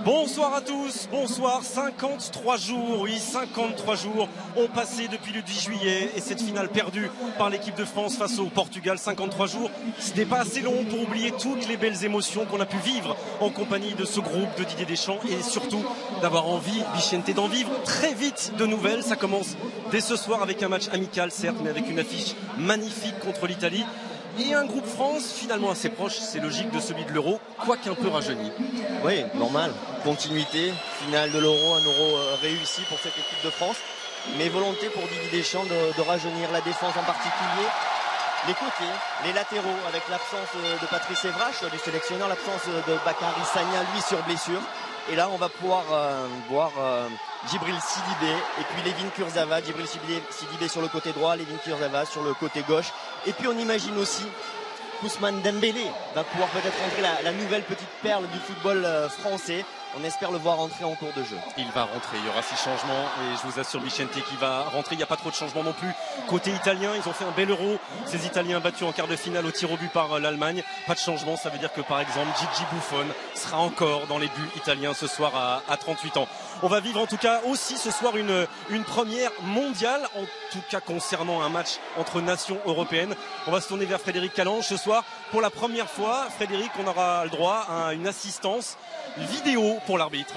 Bonsoir à tous, bonsoir. 53 jours, oui, 53 jours ont passé depuis le 10 juillet et cette finale perdue par l'équipe de France face au Portugal. 53 jours, ce n'est pas assez long pour oublier toutes les belles émotions qu'on a pu vivre en compagnie de ce groupe de Didier Deschamps et surtout d'avoir envie, Vicente, d'en vivre très vite de nouvelles. Ça commence dès ce soir avec un match amical, certes, mais avec une affiche magnifique contre l'Italie. Et un groupe France finalement assez proche, c'est logique, de celui de l'Euro, quoique un peu rajeuni. Oui, normal. Continuité, finale de l'Euro, un Euro réussi pour cette équipe de France. Mais volonté pour Didier Deschamps de rajeunir la défense en particulier. Les côtés, les latéraux, avec l'absence de Patrice Evra, du sélectionneur, l'absence de Bakary Sagna, lui sur blessure. Et là, on va pouvoir voir Djibril Sidibé et puis Layvin Kurzawa. Djibril Sidibé sur le côté droit, Layvin Kurzawa sur le côté gauche. Et puis on imagine aussi Ousmane Dembélé va pouvoir peut-être rentrer la nouvelle petite perle du football français. On espère le voir rentrer en cours de jeu. Il va rentrer, il y aura 6 changements et je vous assure Vicente qu'il va rentrer. Il n'y a pas trop de changements non plus. Côté italien, ils ont fait un bel Euro. Ces Italiens battus en quart de finale au tir au but par l'Allemagne. Pas de changement, ça veut dire que par exemple Gigi Buffon sera encore dans les buts italiens ce soir à 38 ans. On va vivre en tout cas aussi ce soir une première mondiale, en tout cas concernant un match entre nations européennes. On va se tourner vers Frédéric Calange ce soir. Pour la première fois, Frédéric, on aura le droit à une assistance vidéo pour l'arbitre.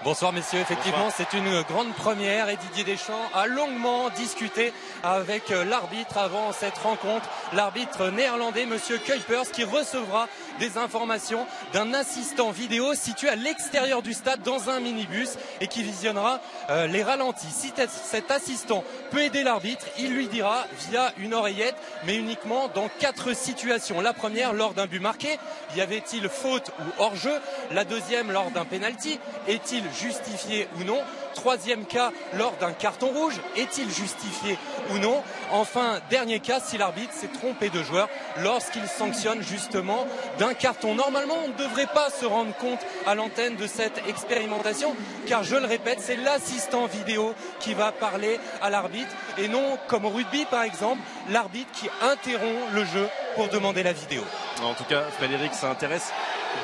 Bonsoir messieurs, effectivement c'est une grande première et Didier Deschamps a longuement discuté avec l'arbitre avant cette rencontre, l'arbitre néerlandais monsieur Kuipers, qui recevra des informations d'un assistant vidéo situé à l'extérieur du stade dans un minibus et qui visionnera les ralentis. Si cet assistant peut aider l'arbitre, il lui dira via une oreillette, mais uniquement dans 4 situations. La première, lors d'un but marqué, y avait-il faute ou hors-jeu? La deuxième, lors d'un penalty, est-il justifié ou non? Troisième cas, lors d'un carton rouge, est-il justifié ou non? Enfin, dernier cas, si l'arbitre s'est trompé de joueur lorsqu'il sanctionne justement d'un carton. Normalement, on ne devrait pas se rendre compte à l'antenne de cette expérimentation, car je le répète, c'est l'assistant vidéo qui va parler à l'arbitre et non, comme au rugby par exemple, l'arbitre qui interrompt le jeu pour demander la vidéo. En tout cas, Frédéric, ça intéresse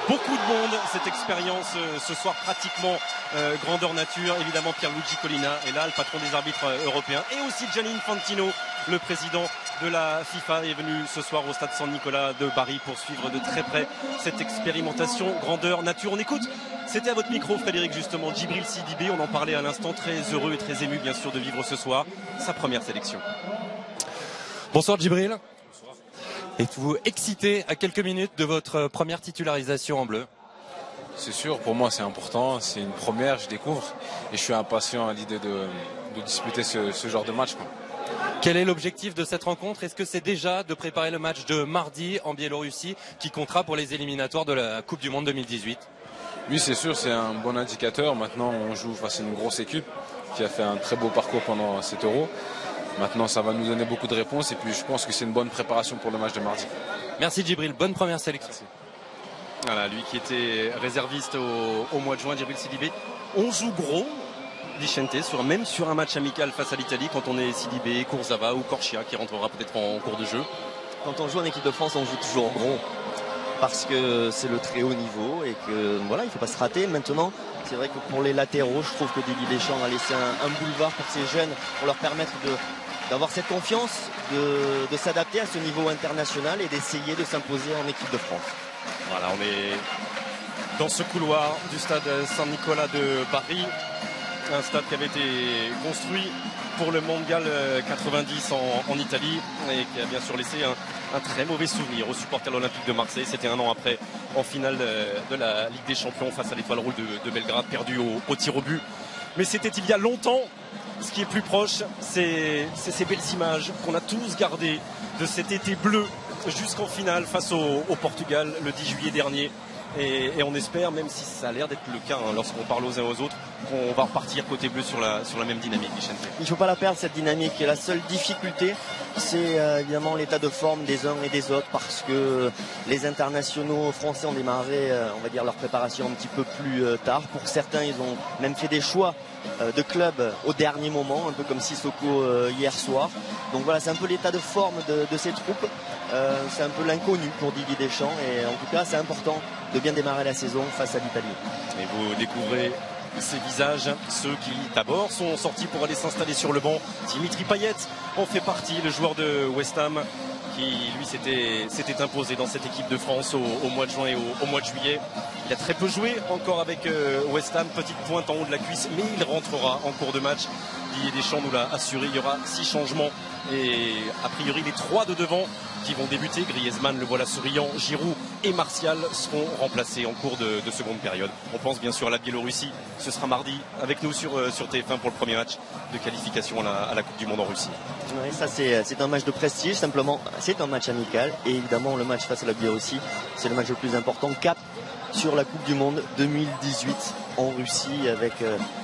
beaucoup de monde, cette expérience ce soir pratiquement grandeur nature. Évidemment Pierluigi Collina est là, le patron des arbitres européens, et aussi Gianni Infantino, le président de la FIFA, est venu ce soir au stade San Nicolas de Bari pour suivre de très près cette expérimentation grandeur nature. On écoute, c'était à votre micro Frédéric justement, Djibril Sidibé, on en parlait à l'instant, très heureux et très ému bien sûr de vivre ce soir sa première sélection. Bonsoir Djibril. Êtes-vous excité à quelques minutes de votre première titularisation en bleu? C'est sûr, pour moi c'est important, c'est une première, je découvre et je suis impatient à l'idée de disputer ce genre de match, quoi. Quel est l'objectif de cette rencontre? Est-ce que c'est déjà de préparer le match de mardi en Biélorussie qui comptera pour les éliminatoires de la Coupe du Monde 2018? Oui, c'est sûr, c'est un bon indicateur. Maintenant on joue face à une grosse équipe qui a fait un très beau parcours pendant cet Euro. Maintenant, ça va nous donner beaucoup de réponses et puis je pense que c'est une bonne préparation pour le match de mardi. Merci Djibril, bonne première sélection. Merci. Voilà, lui qui était réserviste au mois de juin, Djibril Sidibé. On joue gros, Vicente, même sur un match amical face à l'Italie, quand on est Sidibé, Kurzawa ou Corchia qui rentrera peut-être en cours de jeu. Quand on joue en équipe de France, on joue toujours en gros. Parce que c'est le très haut niveau et que voilà, il ne faut pas se rater. Maintenant, c'est vrai que pour les latéraux, je trouve que Didier Deschamps a laissé un boulevard pour ces jeunes, pour leur permettre d'avoir cette confiance, de s'adapter à ce niveau international et d'essayer de s'imposer en équipe de France. Voilà, on est dans ce couloir du stade San Nicolas de Bari, un stade qui avait été construit pour le Mondial 90 en Italie et qui a bien sûr laissé un très mauvais souvenir aux supporters de l'Olympique de Marseille. C'était un an après, en finale de la Ligue des Champions face à l'Étoile Rouge de Belgrade, perdu au tir au but. Mais c'était il y a longtemps. Ce qui est plus proche, c'est ces belles images qu'on a tous gardées de cet été bleu jusqu'en finale face au Portugal le 10 juillet dernier. Et on espère, même si ça a l'air d'être le cas lorsqu'on parle aux uns aux autres, qu'on va repartir côté bleu sur la même dynamique, Vicente. Il ne faut pas la perdre cette dynamique. Et la seule difficulté, c'est évidemment l'état de forme des uns et des autres, parce que les internationaux français ont démarré, on va dire, leur préparation un petit peu plus tard. Pour certains, ils ont même fait des choix de club au dernier moment, un peu comme Sissoko hier soir. Donc voilà, c'est un peu l'état de forme de ces troupes. c'est un peu l'inconnu pour Didier Deschamps et en tout cas c'est important de bien démarrer la saison face à l'Italie. Et vous découvrez ces visages, ceux qui d'abord sont sortis pour aller s'installer sur le banc. Dimitri Payet en fait partie, le joueur de West Ham qui lui s'était imposé dans cette équipe de France au mois de juin et au mois de juillet. Il a très peu joué encore avec West Ham, petite pointe en haut de la cuisse, mais il rentrera en cours de match. Didier Deschamps nous l'a assuré, il y aura 6 changements et a priori les 3 de devant qui vont débuter. Griezmann, le voilà souriant, Giroud et Martial seront remplacés en cours de seconde période. On pense bien sûr à la Biélorussie, ce sera mardi avec nous sur TF1 pour le premier match de qualification à la Coupe du Monde en Russie. Oui, ça c'est un match de prestige, simplement c'est un match amical et évidemment le match face à la Biélorussie c'est le match le plus important, cap sur la Coupe du Monde 2018 en Russie avec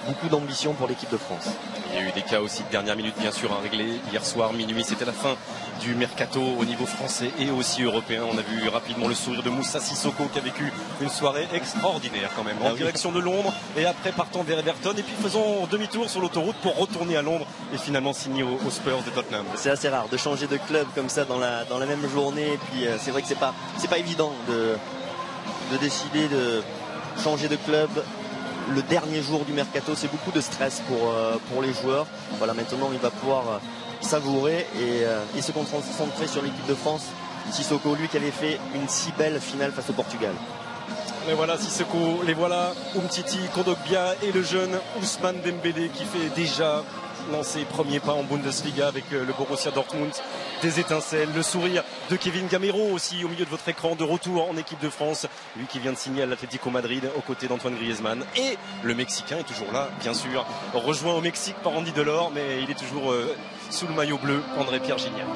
beaucoup d'ambition pour l'équipe de France. Il y a eu des cas aussi de dernière minute bien sûr à régler. Hier soir minuit c'était la fin du mercato au niveau français et aussi européen. On a vu rapidement le sourire de Moussa Sissoko qui a vécu une soirée extraordinaire quand même en direction de Londres et après partant vers Everton et puis faisant demi-tour sur l'autoroute pour retourner à Londres et finalement signer aux Spurs de Tottenham. C'est assez rare de changer de club comme ça dans la même journée et puis c'est vrai que c'est pas évident de décider de changer de club le dernier jour du mercato. C'est beaucoup de stress pour les joueurs. Voilà, maintenant il va pouvoir savourer et se concentrer sur l'équipe de France. Sissoko, lui qui avait fait une si belle finale face au Portugal. Mais voilà Sissoko, les voilà, Umtiti, Kondogbia et le jeune Ousmane Dembélé qui fait déjà dans ses premiers pas en Bundesliga avec le Borussia Dortmund. Des étincelles, le sourire de Kevin Gamero aussi au milieu de votre écran, de retour en équipe de France. Lui qui vient de signer à l'Atlético Madrid aux côtés d'Antoine Griezmann. Et le Mexicain est toujours là, bien sûr, rejoint au Mexique par Andy Delors, mais il est toujours sous le maillot bleu, André-Pierre Gignac.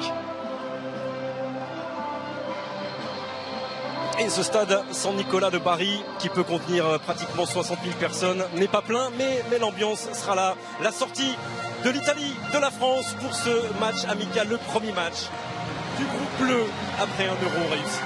Et ce stade San Nicolas de Bari, qui peut contenir pratiquement 60 000 personnes, n'est pas plein, mais l'ambiance sera là. La sortie de l'Italie, de la France pour ce match amical, le premier match du groupe bleu après un Euro réussi.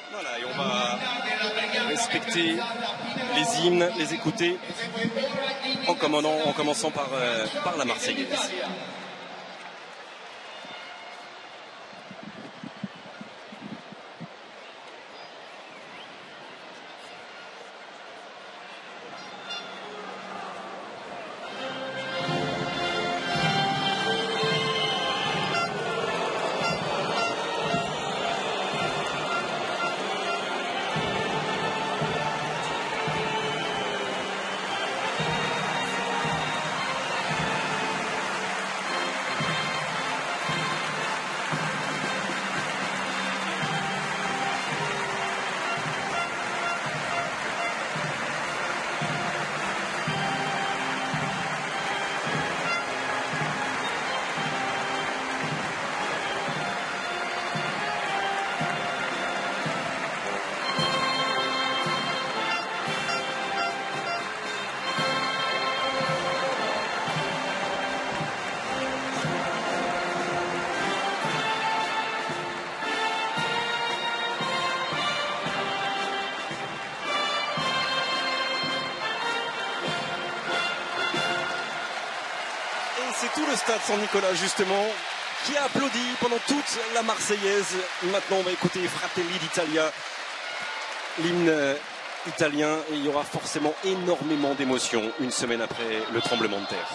Voilà, et on va respecter les hymnes, les écouter en commençant par la Marseillaise. C'est tout le stade San Nicolas justement qui a applaudi pendant toute la Marseillaise. Maintenant on va écouter Fratelli d'Italia, l'hymne italien, et il y aura forcément énormément d'émotions une semaine après le tremblement de terre.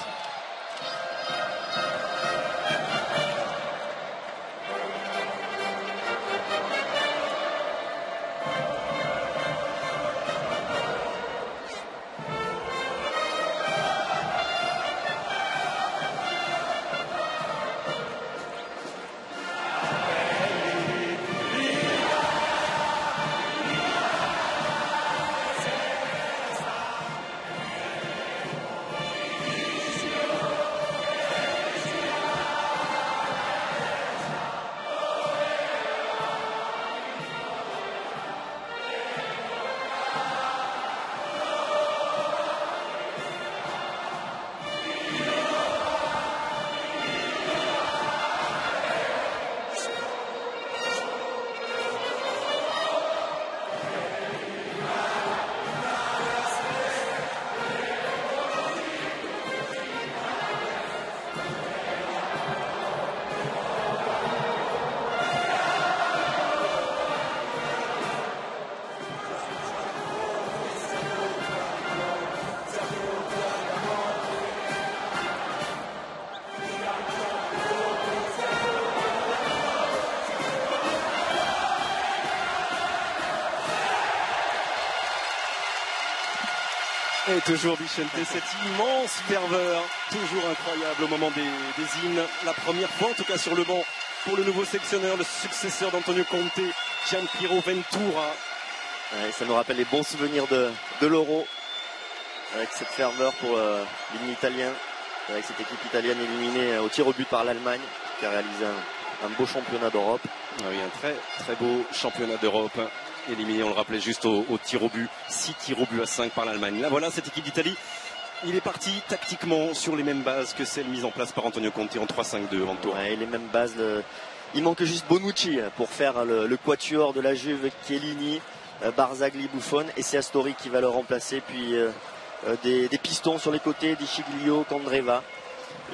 Et toujours Vicente, cette immense ferveur, toujours incroyable au moment des hymnes. La première fois, en tout cas sur le banc, pour le nouveau sélectionneur, le successeur d'Antonio Conte, Gianpiero Ventura. Ouais, ça nous rappelle les bons souvenirs de l'Euro, avec cette ferveur pour l'hymne italien, avec cette équipe italienne éliminée au tir au but par l'Allemagne, qui a réalisé un beau championnat d'Europe. Ah oui, un très très beau championnat d'Europe, éliminé, on le rappelait, juste au tir au but, 6 tirs au but à 5 par l'Allemagne. Là voilà, cette équipe d'Italie, il est parti tactiquement sur les mêmes bases que celles mises en place par Antonio Conte en 3-5-2 en tour. Ouais, les mêmes bases, il manque juste Bonucci pour faire le quatuor de la Juve, Chiellini, Barzagli, Buffon, et c'est Astori qui va le remplacer, puis des pistons sur les côtés, Di Sciglio, Candreva.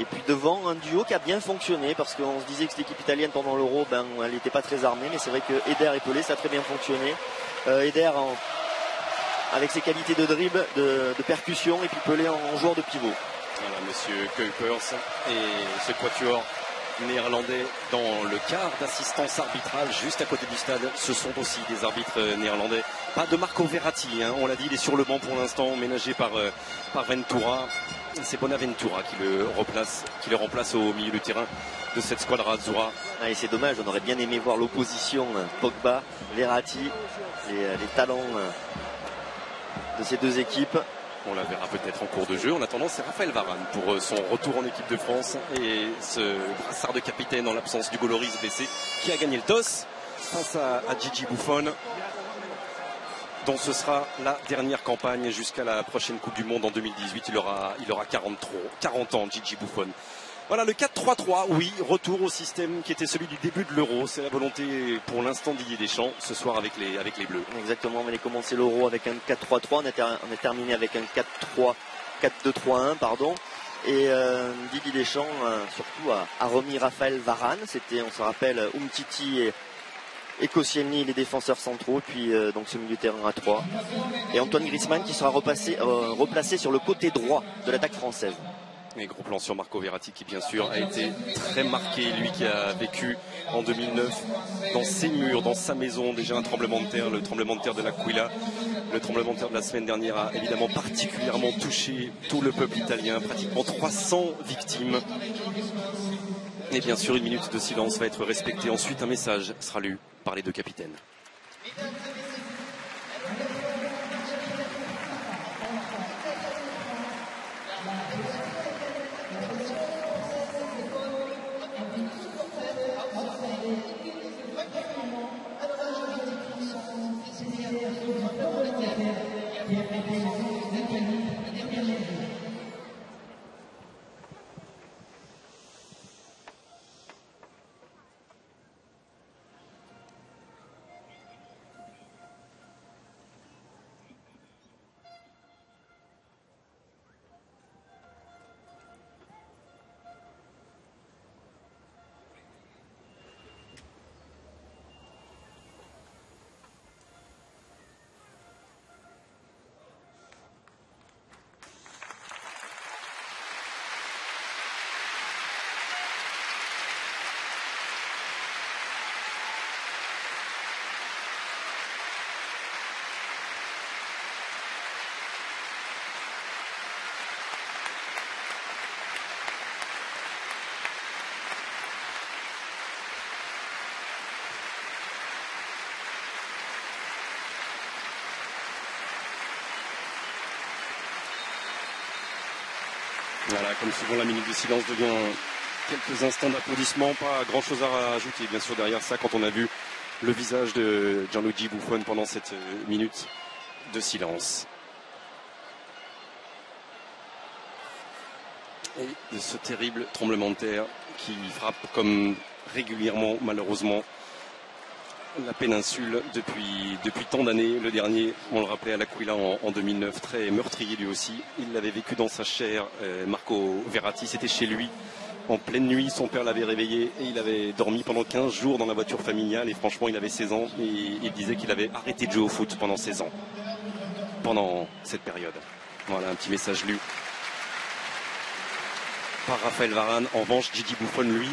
Et puis devant, un duo qui a bien fonctionné, parce qu'on se disait que cette équipe italienne pendant l'Euro, elle n'était pas très armée, mais c'est vrai que Eder et Pelé, ça a très bien fonctionné. Eder avec ses qualités de dribble, de percussion, et puis Pelé en joueur de pivot. Voilà, monsieur Kuipers et ce quatuor néerlandais dans le quart d'assistance arbitrale juste à côté du stade. Ce sont aussi des arbitres néerlandais. Pas de Marco Verratti, hein, on l'a dit, il est sur le banc pour l'instant, ménagé par Ventura. C'est Bonaventura qui le remplace au milieu du terrain de cette squadra azzurra. Ah, et c'est dommage, on aurait bien aimé voir l'opposition Pogba, Verratti, les talents de ces deux équipes. On la verra peut-être en cours de jeu. En attendant, c'est Raphaël Varane pour son retour en équipe de France et ce brassard de capitaine en l'absence du Lloris blessé qui a gagné le toss face à Gigi Buffon, dont ce sera la dernière campagne jusqu'à la prochaine Coupe du Monde en 2018. Il aura 40 ans, Gigi Buffon. Voilà, le 4-3-3, oui, retour au système qui était celui du début de l'Euro. C'est la volonté pour l'instant Didier Deschamps ce soir avec les Bleus. Exactement, on allait commencer l'Euro avec un 4-3-3, on a terminé avec un 4-2-3-1, pardon. Et Didier Deschamps surtout a remis Raphaël Varane, c'était, on se rappelle, Umtiti et Koscielny, les défenseurs centraux, puis donc ce milieu de terrain à 3. Et Antoine Griezmann qui sera replacé sur le côté droit de l'attaque française. Et gros plan sur Marco Verratti qui bien sûr a été très marqué, lui qui a vécu en 2009 dans ses murs, dans sa maison, déjà un tremblement de terre, le tremblement de terre de l'Aquila. Le tremblement de terre de la semaine dernière a évidemment particulièrement touché tout le peuple italien, pratiquement 300 victimes. Et bien sûr une minute de silence va être respectée, ensuite un message sera lu par les deux capitaines. Voilà, comme souvent la minute de silence devient quelques instants d'applaudissements, pas grand chose à rajouter bien sûr derrière ça quand on a vu le visage de Gianluigi Buffon pendant cette minute de silence. Et de ce terrible tremblement de terre qui frappe comme régulièrement malheureusement la péninsule depuis tant d'années. Le dernier, on le rappelait, à l'Aquila en 2009, très meurtrier lui aussi. Il l'avait vécu dans sa chair, Marco Verratti, c'était chez lui. En pleine nuit, son père l'avait réveillé et il avait dormi pendant 15 jours dans la voiture familiale. Et franchement, il avait 16 ans et il disait qu'il avait arrêté de jouer au foot pendant 16 ans. Pendant cette période. Voilà, un petit message lu par Raphaël Varane. En revanche, Gigi Buffon, lui,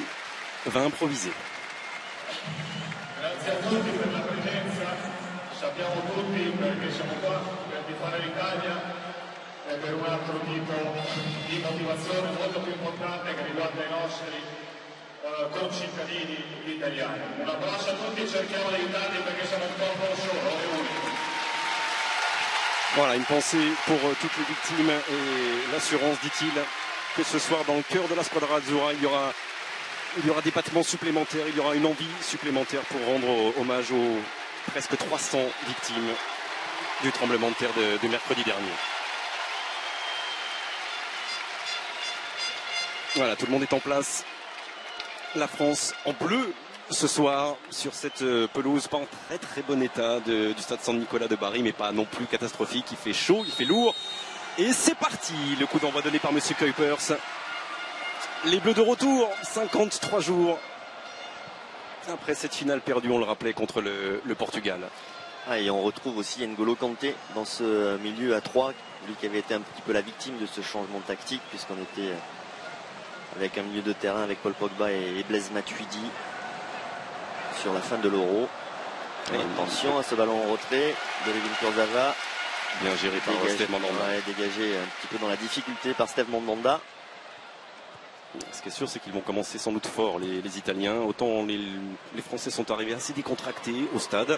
va improviser. Grazie a tutti per la presenza, sappiamo tutti che siamo qua per tifare l'Italia e per un altro tipo di motivazione molto più importante che riguarda i nostri concittadini italiani. Un abbraccio a tutti, cerchiamo di aiutarli perché siamo un popolo solo e unico. Voilà, une pensée pour toutes les victimes et l'assurance, dit-il, que ce soir dans le cœur de la Squadra Azzurra, il y aura des battements supplémentaires, il y aura une envie supplémentaire pour rendre hommage aux presque 300 victimes du tremblement de terre de mercredi dernier. Voilà, tout le monde est en place. La France en bleu ce soir sur cette pelouse pas en très très bon état du stade San-Nicolas de Bari, mais pas non plus catastrophique. Il fait chaud, il fait lourd. Et c'est parti, le coup d'envoi donné par Monsieur Kuipers. Les Bleus de retour, 53 jours après cette finale perdue, on le rappelait, contre le Portugal. Ah, et on retrouve aussi N'Golo Kanté dans ce milieu à 3, lui qui avait été un petit peu la victime de ce changement tactique, puisqu'on était avec un milieu de terrain avec Paul Pogba et Blaise Matuidi sur la fin de l'Euro. Attention à ce ballon en retrait de Levin Kurzawa. Bien géré par Steve Mandanda. Ouais, dégagé un petit peu dans la difficulté par Steve Mandanda. Ce qui est sûr, c'est qu'ils vont commencer sans doute fort, les Italiens. Autant les Français sont arrivés assez décontractés au stade.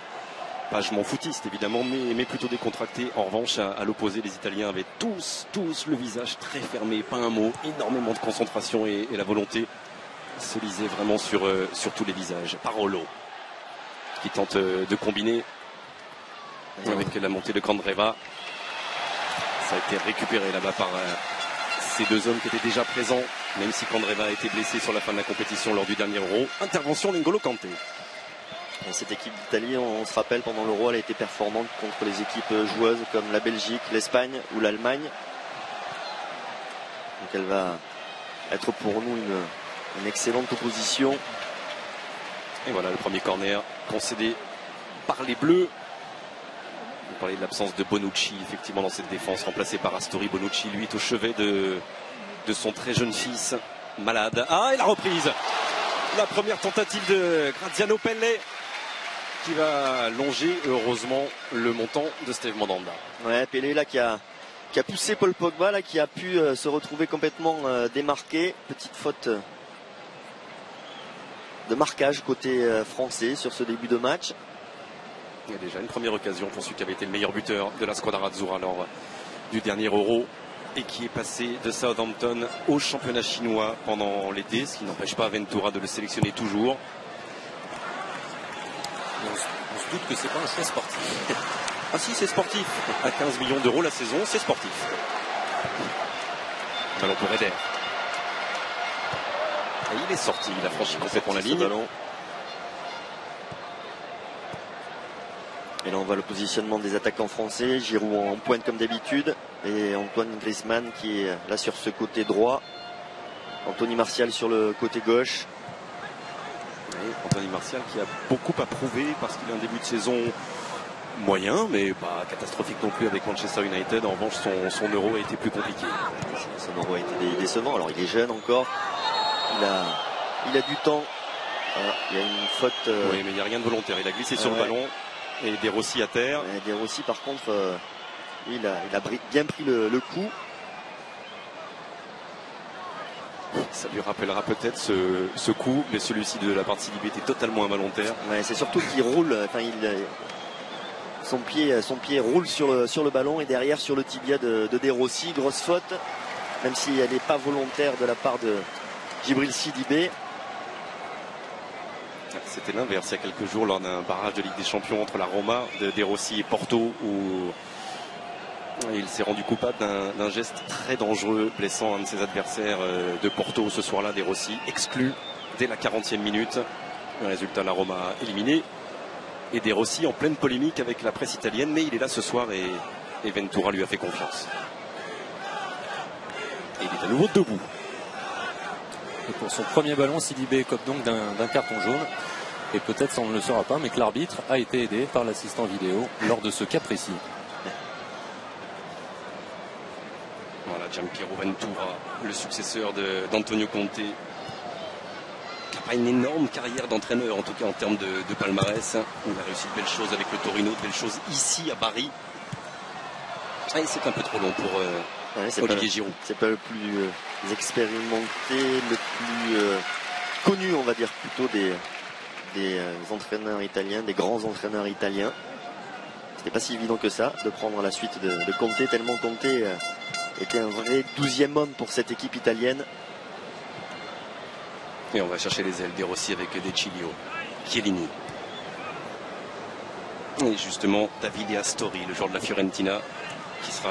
Pas je m'en foutiste évidemment, mais plutôt décontractés. En revanche, à l'opposé, les Italiens avaient tous le visage très fermé, pas un mot, énormément de concentration et la volonté se lisait vraiment sur tous les visages. Parolo, qui tente de combiner avec la montée de Candreva. Ça a été récupéré là-bas par ces deux hommes qui étaient déjà présents, même si Candreva a été blessé sur la fin de la compétition lors du dernier Euro. Intervention d'N'Golo Kanté. Et cette équipe d'Italie, on se rappelle, pendant l'Euro, elle a été performante contre les équipes joueuses comme la Belgique, l'Espagne ou l'Allemagne. Donc elle va être pour nous une excellente opposition. Et voilà le premier corner concédé par les Bleus. Vous parlez de l'absence de Bonucci effectivement dans cette défense, remplacé par Astori. Bonucci, lui, est au chevet de son très jeune fils malade. Ah, et la reprise, la première tentative de Graziano Pelle qui va longer heureusement le montant de Steve Mandanda. Ouais, Pelle là qui a poussé Paul Pogba, là qui a pu se retrouver complètement démarqué. Petite faute de marquage côté français sur ce début de match. Il y a déjà une première occasion pour celui qui avait été le meilleur buteur de la Squadra Azzurra lors du dernier Euro et qui est passé de Southampton au championnat chinois pendant l'été, ce qui n'empêche pas Ventura de le sélectionner toujours. On se doute que c'est pas un choix sportif. Ah si, c'est sportif. À 15 millions d'euros la saison, c'est sportif. Ballon pour Eder. Et il est sorti, il a franchi complètement la ligne. Et là on voit le positionnement des attaquants français. Giroud en pointe comme d'habitude. Et Antoine Griezmann qui est là sur ce côté droit. Anthony Martial sur le côté gauche. Oui, Anthony Martial qui a beaucoup à prouver parce qu'il a un début de saison moyen, mais pas catastrophique non plus avec Manchester United. En revanche, son Euro a été plus compliqué. Son Euro a été décevant. Alors il est jeune encore. Il a du temps. Alors, il y a une faute. Oui, mais il n'y a rien de volontaire. Il a glissé sur le ballon. Et De Rossi à terre. De Rossi par contre, il a bien pris le coup. Ça lui rappellera peut-être ce coup, mais celui-ci de la part de Sidibé était totalement involontaire. Ouais, c'est surtout qu'il roule. Enfin, son pied roule sur le ballon et derrière sur le tibia de Rossi. Grosse faute, même si elle n'est pas volontaire de la part de Djibril Sidibé. C'était l'inverse il y a quelques jours lors d'un barrage de Ligue des Champions entre la Roma de Rossi et Porto où il s'est rendu coupable d'un geste très dangereux blessant un de ses adversaires de Porto ce soir-là. De Rossi exclu dès la 40e minute. Le résultat, la Roma éliminée et De Rossi en pleine polémique avec la presse italienne, mais il est là ce soir et Ventura lui a fait confiance. Et il est à nouveau debout. Et pour son premier ballon, Sidibé écope donc d'un carton jaune. Et peut-être ça on ne le saura pas, mais que l'arbitre a été aidé par l'assistant vidéo lors de ce cas précis. Voilà, Gianpiero Ventura, le successeur d'Antonio Conte, qui n'a pas une énorme carrière d'entraîneur, en tout cas en termes de palmarès. Il a réussi de belles choses avec le Torino, de belles choses ici à Bari. Et c'est un peu trop long pour Olivier Giroud. C'est pas le plus expérimenté, le plus connu, on va dire, plutôt des entraîneurs italiens, des grands entraîneurs italiens. C'était pas si évident que ça de prendre la suite de Conte, tellement Conte était un vrai 12e homme pour cette équipe italienne. Et on va chercher les ailes, De Rossi avec De Cilio, Chiellini. Et justement, Davide Astori, le joueur de la Fiorentina, qui sera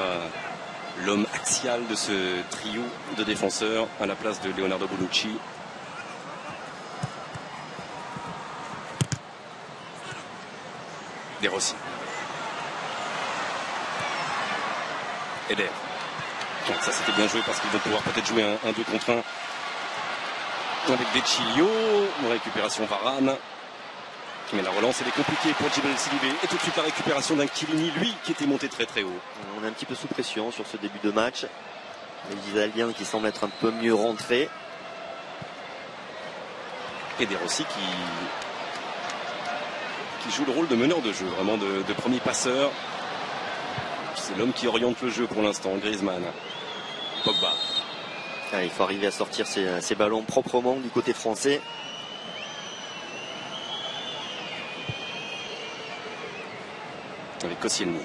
l'homme axial de ce trio de défenseurs à la place de Leonardo Bonucci. De Rossi. Eder. Donc ça c'était bien joué parce qu'ils vont pouvoir peut-être jouer un 2 contre 1 avec De Cilio. Récupération Varane. Mais la relance elle est compliquée pour Djibril Sidibé. Et tout de suite la récupération d'un Chiellini, lui qui était monté très très haut. On est un petit peu sous pression sur ce début de match. Les Italiens qui semblent être un peu mieux rentrés. Et De Rossi qui joue le rôle de meneur de jeu, vraiment de premier passeur. C'est l'homme qui oriente le jeu pour l'instant, Griezmann. Pogba. Il faut arriver à sortir ces ballons proprement du côté français. Avec Koscielny.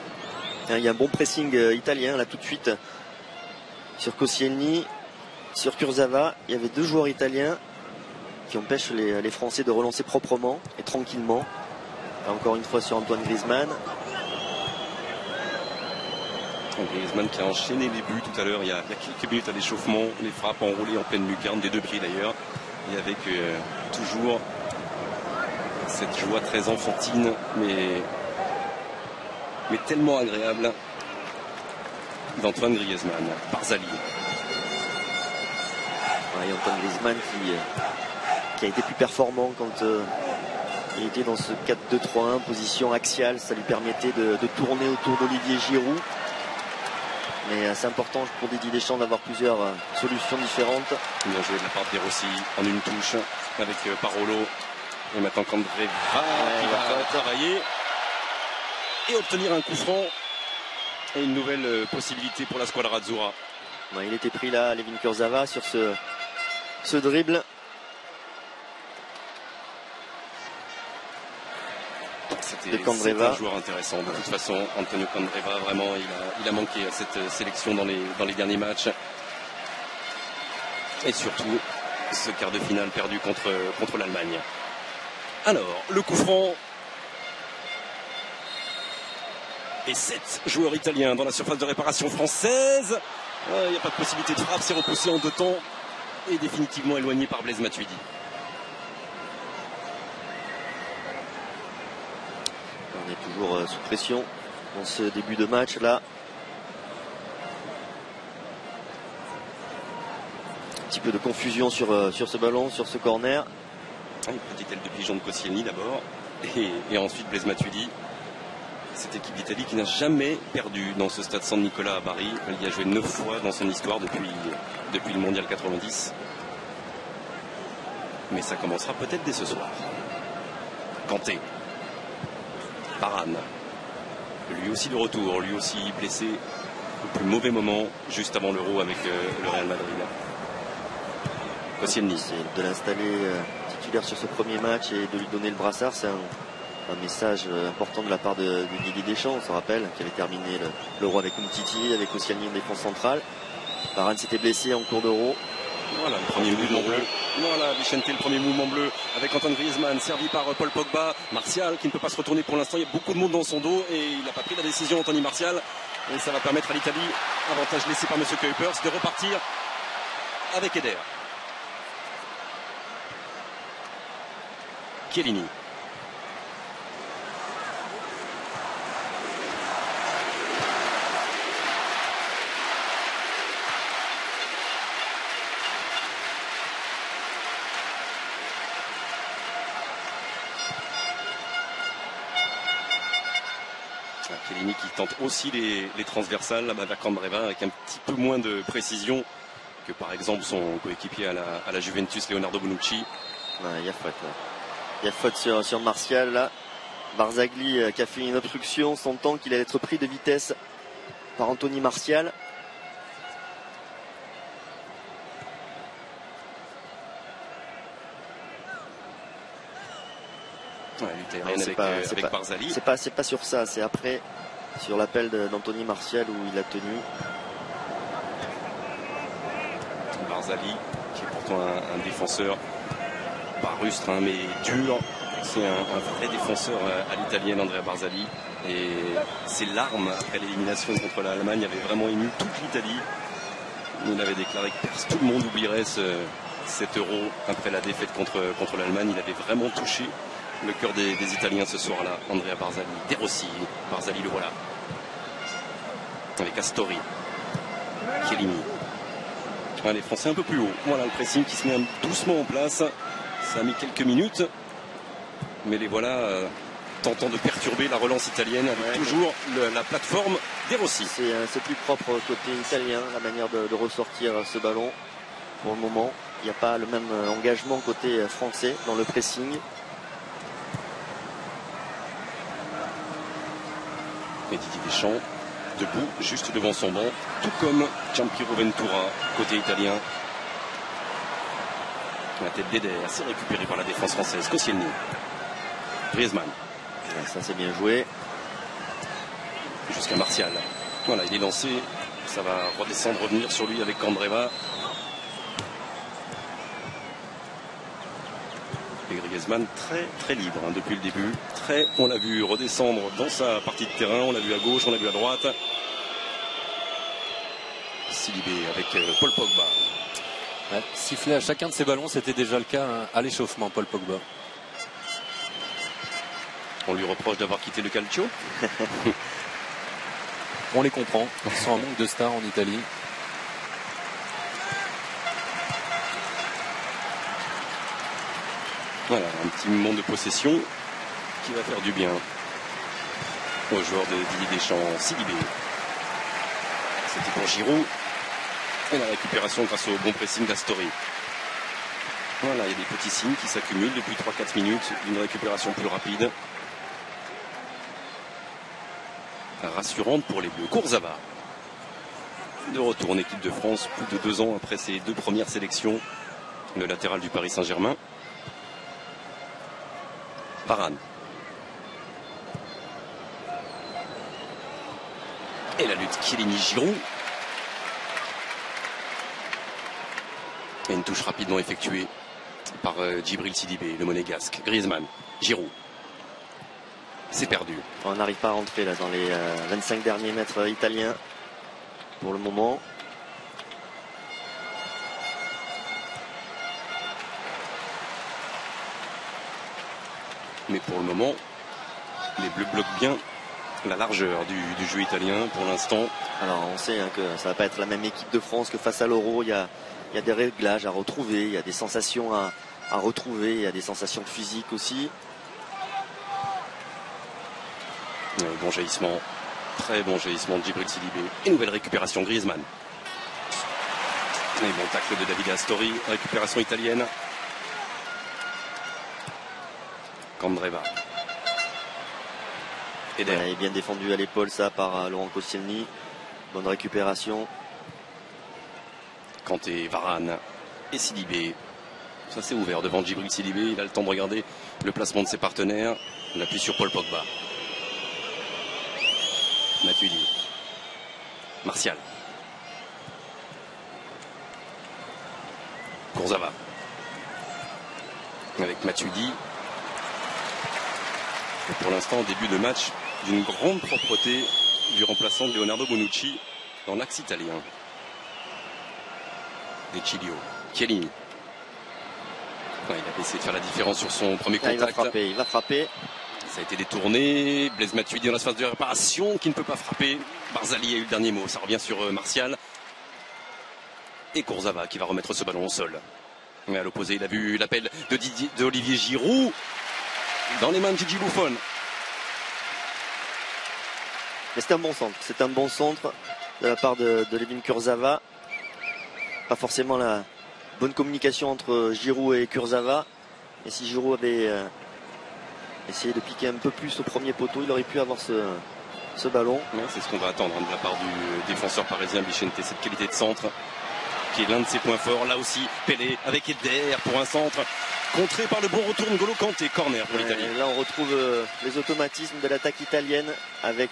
Il y a un bon pressing italien là tout de suite sur Koscielny, sur Kurzawa. Il y avait 2 joueurs italiens qui empêchent les Français de relancer proprement et tranquillement. Là, encore une fois sur Antoine Griezmann. Griezmann qui a enchaîné les buts tout à l'heure, il y a quelques minutes à l'échauffement, les frappes enroulées en pleine lucarne, des 2 pieds d'ailleurs, et avec toujours cette joie très enfantine, mais tellement agréable d'Antoine Griezmann. Barzali. Et Antoine Griezmann qui a été plus performant quand il était dans ce 4-2-3-1, position axiale, ça lui permettait de tourner autour d'Olivier Giroud. Mais c'est important pour Didier Deschamps d'avoir plusieurs solutions différentes. Bien joué de la part de De Rossi en une touche avec Parolo. Et maintenant Candreva qui va travailler et obtenir un coup franc. Et une nouvelle possibilité pour la squadra Azzurra. Il était pris là, Layvin Kurzawa, sur ce dribble. C'était un joueur intéressant. De toute façon, Antonio Candreva, vraiment, il a manqué à cette sélection dans les derniers matchs. Et surtout, ce quart de finale perdu contre l'Allemagne. Alors, le coup franc. Et 7 joueurs italiens dans la surface de réparation française. Il n'y a pas de possibilité de frappe, c'est repoussé en 2 temps. Et définitivement éloigné par Blaise Matuidi. On est toujours sous pression dans ce début de match là. Un petit peu de confusion sur ce ballon, sur ce corner. Une petite aile de pigeon de Koscielny d'abord. Et ensuite Blaise Matuidi. Cette équipe d'Italie qui n'a jamais perdu dans ce stade San Nicola à Bari. Elle y a joué 9 fois dans son histoire depuis le Mondial 90. Mais ça commencera peut-être dès ce soir. Kanté. Varane. Lui aussi de retour, lui aussi blessé au plus mauvais moment, juste avant l'Euro avec le Real Madrid. Koscielny. C'est de l'installer titulaire sur ce premier match et de lui donner le brassard, c'est un message important de la part de Didier Deschamps, on se rappelle, qui avait terminé l'Euro avec Umtiti, avec Koscielny en défense centrale. Varane s'était blessé en cours d'Euro. Voilà le premier mouvement bleu. Voilà Vicente, le premier mouvement bleu avec Antoine Griezmann, servi par Paul Pogba. Martial qui ne peut pas se retourner pour l'instant. Il y a beaucoup de monde dans son dos et il n'a pas pris la décision, Anthony Martial. Et ça va permettre à l'Italie, avantage laissé par M. Kuipers, de repartir avec Eder. Chiellini. Chiellini qui tente aussi les transversales là-bas vers Candreva avec un petit peu moins de précision que par exemple son coéquipier à la Juventus, Leonardo Bonucci. Il y a faute là. Il y a faute sur Martial là. Barzagli qui a fait une obstruction, sentant qu'il allait être pris de vitesse par Anthony Martial. Ouais, avec Barzali. C'est pas sur ça, c'est après, sur l'appel d'Anthony Martial où il a tenu. Barzali, qui est pourtant un défenseur pas rustre, hein, mais dur. C'est un vrai défenseur à l'italienne, Andrea Barzali. Et ses larmes après l'élimination contre l'Allemagne avaient vraiment ému toute l'Italie. Il avait déclaré que tout le monde oublierait cet Euro après la défaite contre l'Allemagne. Il avait vraiment touché le cœur des Italiens ce soir-là. Andrea Barzali, De Rossi, Barzali le voilà. Avec Astori, Chiellini. Les Français un peu plus haut. Voilà le pressing qui se met doucement en place. Ça a mis quelques minutes. Mais les voilà tentant de perturber la relance italienne avec toujours la plateforme De Rossi. C'est plus propre côté italien, la manière de ressortir ce ballon. Pour le moment, il n'y a pas le même engagement côté français dans le pressing. Et Didier Deschamps debout juste devant son banc, tout comme Gianpiero Ventura côté italien. La tête d'Eder, c'est récupéré par la défense française. Koscielny, Griezmann. Ça c'est bien joué. Jusqu'à Martial. Voilà, il est lancé. Ça va redescendre, revenir sur lui avec Candreva. Et Griezmann très très libre depuis le début. On l'a vu redescendre dans sa partie de terrain. On l'a vu à gauche, on l'a vu à droite. Sidibé avec Paul Pogba. Ouais, siffler à chacun de ces ballons, c'était déjà le cas à l'échauffement, Paul Pogba. On lui reproche d'avoir quitté le Calcio. On les comprend, ils sont en manque de stars en Italie. Voilà, un petit moment de possession qui va faire du bien aux joueurs de Didier Deschamps. Sidibé. C'était pour Giroud. Et la récupération grâce au bon pressing d'Astori. Voilà, il y a des petits signes qui s'accumulent depuis 3-4 minutes d'une récupération plus rapide. Rassurante pour les Bleus. Kurzawa. De retour en équipe de France, plus de 2 ans après ses 2 premières sélections. Le latéral du Paris Saint-Germain. Varane. Et la lutte Chiellini-Giroud. Et une touche rapidement effectuée par Djibril Sidibé, le monégasque. Griezmann, Giroud. C'est perdu. On n'arrive pas à rentrer là dans les 25 derniers mètres italiens pour le moment. Mais pour le moment, les Bleus bloquent bien la largeur du jeu italien pour l'instant. Alors on sait que ça va pas être la même équipe de France que face à l'Euro. Il y a des réglages à retrouver, il y a des sensations à retrouver, il y a des sensations physiques aussi. Bon jaillissement, très bon jaillissement de Djibril Sidibé. Et nouvelle récupération, Griezmann. Et bon tacle de David Astori, récupération italienne. Candreva. Eder. Ouais, bien défendu à l'épaule ça par Laurent Koscielny. Bonne récupération. Kanté, Varane et Sidibé. Ça c'est ouvert devant Djibril Sidibé. Il a le temps de regarder le placement de ses partenaires. Il appuie sur Paul Pogba. Matuidi. Martial. Kurzawa. Avec Matuidi. Et pour l'instant, début de match d'une grande propreté du remplaçant de Leonardo Bonucci dans l'axe italien. Decilio. Chiellini. Ouais, il a essayé de faire la différence sur son premier contact. Il va frapper. Ça a été détourné. Blaise Matuidi dans la phase de réparation qui ne peut pas frapper. Barzali a eu le dernier mot. Ça revient sur Martial. Et Kurzawa qui va remettre ce ballon au sol. Mais à l'opposé, il a vu l'appel de Olivier Giroud dans les mains de Gigi Buffon. Mais c'est un bon centre. C'est un bon centre de la part de Ledvin Kurzawa. Pas forcément la bonne communication entre Giroud et Kurzawa. Et si Giroud avait essayé de piquer un peu plus au premier poteau, il aurait pu avoir ce ballon. Ouais, c'est ce qu'on va attendre de la part du défenseur parisien Vicente, cette qualité de centre qui est l'un de ses points forts. Là aussi, Pelé avec Eder pour un centre, contré par le bon retour de N'Golo Kanté, corner pour l'Italie. Là on retrouve les automatismes de l'attaque italienne avec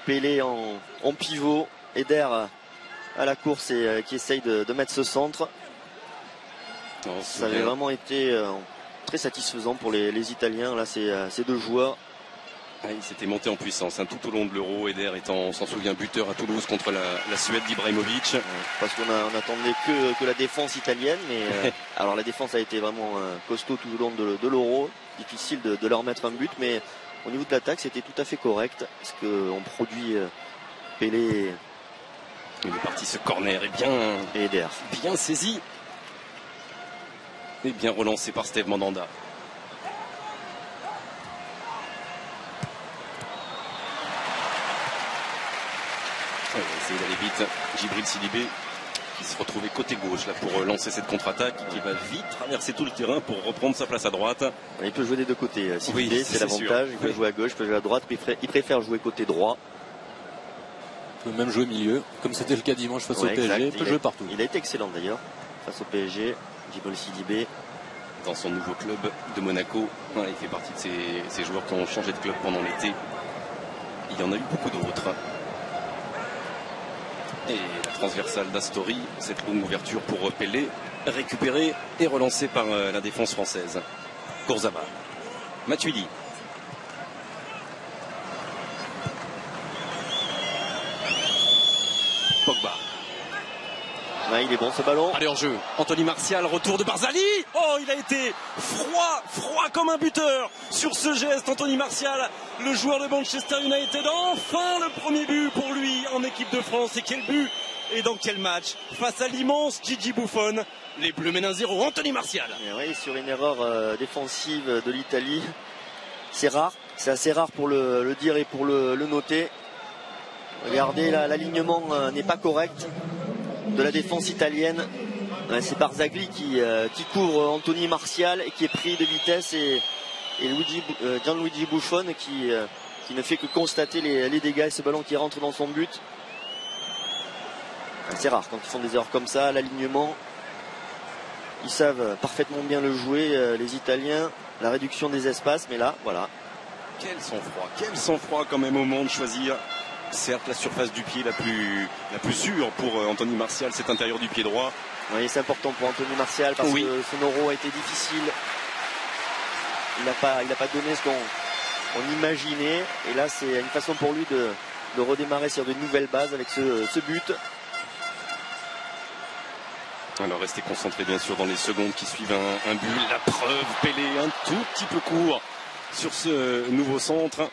Pelé en pivot, Eder à la course et qui essaye de mettre ce centre. Ça avait vraiment été très satisfaisant pour les Italiens, là ces deux joueurs. Il s'était monté en puissance tout au long de l'Euro. Eder étant, on s'en souvient, buteur à Toulouse contre la Suède d'Ibrahimovic. Parce qu'on attendait que la défense italienne, mais alors la défense a été vraiment costaud tout au long de l'Euro. Difficile de leur mettre un but, mais au niveau de l'attaque c'était tout à fait correct. Parce qu'on produit Pelé. Il est parti, ce corner est et Eder. Bien saisi et bien relancé par Steve Mandanda. Il va essayer d'aller vite. Djibril Sidibé qui se retrouvait côté gauche là pour lancer cette contre-attaque, qui va vite traverser tout le terrain pour reprendre sa place à droite. Il peut jouer des deux côtés. Sidibé, c'est l'avantage. Il peut jouer à gauche, il peut jouer à droite. Il préfère jouer côté droit. Il peut même jouer milieu, comme c'était le cas dimanche face au PSG. Il peut jouer partout. Il a été excellent d'ailleurs face au PSG. Djibril Sidibé. Dans son nouveau club de Monaco. Il fait partie de ces joueurs qui ont changé de club pendant l'été. Il y en a eu beaucoup d'autres. Et la transversale d'Astori, cette longue ouverture pour Pelé, récupérée et relancée par la défense française. Kurzawa, Matuidi. Pogba. Il est bon ce ballon. Allez en jeu. Anthony Martial, retour de Barzali. Oh, il a été froid comme un buteur sur ce geste. Anthony Martial, le joueur de Manchester United, enfin le premier but pour lui en équipe de France. Et quel but et dans quel match face à l'immense Gigi Buffon. Les Bleus mènent 1-0. Anthony Martial. Oui, sur une erreur défensive de l'Italie. C'est rare, c'est assez rare pour le dire et pour le noter. Regardez, l'alignement n'est pas correct de la défense italienne. C'est Barzagli qui couvre Anthony Martial et qui est pris de vitesse, et Gianluigi Buffon qui ne fait que constater les dégâts et ce ballon qui rentre dans son but. C'est rare quand ils font des erreurs comme ça. L'alignement, ils savent parfaitement bien le jouer, les Italiens, la réduction des espaces, mais là voilà. Quel sang-froid quand même au moment de choisir. Certes, la surface du pied la plus sûre pour Anthony Martial, cet intérieur du pied droit. Oui, c'est important pour Anthony Martial parce que son Euro a été difficile. Il n'a pas donné ce qu'on imaginait. Et là, c'est une façon pour lui de redémarrer sur de nouvelles bases avec ce but. Alors, restez concentrés bien sûr dans les secondes qui suivent un but. La preuve, Pelé un tout petit peu court sur ce nouveau centre.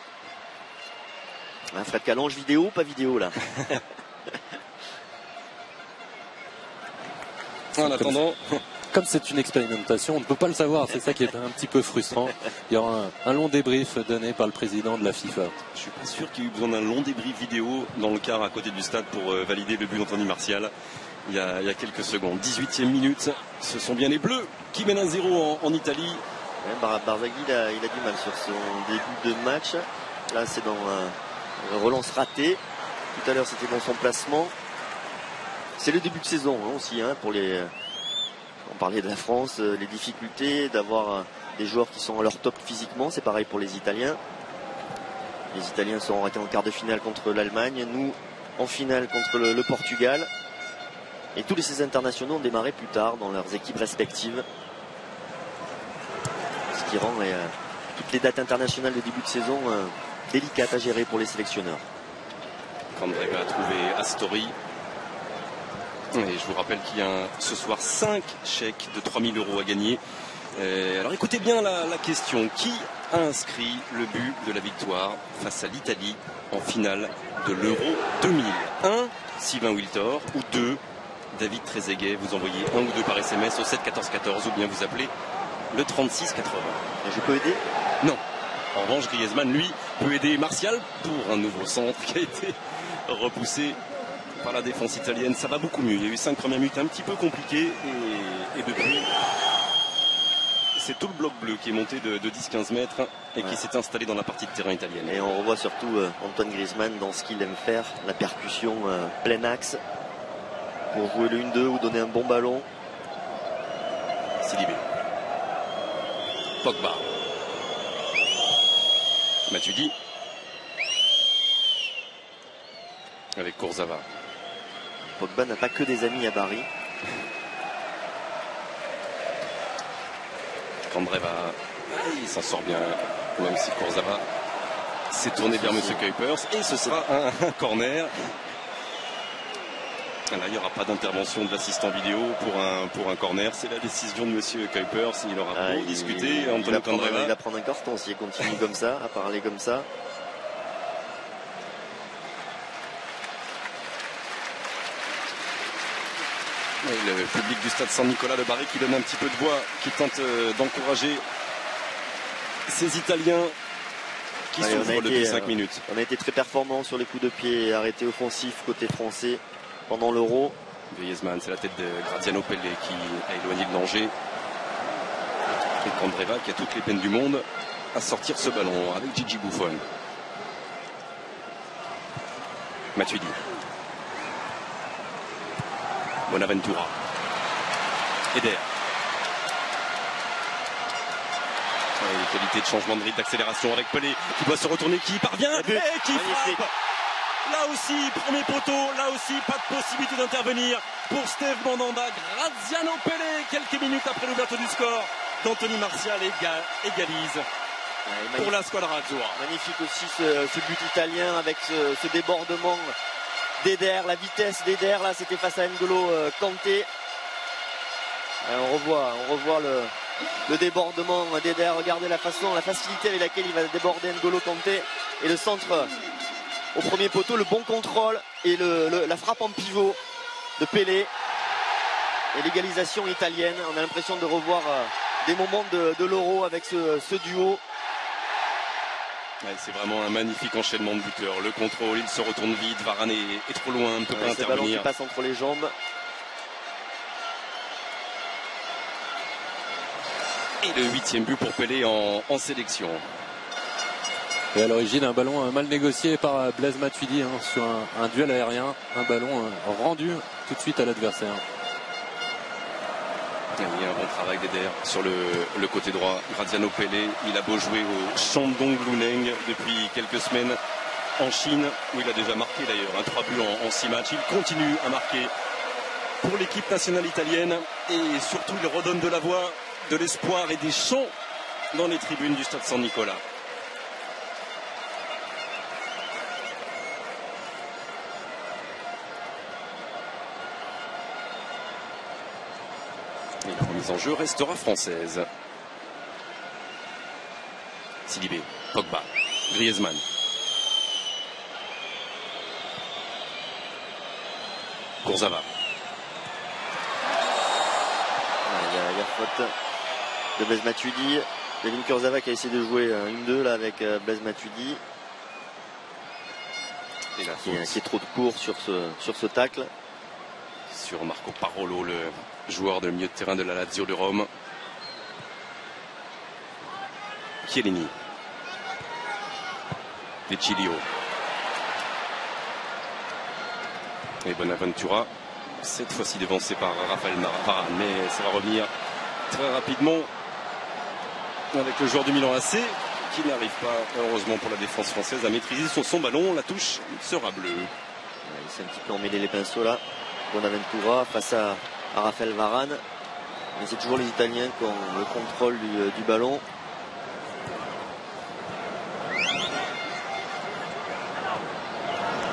Fred Calange, vidéo, pas vidéo là. En attendant, comme c'est une expérimentation, on ne peut pas le savoir. C'est ça qui est un petit peu frustrant. Il y aura un long débrief donné par le président de la FIFA. Je suis pas sûr qu'il y ait eu besoin d'un long débrief vidéo dans le car à côté du stade pour valider le but d'Anthony Martial. Il y a quelques secondes. 18e minute. Ce sont bien les Bleus qui mènent 1-0 en Italie. Barzagli, il a du mal sur son début de match. Là, c'est dans relance ratée. Tout à l'heure, c'était dans son placement. C'est le début de saison aussi pour les. On parlait de la France, les difficultés d'avoir des joueurs qui sont à leur top physiquement. C'est pareil pour les Italiens. Les Italiens sont arrêtés en quart de finale contre l'Allemagne. Nous, en finale contre le Portugal. Et tous ces internationaux ont démarré plus tard dans leurs équipes respectives. Ce qui rend toutes les dates internationales de début de saison délicates à gérer pour les sélectionneurs. Candré va trouver Astori. Et je vous rappelle qu'il y a ce soir 5 chèques de 3 000 € à gagner. Alors écoutez bien la question. Qui a inscrit le but de la victoire face à l'Italie en finale de l'Euro 2000? 1. Sylvain Wiltor, ou 2. David Trezeguet. Vous envoyez 1 ou 2 par SMS au 7 14 14 ou bien vous appelez le 36 80. Et je peux aider? Non. En revanche, Griezmann, lui, peut aider Martial pour un nouveau centre qui a été repoussé par la défense italienne. Ça va beaucoup mieux. Il y a eu 5 premières minutes un petit peu compliquées et depuis, c'est tout le bloc bleu qui est monté de 10-15 mètres et qui s'est installé dans la partie de terrain italienne. Et on revoit surtout Antoine Griezmann dans ce qu'il aime faire, la percussion plein axe pour jouer le 1-2 ou donner un bon ballon. Sidibé. Pogba. Matuidi. Avec Kurzawa. Pogba n'a pas que des amis à Bari. Candreva, il s'en sort bien, même si Kurzawa s'est tourné vers M. Kuipers. Et ce sera un corner. Là, il n'y aura pas d'intervention de l'assistant vidéo pour un corner. C'est la décision de M. Kuipers. Il aura beau discuter. Il va prendre un carton s'il continue comme ça, à parler comme ça. Et le public du stade San Nicola de Bari qui donne un petit peu de voix, qui tente d'encourager ces Italiens qui souffrent depuis 5 minutes. On a été très performants sur les coups de pied arrêtés offensifs côté français pendant l'Euro. Griezmann, c'est la tête de Graziano Pelle qui a éloigné le danger. Et Candreva qui a toutes les peines du monde à sortir ce ballon avec Gigi Buffon. Matuidi. Bonaventura. Eder. Les qualités de changement de rythme, d'accélération avec Pelé qui doit se retourner, qui parvient et qui frappe. Là aussi, premier poteau, là aussi, pas de possibilité d'intervenir pour Steve Mandanda. Graziano Pelle, quelques minutes après l'ouverture du score d'Anthony Martial égalise pour la squadra Azzurra. Magnifique aussi ce but italien avec ce débordement d'Eder, la vitesse d'Eder, là c'était face à N'Golo Kanté. On revoit le débordement d'Eder, regardez la facilité avec laquelle il va déborder N'Golo Kanté et le centre au premier poteau, le bon contrôle et la frappe en pivot de Pelé et l'égalisation italienne. On a l'impression de revoir des moments de l'Euro avec ce duo. Ouais, c'est vraiment un magnifique enchaînement de buteurs. Le contrôle, il se retourne vite, Varane est trop loin, ne peut pas intervenir. Ballon qui passe entre les jambes. Et le 8e but pour Pelé en sélection. Et à l'origine, un ballon mal négocié par Blaise Matuidi sur un duel aérien. Un ballon rendu tout de suite à l'adversaire. Il y a un bon travail d'Eder sur le côté droit. Graziano Pelle, il a beau jouer au Shandong Luneng depuis quelques semaines en Chine, où il a déjà marqué d'ailleurs 3 buts en 6 matchs. Il continue à marquer pour l'équipe nationale italienne et surtout il redonne de la voix, de l'espoir et des chants dans les tribunes du stade San Nicola. Et la remise en jeu restera française. Sidibé, Pogba, Griezmann. Kurzawa. Il y a faute de Blaise Matuidi. Kevin Kurzawa qui a essayé de jouer un 1-2 là avec Blaise Matuidi. Et la qui est trop de court sur ce tacle. Sur Marco Parolo, le joueur de milieu de terrain de la Lazio de Rome. Chiellini. De Chilio. Et Bonaventura, cette fois-ci dévancé par Raphaël Varane, mais ça va revenir très rapidement avec le joueur du Milan AC qui n'arrive pas, heureusement pour la défense française, à maîtriser son ballon. La touche sera bleue. Il s'est un petit peu emmêlé les pinceaux là. Bonaventura face à Raphaël Varane. Mais c'est toujours les Italiens qui ont le contrôle du ballon.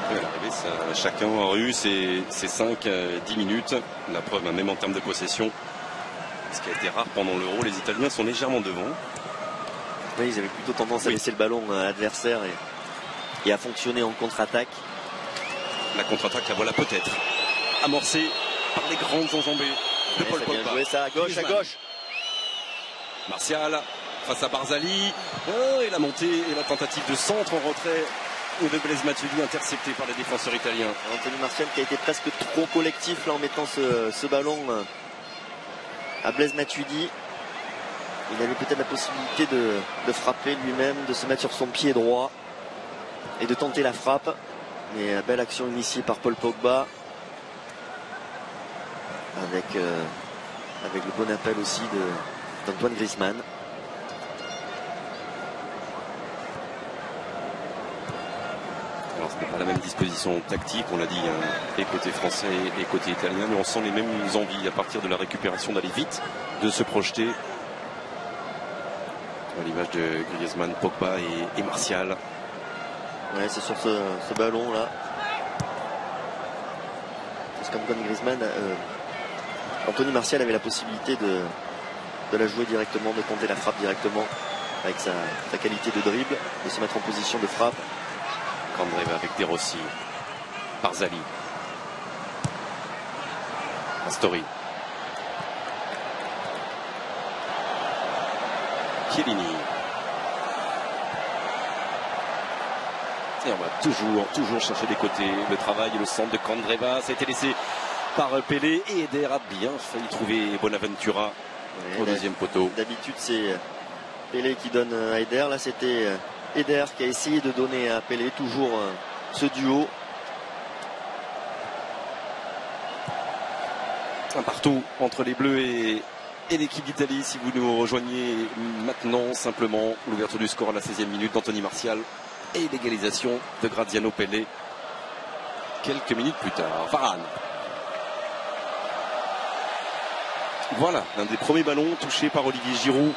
À l'arrivée, chacun a eu ses 5-10 minutes. La preuve, même en termes de possession, ce qui a été rare pendant l'Euro, les Italiens sont légèrement devant. Oui, ils avaient plutôt tendance à laisser le ballon à l'adversaire et à fonctionner en contre-attaque. La contre-attaque, la voilà peut-être amorcée par les grandes enjambées de Paul Pogba. Bien joué ça, à gauche, à gauche. Martial face à Barzali. Et la montée et la tentative de centre en retrait de Blaise Matuidi intercepté par les défenseurs italiens. Anthony Martial qui a été presque trop collectif là en mettant ce ballon à Blaise Matuidi. Il avait peut-être la possibilité de frapper lui-même, de se mettre sur son pied droit et de tenter la frappe. Mais belle action initiée par Paul Pogba. Avec le bon appel aussi d'Antoine Griezmann. Alors ce n'est pas la même disposition tactique, on l'a dit, hein, et côté français et côté italien, mais on sent les mêmes envies à partir de la récupération d'aller vite, de se projeter. À l'image de Griezmann, Pogba et Martial. Ouais, c'est sur ce ballon là. Parce qu'Antoine Griezmann, Anthony Martial avait la possibilité de la jouer directement, de tenter la frappe directement avec sa qualité de dribble, de se mettre en position de frappe. Candreva avec De Rossi, Barzali, Astori, Chiellini. Et on va toujours chercher des côtés. Le travail et le centre de Candreva, ça a été laissé par Pelé et Eder a bien failli trouver Bonaventura au deuxième poteau. D'habitude c'est Pelé qui donne à Eder, là c'était Eder qui a essayé de donner à Pelé, toujours ce duo. Un partout entre les Bleus et l'équipe d'Italie. Si vous nous rejoignez maintenant, simplement l'ouverture du score à la 16e minute d'Anthony Martial et l'égalisation de Graziano Pelé quelques minutes plus tard. Varane. Voilà, l'un des premiers ballons touchés par Olivier Giroud.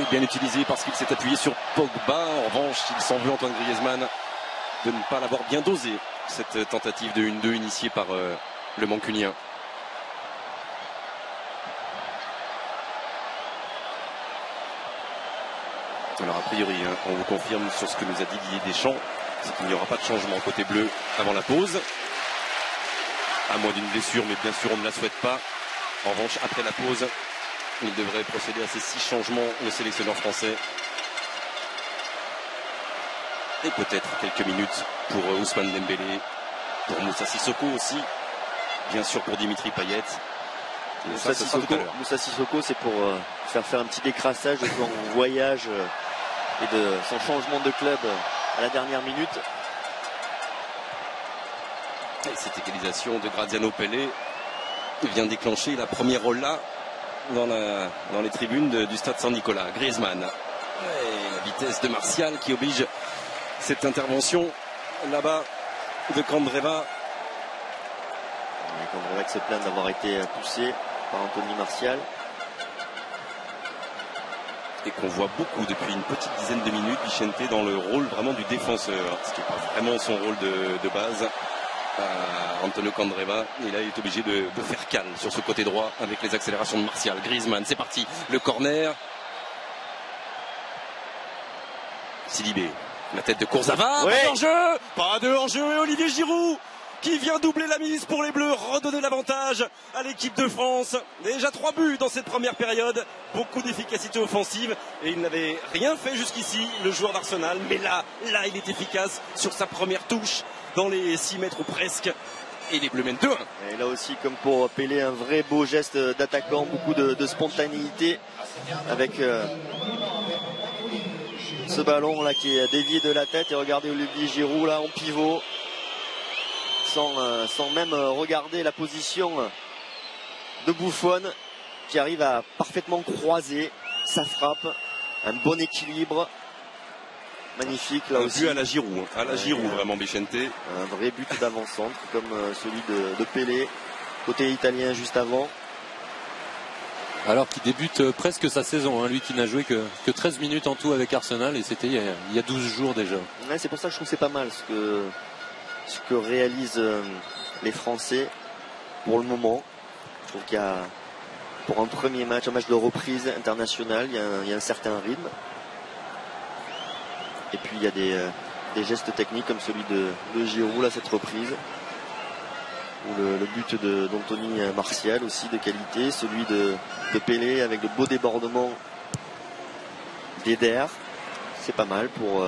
Et bien utilisé parce qu'il s'est appuyé sur Pogba. En revanche, il s'en veut Antoine Griezmann de ne pas l'avoir bien dosé, cette tentative de 1-2 initiée par le Mancunien. Alors a priori, hein, on vous confirme sur ce que nous a dit Didier Deschamps, c'est qu'il n'y aura pas de changement côté bleu avant la pause. À moins d'une blessure, mais bien sûr on ne la souhaite pas. En revanche, après la pause, il devrait procéder à ces 6 changements, le sélectionneur français. Et peut-être quelques minutes pour Ousmane Dembélé, pour Moussa Sissoko aussi, bien sûr pour Dimitri Payet. Moussa Sissoko, c'est pour faire un petit décrassage de son voyage et de son changement de club à la dernière minute. Et cette égalisation de Graziano Pelé vient déclencher la première rolla dans les tribunes du stade Saint-Nicolas. Griezmann. Et la vitesse de Martial qui oblige cette intervention là-bas de Candreva. Candreva qui se plaint d'avoir été poussé par Anthony Martial. Et qu'on voit beaucoup depuis une petite dizaine de minutes, Vicente dans le rôle vraiment du défenseur, ce qui n'est pas vraiment son rôle de base. Antonio Candreva, et là il est obligé de faire cale sur ce côté droit avec les accélérations de Martial. Griezmann, c'est parti, le corner. Sidibé, la tête de Kurzawa, ouais. Pas de hors-jeu et Olivier Giroud qui vient doubler la mise pour les Bleus, redonner l'avantage à l'équipe de France. Déjà 3 buts dans cette première période, beaucoup d'efficacité offensive et il n'avait rien fait jusqu'ici, le joueur d'Arsenal, mais là il est efficace sur sa première touche dans les 6 mètres ou presque. Et les Bleus mènent 2-1. Et là aussi, comme pour Pelé, un vrai beau geste d'attaquant, beaucoup de spontanéité avec ce ballon là qui est dévié de la tête. Et regardez Olivier Giroud là en pivot, sans même regarder la position de Buffon, qui arrive à parfaitement croiser sa frappe, un bon équilibre. Magnifique là aussi. But à la Giroud, vraiment Vicente. Un vrai but d'avant-centre comme celui de Pelé, côté italien juste avant. Alors qu'il débute presque sa saison, hein, lui qui n'a joué que 13 minutes en tout avec Arsenal, et c'était il y a 12 jours déjà. Ouais, c'est pour ça que je trouve que c'est pas mal ce que réalisent les Français pour le moment. Je trouve qu'il y a, pour un premier match, un match de reprise internationale, il y a un certain rythme. Et puis il y a des gestes techniques comme celui de Giroud, là, cette reprise. Ou le but d'Anthony Martial aussi de qualité. Celui de Pelé avec le beau débordement d'Eder. C'est pas mal pour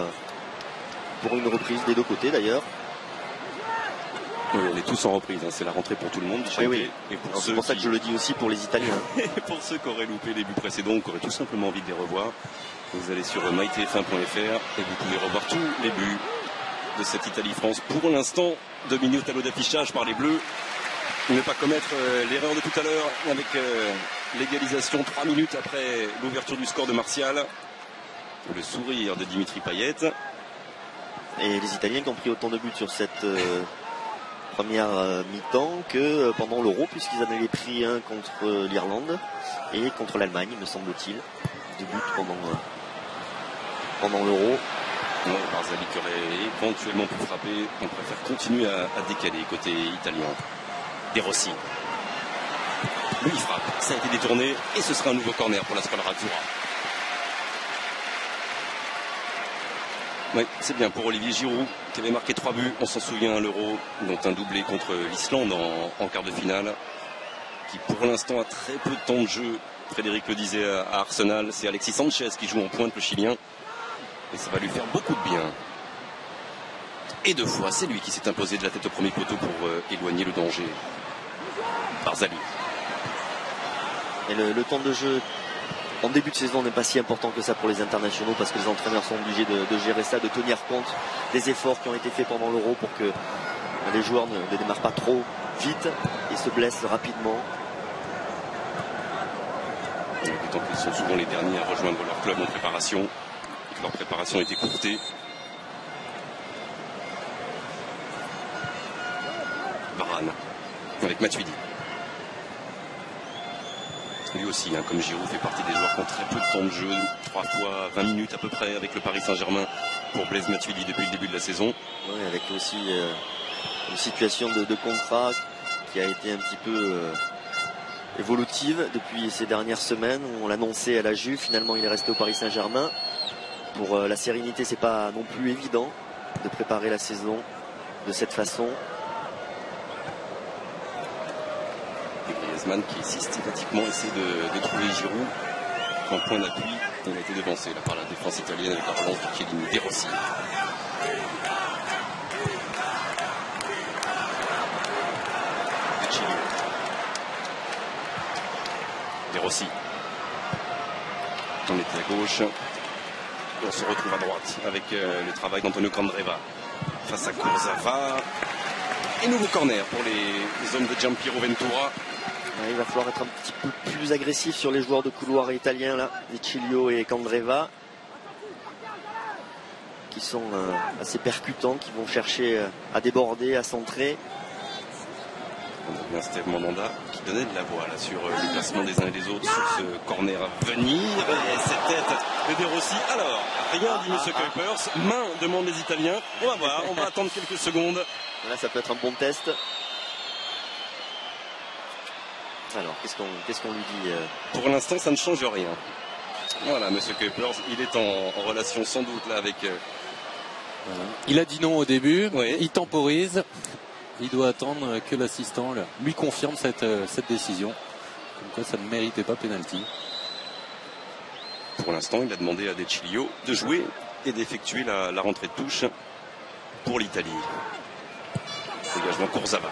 une reprise des deux côtés d'ailleurs. Oui, on est tous en reprise, hein. C'est la rentrée pour tout le monde. Oui, oui. Et pour C'est pour ça que je le dis aussi pour les Italiens. Et pour ceux qui auraient loupé les buts précédents, qui auraient tout simplement envie de les revoir, vous allez sur mytf1.fr et vous pouvez revoir tous les buts de cette Italie-France. Pour l'instant, 2 minutes à l'eau d'affichage par les Bleus. Ne pas commettre l'erreur de tout à l'heure avec l'égalisation 3 minutes après l'ouverture du score de Martial. Le sourire de Dimitri Payet. Et les Italiens qui ont pris autant de buts sur cette première mi-temps que pendant l'Euro, puisqu'ils en avaient pris un contre l'Irlande et contre l'Allemagne, me semble-t-il. 2 buts pendant l'Euro. Non, Barzali qui aurait éventuellement pu frapper. On préfère continuer à décaler côté italien. De Rossi. Lui il frappe. Ça a été détourné et ce sera un nouveau corner pour la Squadra Azzurra. Oui, c'est bien pour Olivier Giroud qui avait marqué 3 buts, on s'en souvient à l'Euro, dont un doublé contre l'Islande en quart de finale, qui pour l'instant a très peu de temps de jeu. Frédéric le disait à Arsenal, c'est Alexis Sanchez qui joue en pointe, le Chilien, et ça va lui faire beaucoup de bien. Et 2 fois, c'est lui qui s'est imposé de la tête au premier poteau pour éloigner le danger. Barzali. Et le temps de jeu en début de saison n'est pas si important que ça pour les internationaux, parce que les entraîneurs sont obligés de gérer ça, de tenir compte des efforts qui ont été faits pendant l'Euro pour que les joueurs ne démarrent pas trop vite et se blessent rapidement. D'autant qu'ils sont souvent les derniers à rejoindre leur club en préparation et que leur préparation est écourtée. Varane avec Matuidi. Lui aussi, hein, comme Giroud, fait partie des joueurs qui ont très peu de temps de jeu, 3 fois 20 minutes à peu près avec le Paris Saint-Germain pour Blaise Matuidi depuis le début de la saison. Oui, avec aussi une situation de contrat qui a été un petit peu évolutive depuis ces dernières semaines. On l'annonçait à la Juve, finalement il est resté au Paris Saint-Germain. Pour la sérénité, c'est pas non plus évident de préparer la saison de cette façon. Griezmann qui systématiquement essaie de trouver Giroud en point d'appui. Il a été devancé là, par la défense italienne avec la relance de Chiellini. De Rossi. De Rossi. On était à gauche. Et on se retrouve à droite avec le travail d'Antonio Candreva face à Kurzawa. Et nouveau corner pour les hommes de Giampiero Ventura. Il va falloir être un petit peu plus agressif sur les joueurs de couloir italiens là, Vicilio et Candreva, qui sont assez percutants, qui vont chercher à déborder, à centrer. On a bien Steve Mandanda qui donnait de la voix là, sur le placement des uns et des autres sur ce corner à venir. Et cette tête de De Rossi. Alors, rien dit M. Kuipers. Main, demandent les Italiens. On va voir, on va attendre quelques secondes. Là, ça peut être un bon test. Alors, qu'est-ce qu'on lui dit Pour l'instant, ça ne change rien. Voilà, M. Kuipers, il est en relation sans doute là avec... Il a dit non au début, oui. Il temporise. Il doit attendre que l'assistant lui confirme cette décision. Comme quoi ça ne méritait pas pénalty. Pour l'instant, il a demandé à De Chilio de jouer et d'effectuer la rentrée de touche pour l'Italie. Dégagement Kurzawa.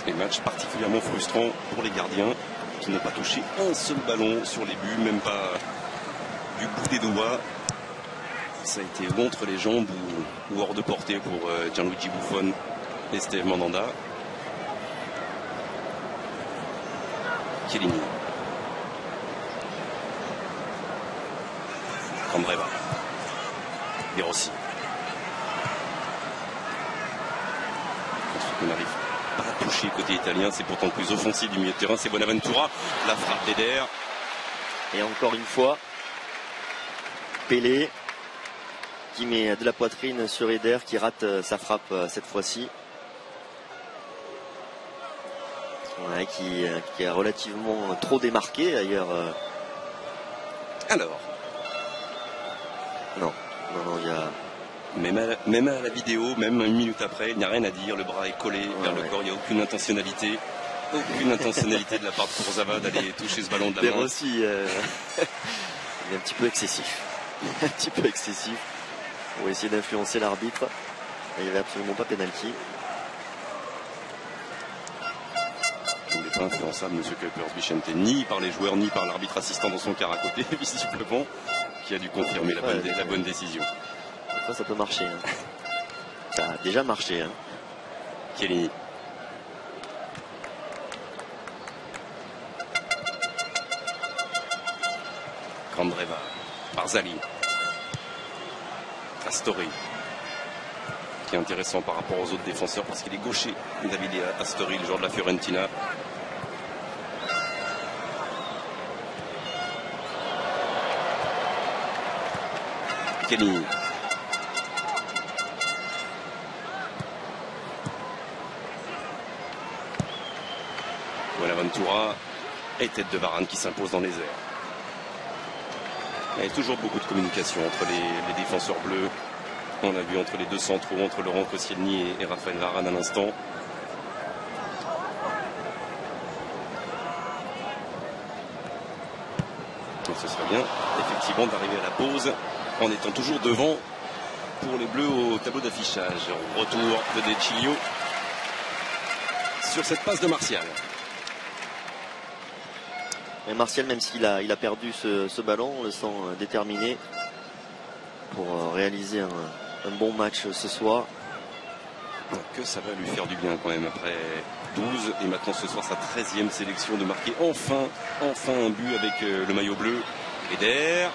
Et match particulièrement frustrant pour les gardiens qui n'ont pas touché un seul ballon sur les buts, même pas du bout des doigts. Ça a été ou entre les jambes ou hors de portée pour Gianluigi Buffon et Steve Mandanda. Chiellini. Candreva. De Rossi. On n'arrive pas à toucher côté italien, c'est pourtant le plus offensif du milieu de terrain, c'est Bonaventura. La frappe d'Eder. Et encore une fois, Pelé qui met de la poitrine sur Eder, qui rate sa frappe cette fois-ci. Ouais, qui a relativement trop démarqué d'ailleurs. Alors. Non, il y a... Même à la vidéo, même une minute après, il n'y a rien à dire, le bras est collé vers le corps, il n'y a aucune intentionnalité. Aucune intentionnalité de la part de Kurzawa d'aller toucher ce ballon de la main. Aussi, il est un petit peu excessif. un petit peu excessif pour essayer d'influencer l'arbitre. Il n'y avait absolument pas pénalty. Il n'est pas influençable, monsieur Kuipers-Vicente, ni par les joueurs, ni par l'arbitre assistant dans son car à côté, visiblement, qui a dû confirmer la bonne décision. Des fois, ça peut marcher. Hein. Ça a déjà marché. Hein. Chiellini. Candreva. Barzali. Astori. Qui est intéressant par rapport aux autres défenseurs parce qu'il est gaucher. David Astori, le joueur de la Fiorentina. Chiellini. Bonaventura et tête de Varane qui s'impose dans les airs. Il y a toujours beaucoup de communication entre les défenseurs bleus. On a vu entre les deux centraux, entre Laurent Koscielny et Raphaël Varane à l'instant. Donc ce serait bien effectivement d'arriver à la pause en étant toujours devant pour les bleus au tableau d'affichage. Retour de De Chilio sur cette passe de Martial. Et Martial, même s'il a perdu ce ballon, on le sent déterminé pour réaliser un bon match ce soir. Que ça va lui faire du bien quand même après 12 et maintenant ce soir sa 13e sélection de marquer enfin un but avec le maillot bleu. Eder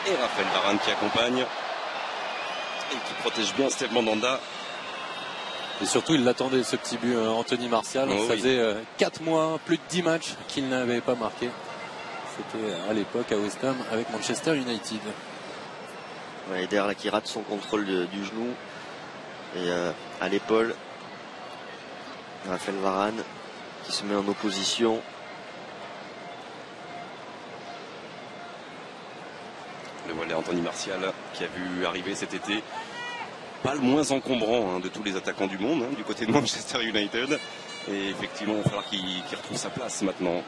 et Raphaël Varane qui accompagne et qui protège bien Steve Mandanda. Et surtout, il l'attendait ce petit but, Anthony Martial. Oh, ça oui. faisait 4 mois, plus de 10 matchs qu'il n'avait pas marqué. C'était à l'époque à West Ham avec Manchester United. Ouais, Eder là, qui rate son contrôle du genou et à l'épaule. Raphaël Varane qui se met en opposition. Le voilà Anthony Martial qui a vu arriver cet été. Pas le moins encombrant de tous les attaquants du monde, du côté de Manchester United. Et effectivement, il va falloir qu'il retrouve sa place maintenant,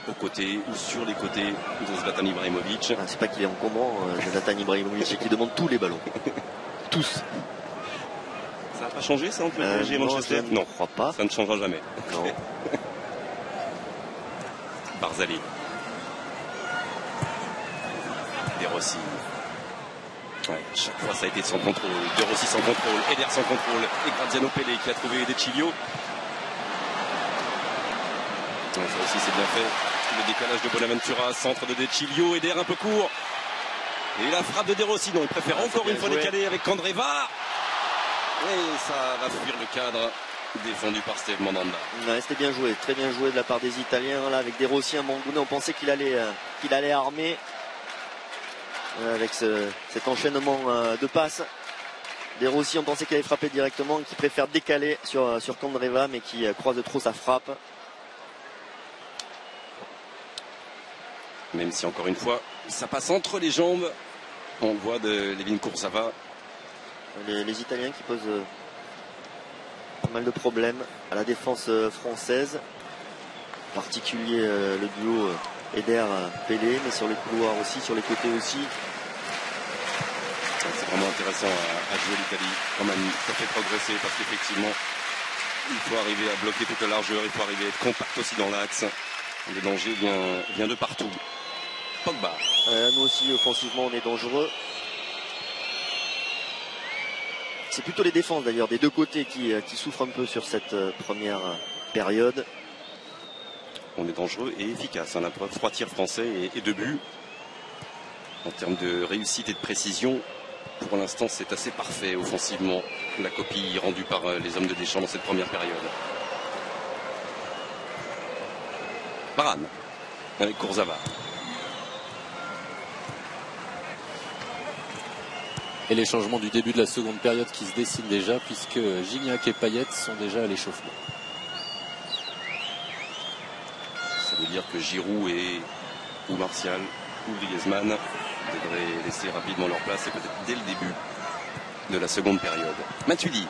aux côtés ou sur les côtés de Zlatan Ibrahimovic. C'est pas qu'il est encombrant, Zlatan Ibrahimovic, c'est qu'il demande tous les ballons. Tous. Ça n'a pas changé ça entre le PSG et Manchester? Non, je crois pas. Ça ne changera jamais. Non. Barzali. De Rossi. Ouais, chaque fois ça a été sans contrôle. De Rossi sans contrôle, Eder sans contrôle et Graziano Pelle qui a trouvé De Chilio. Ça aussi c'est bien fait. Le décalage de Bonaventura, centre de De Chilio, Eder un peu court. Et la frappe de De Rossi, non, il préfère encore une fois décaler avec Candreva. Et ça va fuir le cadre défendu par Steve Mandanda. C'était bien joué, très bien joué de la part des Italiens là, avec De Rossi à Mangoune. On pensait qu'il allait armer. Avec cet enchaînement de passes. De Rossi, on pensait qu'il allait frapper directement, qui préfère décaler sur Candreva, mais qui croise trop sa frappe. Même si encore une fois, ça passe entre les jambes. On le voit de Levin Kurzawa. Les Italiens qui posent pas mal de problèmes à la défense française. En particulier le duo Eder-Pelle, mais sur les couloirs aussi, sur les côtés aussi. C'est vraiment intéressant à jouer l'Italie. Quand même, ça fait progresser parce qu'effectivement, il faut arriver à bloquer toute la largeur, il faut arriver à être compact aussi dans l'axe. Le danger vient de partout. Pogba. Nous aussi, offensivement, on est dangereux. C'est plutôt les défenses d'ailleurs des deux côtés qui souffrent un peu sur cette première période. On est dangereux et efficace. La preuve, 3 tirs français et 2 buts. En termes de réussite et de précision, pour l'instant, c'est assez parfait offensivement. La copie rendue par les hommes de Deschamps dans cette première période. Varane avec Kurzawa. Et les changements du début de la seconde période qui se dessinent déjà, puisque Gignac et Payet sont déjà à l'échauffement. Ça veut dire que Giroud ou Martial ou Griezmann devraient laisser rapidement leur place et peut-être dès le début de la seconde période. Matuidi.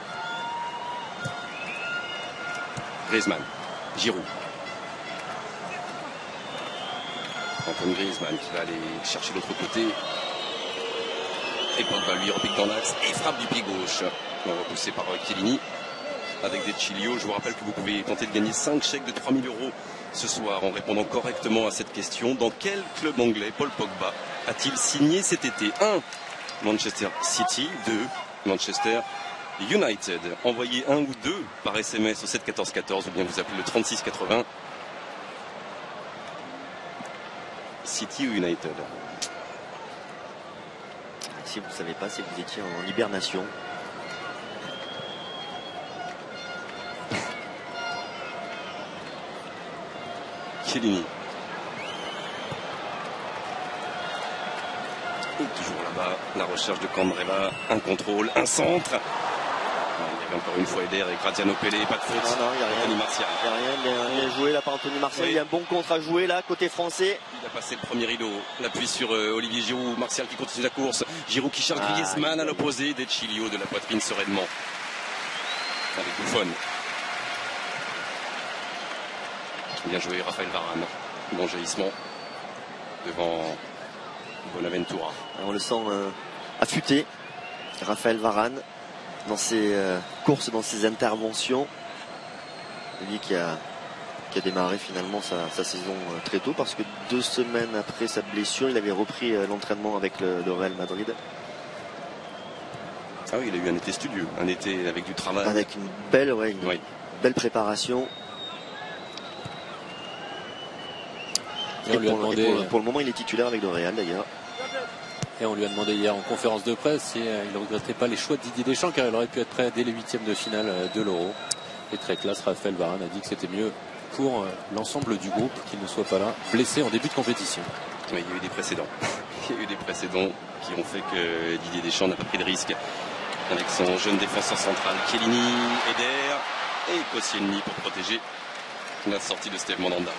Griezmann. Giroud. Antoine Griezmann qui va aller chercher l'autre côté. Et Pogba lui repique dans l'axe et frappe du pied gauche. Repoussé par Chiellini avec des Chilio. Je vous rappelle que vous pouvez tenter de gagner 5 chèques de 3 000 € ce soir en répondant correctement à cette question. Dans quel club anglais Paul Pogba a-t-il signé cet été? 1. Manchester City. 2. Manchester United. Envoyez 1 ou 2 par SMS au 7 14 14 ou bien vous appelez le 36 80. City ou United? Si vous ne savez pas, c'est que vous étiez en hibernation. Chiellini. Et toujours là-bas, la recherche de Candreva, un contrôle, un centre. Il y avait encore une fois Eder et Graziano Pellè, pas de faute. Non, il n'y a rien. Anthony Martial. Il n'y a rien, bien joué là par Anthony Martial. Oui. Il y a un bon contre à jouer là, côté français. Il a passé le premier rideau. L'appui sur Olivier Giroud. Martial qui continue la course. Giroud qui cherche Griezmann à l'opposé. Des Chilio de la poitrine sereinement. Avec Buffon. Bien joué Raphaël Varane. Bon jaillissement devant Bonaventura. On le sent affûté, Raphaël Varane, dans ses courses, dans ses interventions. Lui qui a démarré finalement sa saison très tôt, parce que 2 semaines après sa blessure, il avait repris l'entraînement avec le Real Madrid. Ah oui, il a eu un été studieux, un été avec du travail. Avec une belle, belle préparation. Et pour le moment, il est titulaire avec le Real d'ailleurs. Et on lui a demandé hier en conférence de presse si il ne regrettait pas les choix de Didier Deschamps, car il aurait pu être prêt dès les 8e de finale de l'Euro. Et très classe, Raphaël Varane a dit que c'était mieux pour l'ensemble du groupe qu'il ne soit pas là, blessé en début de compétition. Oui, il y a eu des précédents. Il y a eu des précédents qui ont fait que Didier Deschamps n'a pas pris de risque avec son jeune défenseur central Chiellini, Eder et Koscielny pour protéger la sortie de Steve Mandanda.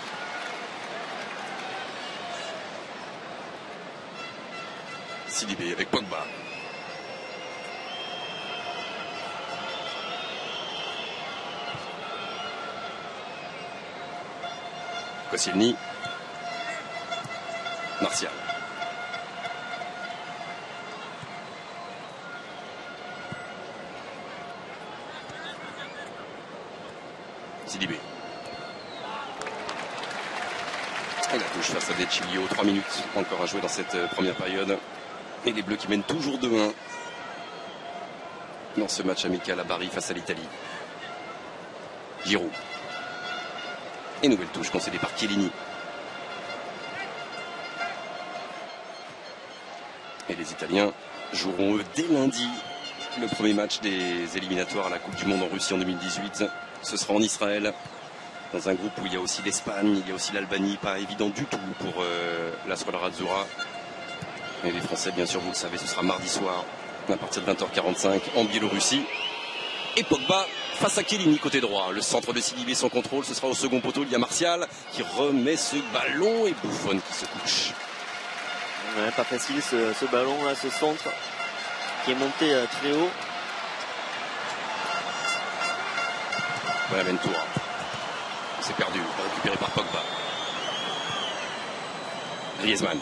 Sidibé avec Pogba. Koscielny. Martial. Sidibé. Et la touche face à De Chilio. 3 minutes encore à jouer dans cette première période. Et les Bleus qui mènent toujours 2-1 dans ce match amical à Bari face à l'Italie. Giroud. Et nouvelle touche concédée par Chiellini. Et les Italiens joueront eux dès lundi le premier match des éliminatoires à la Coupe du Monde en Russie en 2018. Ce sera en Israël, dans un groupe où il y a aussi l'Espagne, il y a aussi l'Albanie. Pas évident du tout pour la Squadra Azzurra. Et les Français, bien sûr, vous le savez, ce sera mardi soir à partir de 20h45 en Biélorussie. Et Pogba face à Chiellini côté droit. Le centre de Sidibé sans contrôle, ce sera au second poteau. Il y a Martial qui remet ce ballon et Buffon qui se couche. Ouais, pas facile ce ballon là, ce centre qui est monté très haut. Bonaventura. C'est perdu, récupéré par Pogba. Griezmann.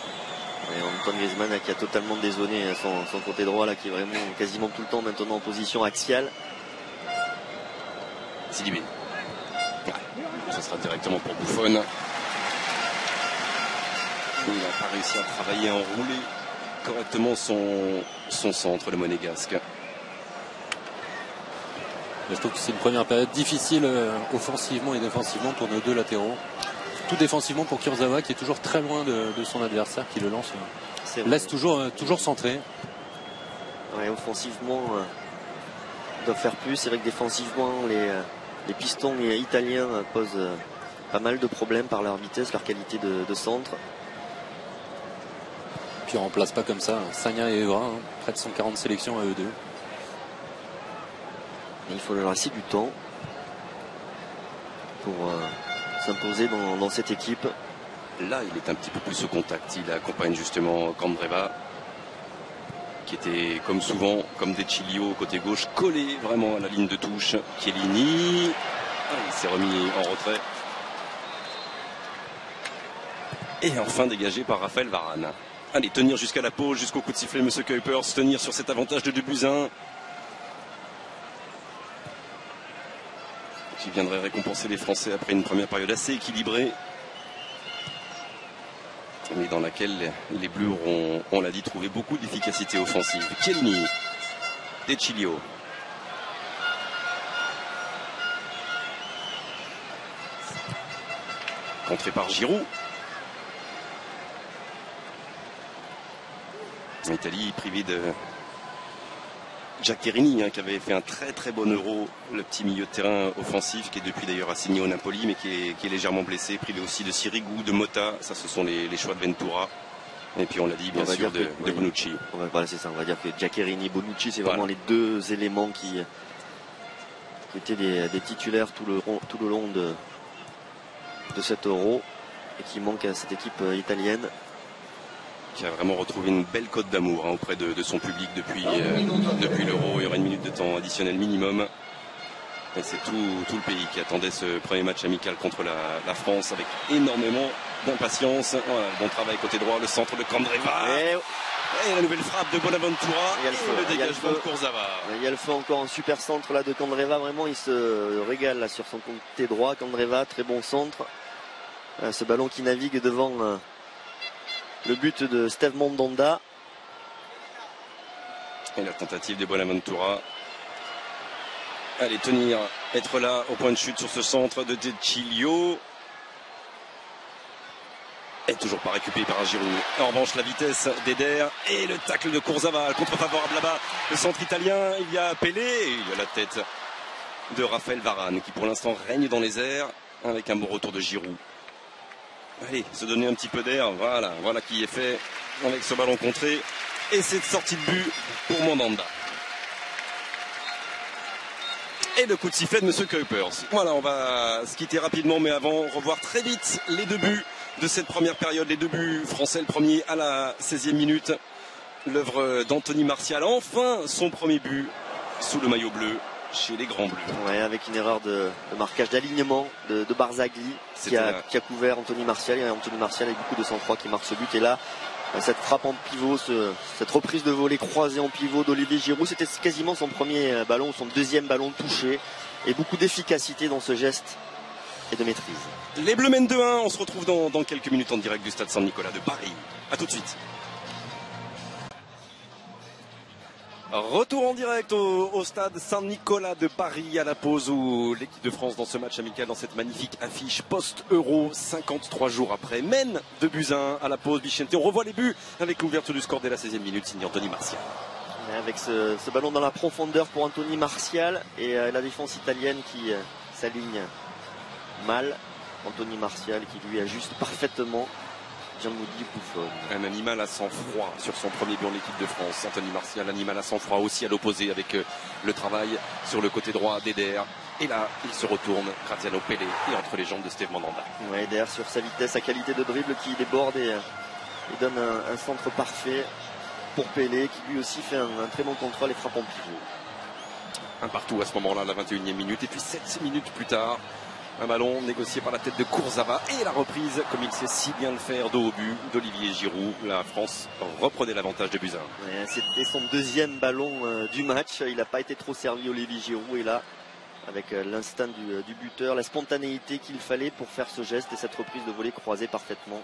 Antoine Griezmann qui a totalement dézonné son côté droit là, qui est vraiment quasiment tout le temps maintenant en position axiale. Sidibé. Ouais. Ce sera directement pour Buffon. Il n'a pas réussi à travailler, à enrouler correctement son centre, le Monégasque. Je trouve que c'est une première période difficile offensivement et défensivement pour nos deux latéraux. Tout défensivement pour Kurzawa qui est toujours très loin de son adversaire, qui le lance, laisse toujours centré. Ouais, offensivement, ils doivent faire plus. C'est vrai que défensivement, les pistons italiens posent pas mal de problèmes par leur vitesse, leur qualité de centre. Puis on remplace pas comme ça Sagna et Evra, près de 140 sélections à eux deux. Et il faut leur laisser du temps pour s'imposer dans cette équipe. Là, il est un petit peu plus au contact. Il accompagne justement Candreva, qui était comme souvent, comme De Chilio côté gauche, collé vraiment à la ligne de touche. Chiellini, il s'est remis en retrait. Et enfin dégagé par Raphaël Varane. Allez, tenir jusqu'à la pause, jusqu'au coup de sifflet, monsieur Kuipers, tenir sur cet avantage de 2-1. Qui viendrait récompenser les Français après une première période assez équilibrée. Mais dans laquelle les Bleus auront, on l'a dit, trouvé beaucoup d'efficacité offensive. Chiellini, De Chilio. Contré par Giroud. L'Italie privée de Giaccherini, qui avait fait un très bon Euro, le petit milieu de terrain offensif qui est depuis d'ailleurs assigné au Napoli mais qui est légèrement blessé, privé aussi de Sirigu, de Motta, ça ce sont les choix de Ventura et puis on l'a dit bien sûr de Bonucci. Voilà, c'est ça, on va dire que Giaccherini, Bonucci c'est vraiment les deux éléments qui étaient des titulaires tout le long de cet Euro et qui manquent à cette équipe italienne. Qui a vraiment retrouvé une belle cote d'amour auprès de son public depuis l'Euro. Il y aura une minute de temps additionnel minimum. Et c'est tout le pays qui attendait ce premier match amical contre la France avec énormément d'impatience. Voilà, bon travail côté droit, le centre de Candreva. Et la nouvelle frappe de Bonaventura et le dégagement de Kurzawa. Il y a le feu encore, un super centre là de Candreva. Vraiment, il se régale là sur son côté droit. Candreva, très bon centre. Ce ballon qui navigue devant... le but de Steve Mandanda. Et la tentative de Bonaventura. Allez, tenir, être là au point de chute sur ce centre de De Chilio. Et toujours pas récupéré par Giroud. En revanche, la vitesse d'Eder et le tacle de Kurzawa. Le contre-favorable là-bas. Le centre italien, il y a Pelé et il y a la tête de Raphaël Varane qui pour l'instant règne dans les airs avec un bon retour de Giroud. Allez, se donner un petit peu d'air, voilà qui est fait avec ce ballon contré et cette sortie de but pour Mandanda. Et le coup de sifflet de monsieur Kuipers. Voilà, on va se quitter rapidement, mais avant, revoir très vite les deux buts de cette première période, les deux buts français, le premier à la 16e minute, l'œuvre d'Anthony Martial, enfin son premier but sous le maillot bleu chez les Grands Bleus. Ouais, avec une erreur de marquage d'alignement de Barzagli qui a couvert Anthony Martial. Et Anthony Martial avec beaucoup de sang-froid qui marque ce but. Et là, cette frappe en pivot, cette reprise de volée croisée en pivot d'Olivier Giroud, c'était quasiment son premier ballon, son deuxième ballon touché. Et beaucoup d'efficacité dans ce geste et de maîtrise. Les Bleus mènent 2-1. On se retrouve dans quelques minutes en direct du stade San-Nicolas de Paris. A tout de suite. Retour en direct au stade Saint-Nicolas de Paris à la pause où l'équipe de France dans ce match amical, dans cette magnifique affiche post-Euro, 53 jours après, mène 2-1 à la pause. Bichente, on revoit les buts avec l'ouverture du score dès la 16e minute, signé Anthony Martial. Avec ce ballon dans la profondeur pour Anthony Martial et la défense italienne qui s'aligne mal. Anthony Martial qui lui ajuste parfaitement Gianluigi Buffon. Un animal à sang-froid sur son premier but en équipe de France. Anthony Martial, animal à sang-froid aussi à l'opposé avec le travail sur le côté droit d'Eder. Et là, il se retourne, Graziano Pelé et entre les jambes de Steve Mandanda. Ouais, Eder sur sa vitesse, sa qualité de dribble qui déborde et donne un centre parfait pour Pelé qui lui aussi fait un très bon contrôle et frappe en pivot. Un partout à ce moment-là, la 21e minute. Et puis 7 minutes plus tard, un ballon négocié par la tête de Kurzawa et la reprise, comme il sait si bien le faire, dos au but d'Olivier Giroud. La France reprenait l'avantage de 2-1. Ouais, c'était son deuxième ballon du match. Il n'a pas été trop servi, Olivier Giroud. Et là, avec l'instinct du buteur, la spontanéité qu'il fallait pour faire ce geste et cette reprise de volée croisée parfaitement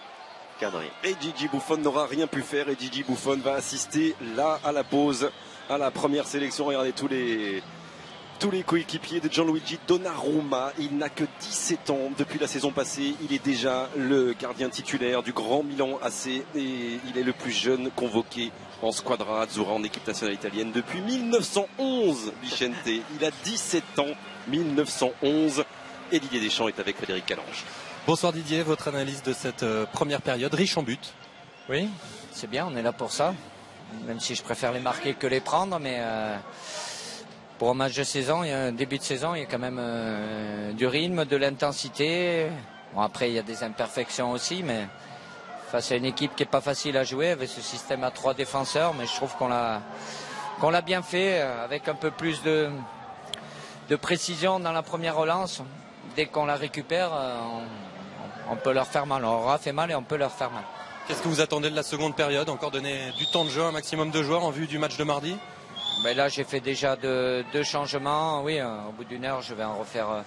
cadrée. Et Gigi Buffon n'aura rien pu faire et Gigi Buffon va assister là à la pause, à la première sélection. Regardez tous les coéquipiers de Gianluigi Donnarumma. Il n'a que 17 ans. Depuis la saison passée, il est déjà le gardien titulaire du Grand Milan AC et il est le plus jeune convoqué en squadra azzurra en équipe nationale italienne depuis 1911. Vicente, il a 17 ans, 1911. Et Didier Deschamps est avec Frédéric Calange. Bonsoir Didier, votre analyse de cette première période riche en buts. Oui, c'est bien, on est là pour ça. Même si je préfère les marquer que les prendre, mais pour un match de saison, il y a un début de saison, il y a quand même du rythme, de l'intensité. Bon, après, il y a des imperfections aussi, mais face à une équipe qui n'est pas facile à jouer, avec ce système à 3 défenseurs, mais je trouve qu'on l'a bien fait, avec un peu plus de précision dans la première relance. Dès qu'on la récupère, on peut leur faire mal. On aura fait mal et on peut leur faire mal. Qu'est-ce que vous attendez de la seconde période? Encore donner du temps de jeu à un maximum de joueurs en vue du match de mardi? Ben là, j'ai fait déjà deux changements. Oui, au bout d'une heure, je vais en refaire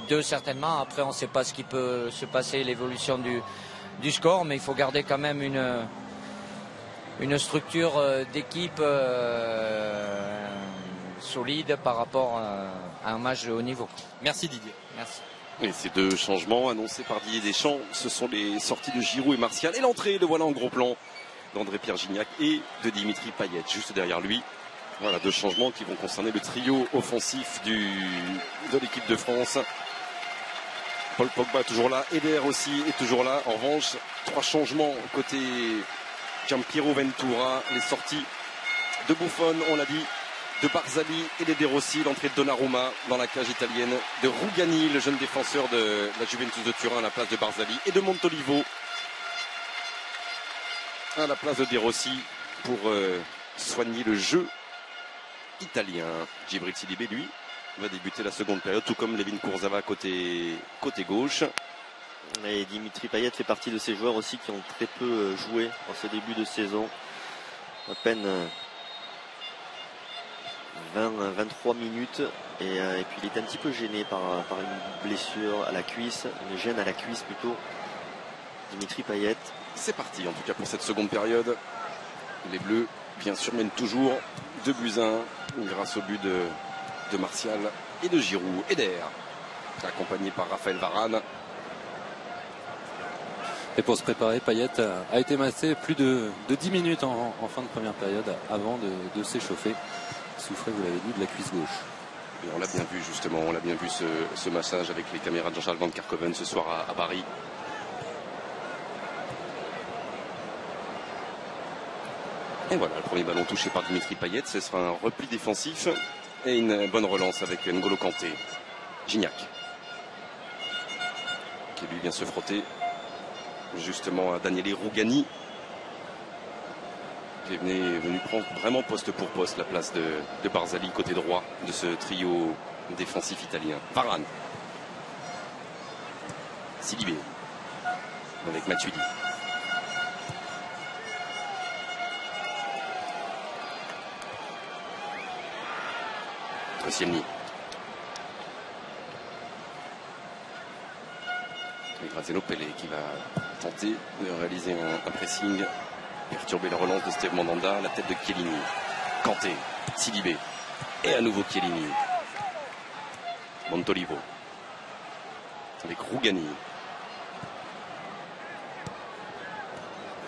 2 certainement. Après, on ne sait pas ce qui peut se passer, l'évolution du score, mais il faut garder quand même une structure d'équipe solide par rapport à un match de haut niveau. Merci Didier. Merci. Et ces 2 changements annoncés par Didier Deschamps, ce sont les sorties de Giroud et Martial et l'entrée, le voilà en gros plan, d'André-Pierre Gignac et de Dimitri Payet juste derrière lui. Voilà 2 changements qui vont concerner le trio offensif de l'équipe de France. Paul Pogba toujours là, Eder aussi est toujours là. En revanche, 3 changements côté Gianpiero Ventura, les sorties de Buffon, on l'a dit, de Barzagli et d'Eder Rossi, l'entrée de Donnarumma dans la cage italienne, de Rugani, le jeune défenseur de la Juventus de Turin à la place de Barzagli, et de Montolivo à la place de De Rossi pour soigner le jeu italien. Djibril Sidibé, lui, va débuter la seconde période, tout comme Levin Kurzawa côté gauche. Et Dimitri Payet fait partie de ces joueurs aussi qui ont très peu joué en ce début de saison. À peine 23 minutes. Et puis il est un petit peu gêné par une blessure à la cuisse, une gêne à la cuisse plutôt. Dimitri Payet. C'est parti en tout cas pour cette seconde période. Les Bleus, bien sûr, mènent toujours 2-1 grâce au but de Martial et de Giroud. Eder, accompagné par Raphaël Varane. Et pour se préparer, Payet a été massé plus de 10 minutes en fin de première période avant de s'échauffer. Il souffrait, vous l'avez dit, de la cuisse gauche. Et on l'a bien vu justement, on l'a bien vu ce massage avec les caméras de Jean-Charles Van Kerkhoven ce soir à Paris. Et voilà, le premier ballon touché par Dimitri Payet, ce sera un repli défensif et une bonne relance avec N'Golo Kanté. Gignac, qui lui vient se frotter justement à Daniele Rugani, qui est venu prendre vraiment poste pour poste la place de Barzagli côté droit de ce trio défensif italien. Varane, Sidibé avec Matuidi. Koscielny. Et Graziano Pellè qui va tenter de réaliser un pressing, perturber la relance de Steve Mandanda, la tête de Chiellini. Kanté, Sidibé et à nouveau Chiellini. Montolivo avec Rugani.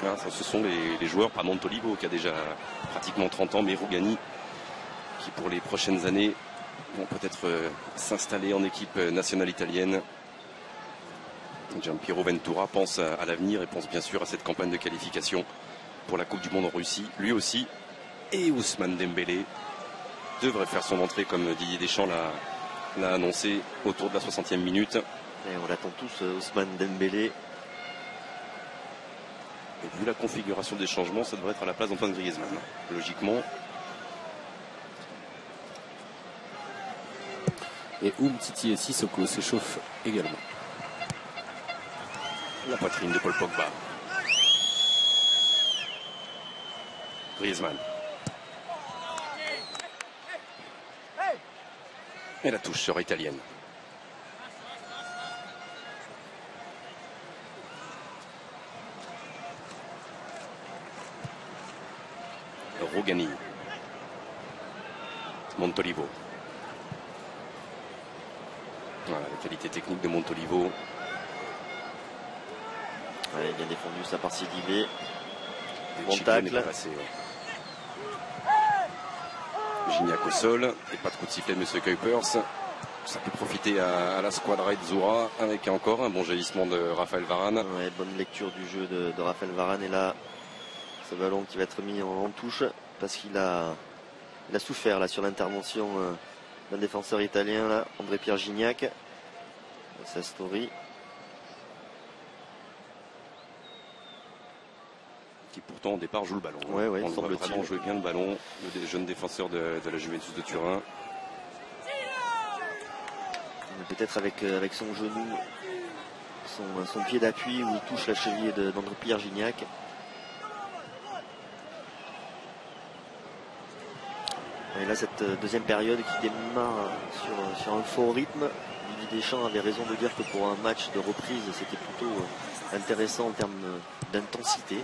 Ah, ce sont les joueurs, pas Montolivo qui a déjà pratiquement 30 ans, mais Rugani qui pour les prochaines années vont peut-être s'installer en équipe nationale italienne. Gianpiero Ventura pense à l'avenir et pense bien sûr à cette campagne de qualification pour la Coupe du Monde en Russie, lui aussi. Et Ousmane Dembélé devrait faire son entrée comme Didier Deschamps l'a annoncé autour de la 60e minute. Et on l'attend tous, Ousmane Dembélé. Et vu la configuration des changements, ça devrait être à la place d'Antoine Griezmann, logiquement. Et Umtiti et Sissoko s'échauffent également. La poitrine de Paul Pogba. Griezmann. Et la touche sera italienne. Rugani. Montolivo. Voilà, la qualité technique de Montolivo. Ouais, bien défendu ça par Sidibé. Bon tacle. Gignac au sol. Et pas trop de sifflet de M. Kuipers. Ça peut profiter à la squadra Zura avec encore un bon jaillissement de Raphaël Varane. Ouais, bonne lecture du jeu de Raphaël Varane. Et là, ce ballon qui va être mis en touche parce qu'il a souffert là, sur l'intervention d'un défenseur italien, là, André-Pierre Gignac. Sa story. Qui pourtant au départ joue le ballon. Ouais, on va semble-t-il vraiment jouer bien le ballon, le jeune défenseur de la Juventus de Turin. Peut-être avec son genou, son pied d'appui où il touche la cheville d'André-Pierre Gignac. Et là, cette deuxième période qui démarre sur un faux rythme. Didier Deschamps avait raison de dire que pour un match de reprise, c'était plutôt intéressant en termes d'intensité.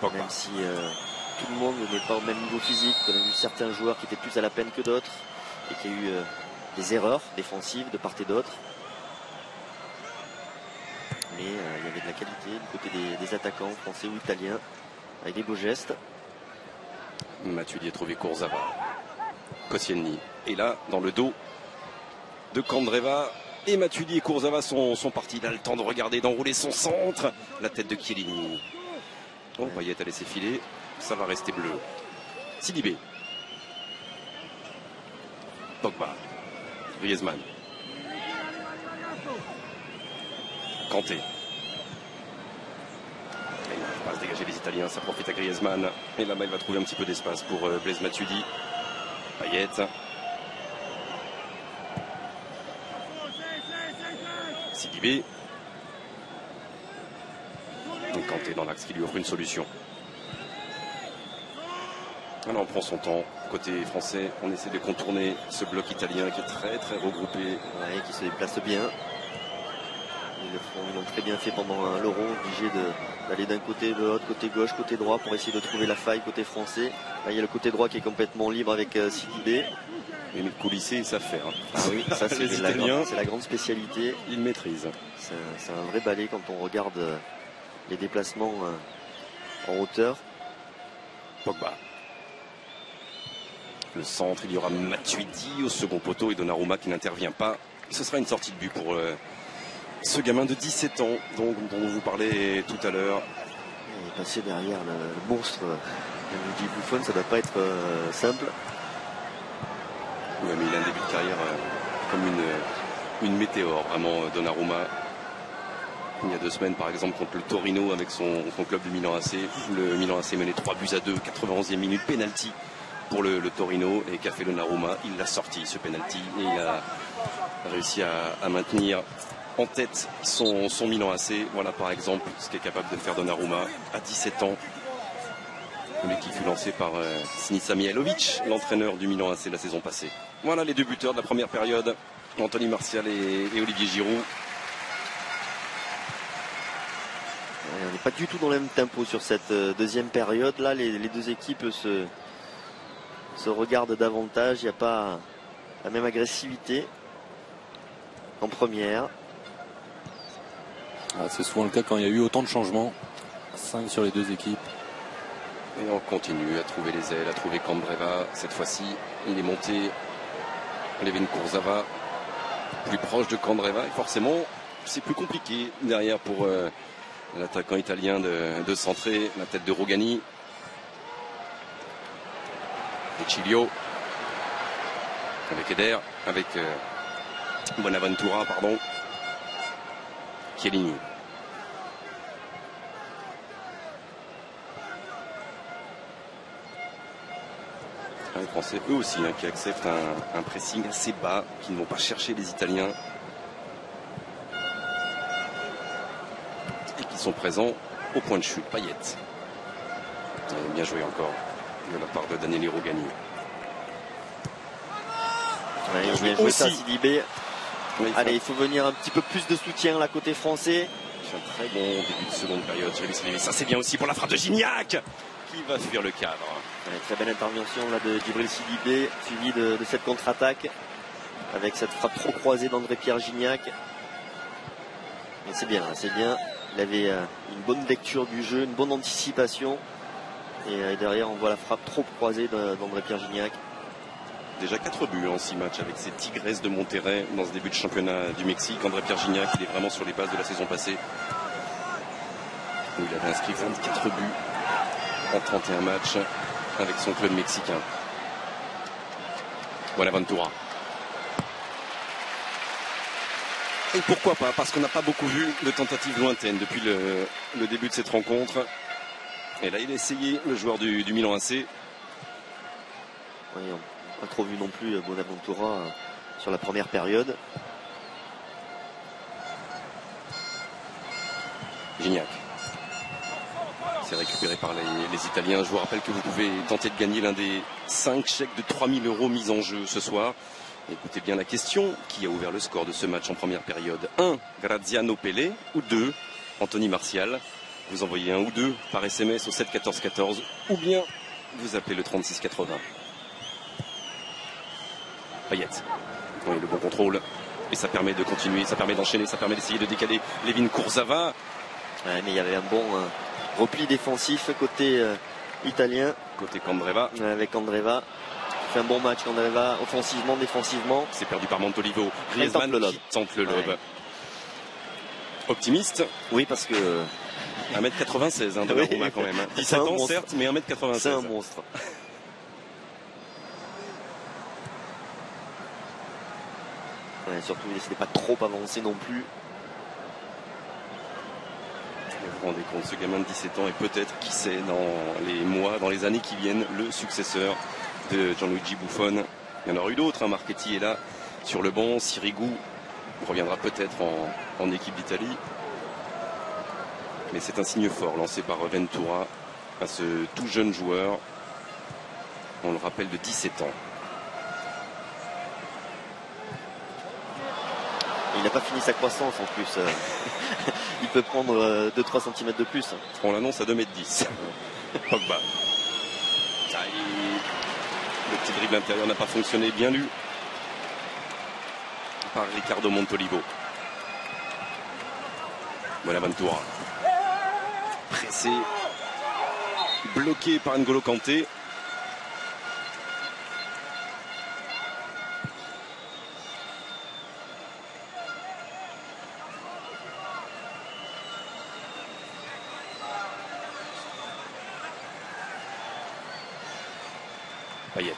Même si tout le monde n'est pas au même niveau physique, on a eu certains joueurs qui étaient plus à la peine que d'autres et qu'il y a eu des erreurs défensives de part et d'autre. Mais il y avait de la qualité du côté des attaquants français ou italiens avec des beaux gestes. Matuidi a trouvé Kurzawa. Koscielny. Et là, dans le dos de Candreva. Et Matuidi et Kurzawa sont partis. Il a le temps de regarder, d'enrouler son centre. La tête de Chiellini. Bon, Payet a laissé filer. Ça va rester bleu. Sidibé. Pogba. Griezmann. Kanté. Il n'arrive pas à se dégager les Italiens, ça profite à Griezmann. Et là-bas, il va trouver un petit peu d'espace pour Blaise Matuidi. Payet. Sidibé. Kanté dans l'axe qui lui offre une solution. Alors on prend son temps. Côté français, on essaie de contourner ce bloc italien qui est très très regroupé. Ouais, qui se déplace bien. Ils l'ont très bien fait pendant l'Euro, obligé d'aller d'un côté, de l'autre, côté gauche, côté droit, pour essayer de trouver la faille côté français. Là, il y a le côté droit qui est complètement libre avec Sidibé. Mais coulisser, ils savent faire. Ah oui, ça c'est la grande spécialité. Ils maîtrisent. C'est un vrai balai quand on regarde les déplacements en hauteur. Pogba. Le centre, il y aura Matuidi au second poteau et Donnarumma qui n'intervient pas. Ce sera une sortie de but pour ce gamin de 17 ans dont on vous parlait tout à l'heure. Et passer derrière le monstre Gianluigi Buffon, ça ne doit pas être simple. Oui, mais il a un début de carrière comme une météore, vraiment, Donnarumma. Il y a 2 semaines, par exemple, contre le Torino avec son club du Milan AC. Le Milan AC menait 3-2, 91e minute, penalty pour le Torino. Et qu'a fait Donnarumma? Il l'a sorti, ce penalty, et il a réussi à maintenir en tête son Milan AC. Voilà, par exemple, ce qu'est capable de faire Donnarumma à 17 ans. Lui qui fut lancé par Sinisa Mihajlovic, l'entraîneur du Milan AC la saison passée. Voilà les 2 buteurs de la première période, Anthony Martial et Olivier Giroud. On n'est pas du tout dans le même tempo sur cette deuxième période. Là, les 2 équipes se regardent davantage. Il n'y a pas la même agressivité en première. C'est souvent le cas quand il y a eu autant de changements. 5 sur les 2 équipes. Et on continue à trouver les ailes, à trouver Candreva. Cette fois-ci, il est monté. Levin Kurzawa, plus proche de Candreva. Et forcément, c'est plus compliqué derrière pour l'attaquant italien de centrer. La tête de Rogani. Et Chilio. Avec Eder. Avec Bonaventura, pardon. Chiellini. Les Français, eux aussi, qui acceptent un pressing assez bas, qui ne vont pas chercher les Italiens. Et qui sont présents au point de chute. Payet. Et bien joué encore de la part de Daniele Rogani. Ouais, il bien joué ça, Sidibé. Oui, allez, il faut venir un petit peu plus de soutien là côté français. C'est un très bon début de seconde période. Ça c'est bien aussi pour la frappe de Gignac qui va fuir le cadre. Ouais, très belle intervention là de Djibril Sidibé, suivi de cette contre-attaque avec cette frappe trop croisée d'André-Pierre Gignac. Mais c'est bien, c'est bien. Il avait une bonne lecture du jeu, une bonne anticipation. Et derrière, on voit la frappe trop croisée d'André-Pierre Gignac. Déjà 4 buts en 6 matchs avec ces Tigres de Monterrey dans ce début de championnat du Mexique. André-Pierre Gignac, il est vraiment sur les bases de la saison passée, où il avait inscrit 24 buts en 31 matchs avec son club mexicain. Bonaventura. Et pourquoi pas? Parce qu'on n'a pas beaucoup vu de tentatives lointaines depuis le début de cette rencontre. Et là, il a essayé, le joueur du Milan AC. Oui, on n'a pas trop vu non plus Bonaventura sur la première période. Gignac. C'est récupéré par les Italiens. Je vous rappelle que vous pouvez tenter de gagner l'un des 5 chèques de 3000 € mis en jeu ce soir. Écoutez bien la question. Qui a ouvert le score de ce match en première période? 1. Graziano Pellè ou 2. Anthony Martial. Vous envoyez 1 ou 2 par SMS au 7 14 14 ou bien vous appelez le 36 80. Payet. Oui, le bon contrôle. Et ça permet de continuer, ça permet d'enchaîner, ça permet d'essayer de décaler Levin Kurzawa. Ouais, mais il y avait un bon repli défensif côté italien. Côté Candreva. Avec Candreva. Il fait un bon match Candreva, offensivement, défensivement. C'est perdu par Montolivo. Griezmann qui tente le lob. Ouais. Optimiste? Oui, parce que... 1m96 hein, Donnarumma quand même. 17 ans certes, mais 1m96. C'est un monstre. Ouais, surtout, il n'était pas trop avancé non plus. Vous vous rendez compte, ce gamin de 17 ans est peut-être, qui sait, dans les mois, dans les années qui viennent, le successeur de Gianluigi Buffon. Il y en aura eu d'autres, hein. Marchetti est là sur le banc, Sirigu reviendra peut-être en équipe d'Italie. Mais c'est un signe fort lancé par Ventura à ce tout jeune joueur. On le rappelle, de 17 ans. Il n'a pas fini sa croissance en plus. Il peut prendre 2-3 cm de plus. On l'annonce à 2,10 m. Pogba. Le petit dribble intérieur n'a pas fonctionné, bien lu par Ricardo Montolivo. Voilà Ventura. Pressé. Bloqué par N'Golo Kanté. Payet.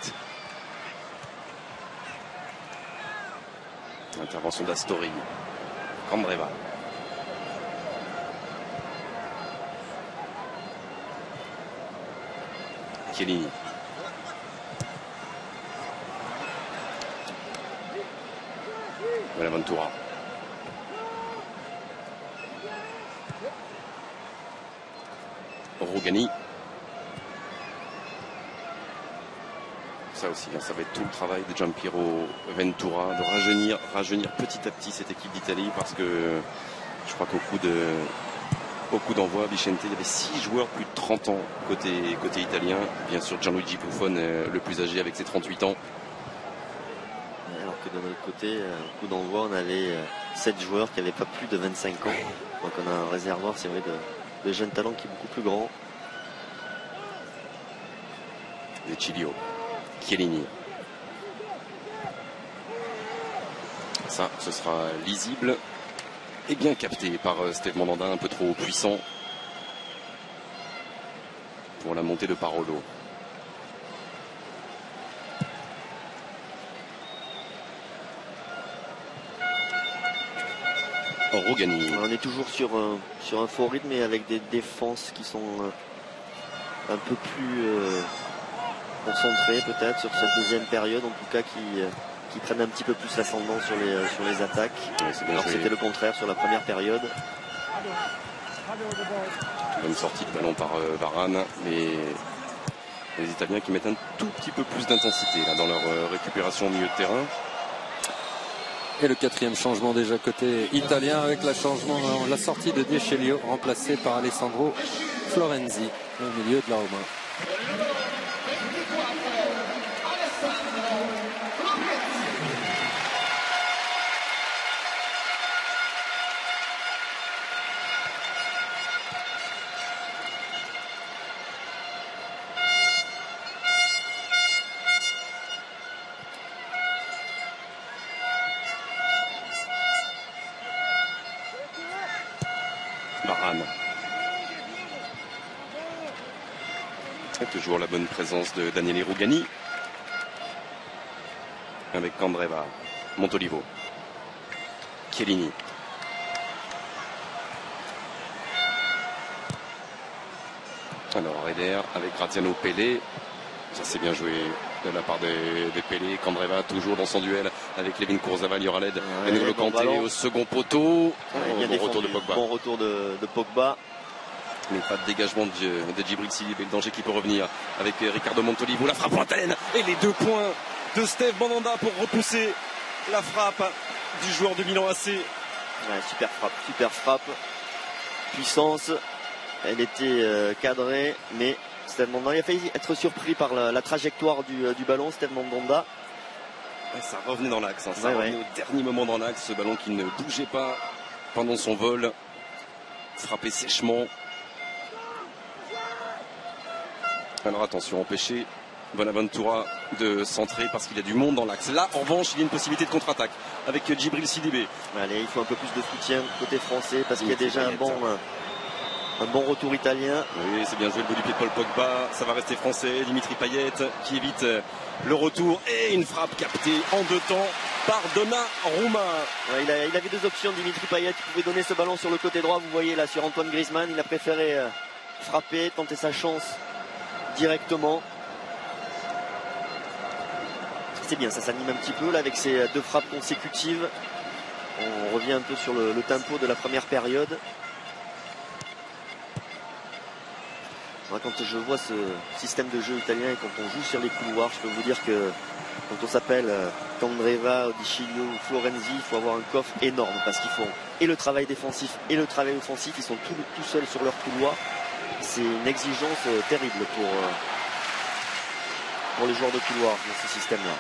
Intervention d'Astori. Candreva. Chiellini. Voilà Ventura. Rugani. Ça aussi, ça va être tout le travail de Gianpiero Ventura, de rajeunir petit à petit cette équipe d'Italie, parce que je crois qu'au coup d'envoi, Vicente, il y avait 6 joueurs plus de 30 ans côté italien. Bien sûr, Gianluigi Buffon, le plus âgé avec ses 38 ans. Alors que de notre côté, au coup d'envoi, on avait 7 joueurs qui n'avaient pas plus de 25 ans. Donc on a un réservoir, c'est vrai, de jeunes talents qui est beaucoup plus grand. Vecchilio. Chiellini. Ça, ce sera lisible et bien capté par Steve Mandanda, un peu trop puissant pour la montée de Parolo. Rugani. On est toujours sur un faux rythme et avec des défenses qui sont un peu plus concentrées peut-être sur cette deuxième période, en tout cas qui prennent un petit peu plus l'ascendant sur les attaques. Ouais, alors que c'était le contraire sur la première période. Bonne sortie de ballon par Varane, mais les Italiens qui mettent un tout petit peu plus d'intensité là, dans leur récupération au milieu de terrain. Et le 4e changement déjà côté italien avec la sortie de De Scelio remplacé par Alessandro Florenzi au milieu de la Roma. Varane. Et toujours la bonne présence de Daniele Rugani. Avec Candreva, Montolivo, Chiellini. Alors Eder avec Graziano Pellè. Ça c'est bien joué de la part des Pellè. Candreva toujours dans son duel avec Levin Kurzawa. Il y aura l'aide N'Golo Kanté au second poteau. Bon retour de Pogba. Mais pas de dégagement de Djibril Sidibé, le danger qui peut revenir avec Ricardo Montolivo, la frappe lointaine et les 2 points de Steve Mandanda pour repousser la frappe du joueur de Milan AC. Ouais, super frappe, puissance, elle était cadrée, mais Steve Mandanda, il a failli être surpris par la trajectoire du ballon, Steve Mandanda. Ouais, ça revenait dans l'axe, ça revenait au dernier moment dans l'axe, ce ballon qui ne bougeait pas pendant son vol, frappé sèchement. Alors attention, empêcher Bonaventura de centrer parce qu'il y a du monde dans l'axe. Là, en revanche, il y a une possibilité de contre-attaque avec Djibril Sidibé. Allez, il faut un peu plus de soutien côté français parce qu'il y a déjà un bon retour italien. Oui, c'est bien joué le bout du pied de Paul Pogba. Ça va rester français. Dimitri Payet qui évite le retour et une frappe captée en 2 temps par Donnarumma. Ouais, il avait 2 options, Dimitri Payet. Il pouvait donner ce ballon sur le côté droit. Vous voyez là sur Antoine Griezmann. Il a préféré frapper, tenter sa chance directement. C'est bien, ça s'anime un petit peu là avec ces 2 frappes consécutives. On revient un peu sur le tempo de la première période. Moi, quand je vois ce système de jeu italien et quand on joue sur les couloirs, je peux vous dire que quand on s'appelle Candreva, Odicilio ou Florenzi, il faut avoir un coffre énorme parce qu'ils font et le travail défensif et le travail offensif. Ils sont tout seuls sur leur couloir. C'est une exigence terrible pour les joueurs de couloir dans ce système-là.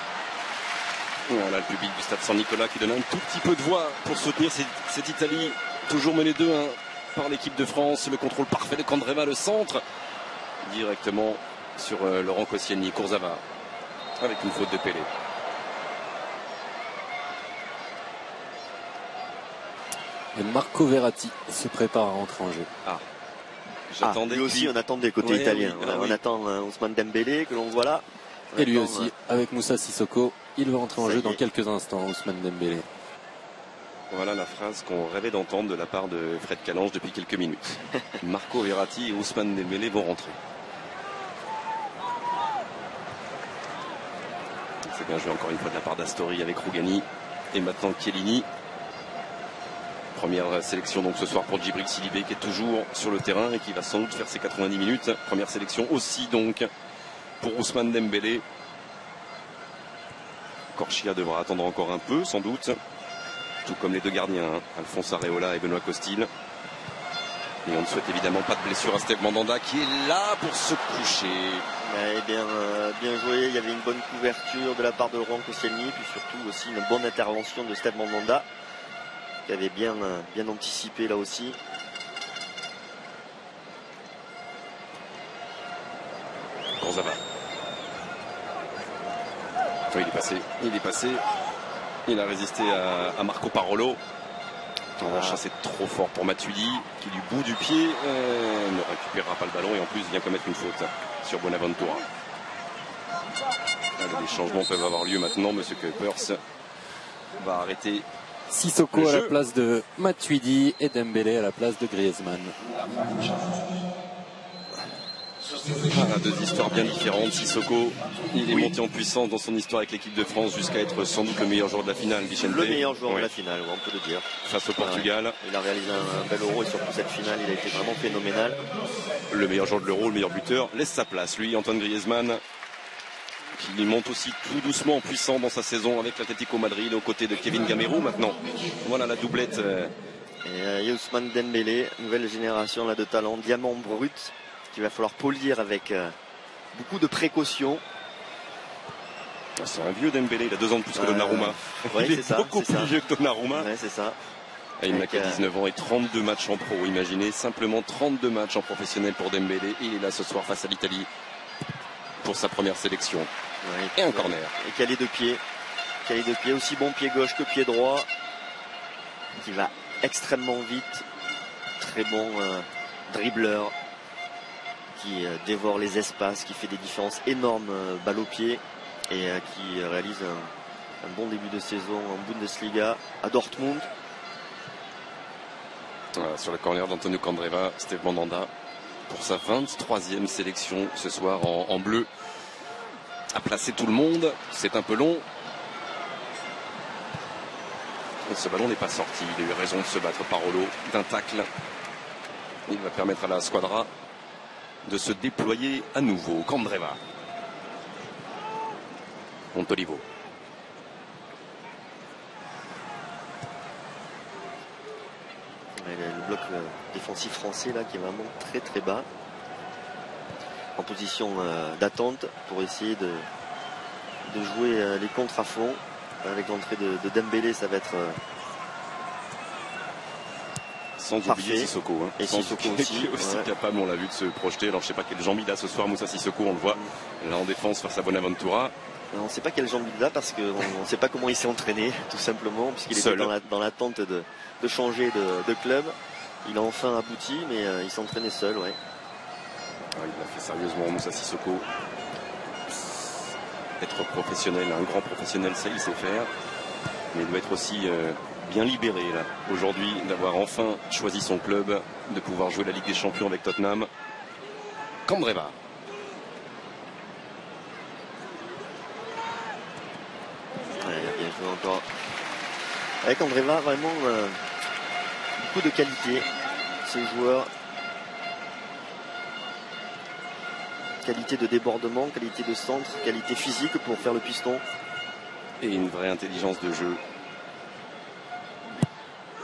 Voilà le public du stade San Nicolas qui donne un tout petit peu de voix pour soutenir cette Italie, toujours menée 2-1 par l'équipe de France. Le contrôle parfait de Candreva, le centre directement sur Laurent Koscielny, Kurzawa avec une faute de Pelé. Et Marco Verratti se prépare à rentrer en jeu. J'attendais lui aussi, on attendait côté italien. On attend Ousmane Dembélé que l'on voit là. Et lui aussi, avec Moussa Sissoko, il va rentrer en jeu dans quelques instants, Ousmane Dembélé. Voilà la phrase qu'on rêvait d'entendre de la part de Fred Calange depuis quelques minutes. Marco Verratti et Ousmane Dembélé vont rentrer. C'est bien joué encore une fois de la part d'Astori avec Rougani et maintenant Chiellini. Première sélection donc ce soir pour Djibril Sidibé qui est toujours sur le terrain et qui va sans doute faire ses 90 minutes. Première sélection aussi donc pour Ousmane Dembélé. Corchia devra attendre encore un peu sans doute. Tout comme les 2 gardiens, Alphonse Areola et Benoît Costil. Et on ne souhaite évidemment pas de blessure à Steve Mandanda qui est là pour se coucher. Ouais, bien joué, il y avait une bonne couverture de la part de Laurent Koscielny, puis surtout aussi une bonne intervention de Steve Mandanda qui avait bien anticipé là aussi. Kurzawa. Il est passé. Il a résisté à Marco Parolo. C'est trop fort pour Matuidi qui du bout du pied ne récupérera pas le ballon et en plus vient commettre une faute sur Bonaventura. Les changements peuvent avoir lieu maintenant. Monsieur Kuipers va arrêter Sissoko à la place de Matuidi et Dembélé à la place de Griezmann. 2 histoires bien différentes. Sissoko, il est monté en puissance dans son histoire avec l'équipe de France jusqu'à être sans doute le meilleur joueur de la finale. Vicente. Le meilleur joueur de la finale, on peut le dire. Face au Portugal. Il a réalisé un bel Euro et surtout cette finale, il a été vraiment phénoménal. Le meilleur joueur de l'Euro, le meilleur buteur, laisse sa place. Lui, Antoine Griezmann, qui monte aussi tout doucement en puissance dans sa saison avec l'Atlético Madrid aux côtés de Kevin Gamero maintenant. Voilà la doublette. Et Ousmane Dembélé, nouvelle génération là, de talent, diamant brut, qu'il va falloir polir avec beaucoup de précautions. C'est un vieux Dembélé, il a 2 ans de plus que Donnarumma. Il est beaucoup plus vieux que Donnarumma. Ouais, c'est ça. Et il n'a qu'à 19 ans et 32 matchs en pro. Imaginez, simplement 32 matchs en professionnel pour Dembélé. Et il est là ce soir face à l'Italie pour sa première sélection. Et un corner. Et calé de pied. Aussi bon pied gauche que pied droit. Qui va extrêmement vite. Très bon dribbleur. Qui dévore les espaces. Qui fait des différences énormes balle au pied. Et qui réalise un bon début de saison en Bundesliga à Dortmund. Voilà, sur le corner d'Antonio Candreva, Steve Mandanda pour sa 23e sélection ce soir en bleu. A placé tout le monde, c'est un peu long. Et ce ballon n'est pas sorti, il a eu raison de se battre Parolo d'un tacle. Il va permettre à la squadra de se déployer à nouveau. Candreva. Montolivo. Le bloc défensif français là qui est vraiment très très bas. En position d'attente pour essayer de jouer les contres à fond. Avec l'entrée de Dembélé, ça va être sans parfait. Oublier Sissoko. Hein. Et Sissoko aussi, qui est aussi capable, on l'a vu, de se projeter. Alors je sais pas quelle jambe il a ce soir, Moussa Sissoko, on le voit là en défense face à Bonaventura. On ne sait pas quelle jambe il a parce qu'on ne sait pas comment il s'est entraîné, tout simplement, puisqu'il était dans l'attente de changer de club. Il a enfin abouti, mais il s'entraînait seul, ouais. Il a fait sérieusement Moussa Sissoko. Être professionnel, un grand professionnel, ça il sait faire. Mais il doit être aussi bien libéré là aujourd'hui d'avoir enfin choisi son club, de pouvoir jouer la Ligue des Champions avec Tottenham. Candreva. Il a bien joué encore. Avec Candreva, vraiment beaucoup de qualité. Ce joueur. Qualité de débordement, qualité de centre, qualité physique pour faire le piston. Et une vraie intelligence de jeu.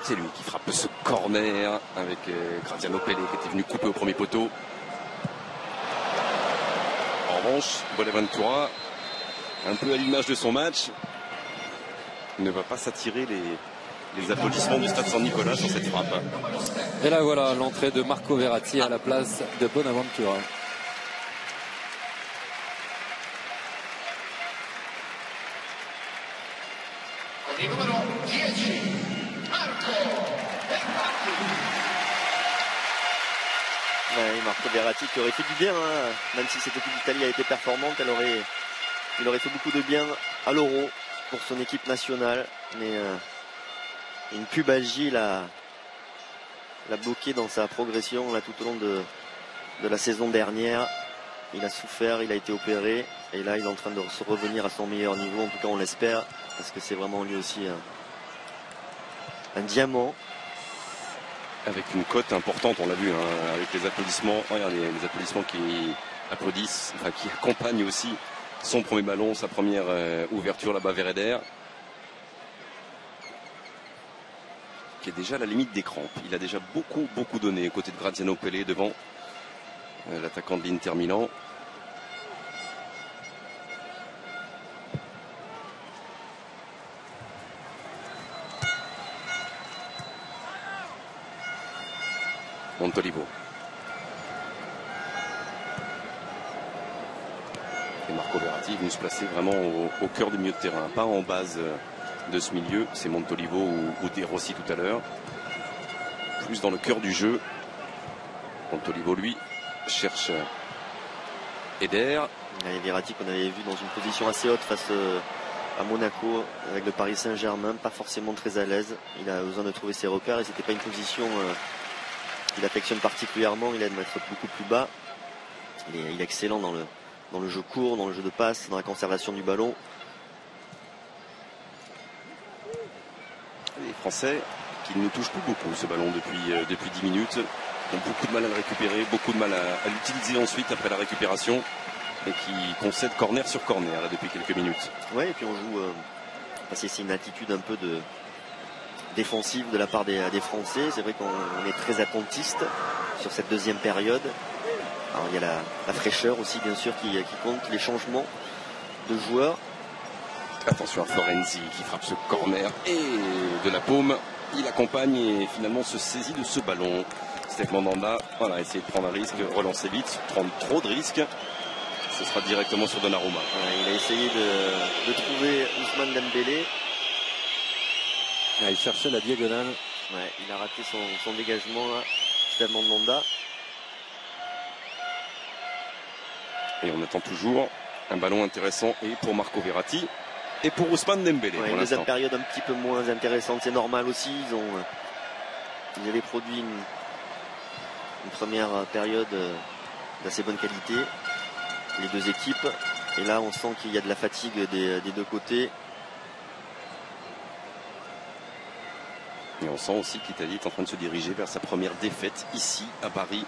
C'est lui qui frappe ce corner avec Graziano Pelle qui était venu couper au premier poteau. En revanche, Bonaventura, un peu à l'image de son match, ne va pas s'attirer les applaudissements du stade San Nicolas sur cette frappe. Et là voilà l'entrée de Marco Verratti à la place de Bonaventura. Marco Verratti qui aurait fait du bien, hein. Même si cette équipe d'Italie a été performante, il aurait fait beaucoup de bien à l'Euro pour son équipe nationale. Mais une pubalgie l'a bloqué dans sa progression là, tout au long de la saison dernière. Il a souffert, il a été opéré et là il est en train de se revenir à son meilleur niveau, en tout cas on l'espère, parce que c'est vraiment lui aussi un diamant. Avec une cote importante, on l'a vu, hein, avec les applaudissements. Regardez, les applaudissements qui applaudissent, enfin, qui accompagnent aussi son premier ballon, sa première ouverture là-bas vers Eder, qui est déjà à la limite des crampes. Il a déjà beaucoup donné côté de Graziano Pelle devant l'attaquant de l'Inter Milan. Montolivo. Et Marco Verratti est venu se placer vraiment au cœur du milieu de terrain, pas en base de ce milieu. C'est Montolivo ou De Rossi tout à l'heure. Plus dans le cœur du jeu. Montolivo, lui, cherche Eder. Et Verratti qu'on avait vu dans une position assez haute face à Monaco avec le Paris Saint-Germain, pas forcément très à l'aise. Il a besoin de trouver ses repères et c'était pas une position qu'il affectionne particulièrement. Il aime être beaucoup plus bas. Il est excellent dans le jeu court, dans le jeu de passe, dans la conservation du ballon. Les Français qui ne touchent plus beaucoup ce ballon depuis 10 minutes, ont beaucoup de mal à le récupérer, beaucoup de mal à l'utiliser ensuite après la récupération, et qui concèdent corner sur corner là, depuis quelques minutes. Ouais, et puis on joue, parce que c'est une attitude un peu défensive de la part des Français. C'est vrai qu'on est très attentiste sur cette deuxième période. Alors, il y a la fraîcheur aussi bien sûr qui compte, les changements de joueurs. Attention à Florenzi qui frappe ce corner et de la paume, il accompagne et finalement se saisit de ce ballon. Steve Mandanda, voilà, essayer de prendre un risque, relancer vite, prendre trop de risques. Ce sera directement sur Donnarumma. Ouais, il a essayé de trouver Ousmane Dembélé. Il cherchait la diagonale. Ouais, il a raté son dégagement là, Steve Mandanda. Et on attend toujours un ballon intéressant et pour Marco Verratti et pour Ousmane Dembélé. Ouais, une deuxième période un petit peu moins intéressante, c'est normal aussi. Ils avaient produit une première période d'assez bonne qualité, les deux équipes. Et là, on sent qu'il y a de la fatigue des deux côtés. Et on sent aussi que l'Italie est en train de se diriger vers sa première défaite ici à Paris.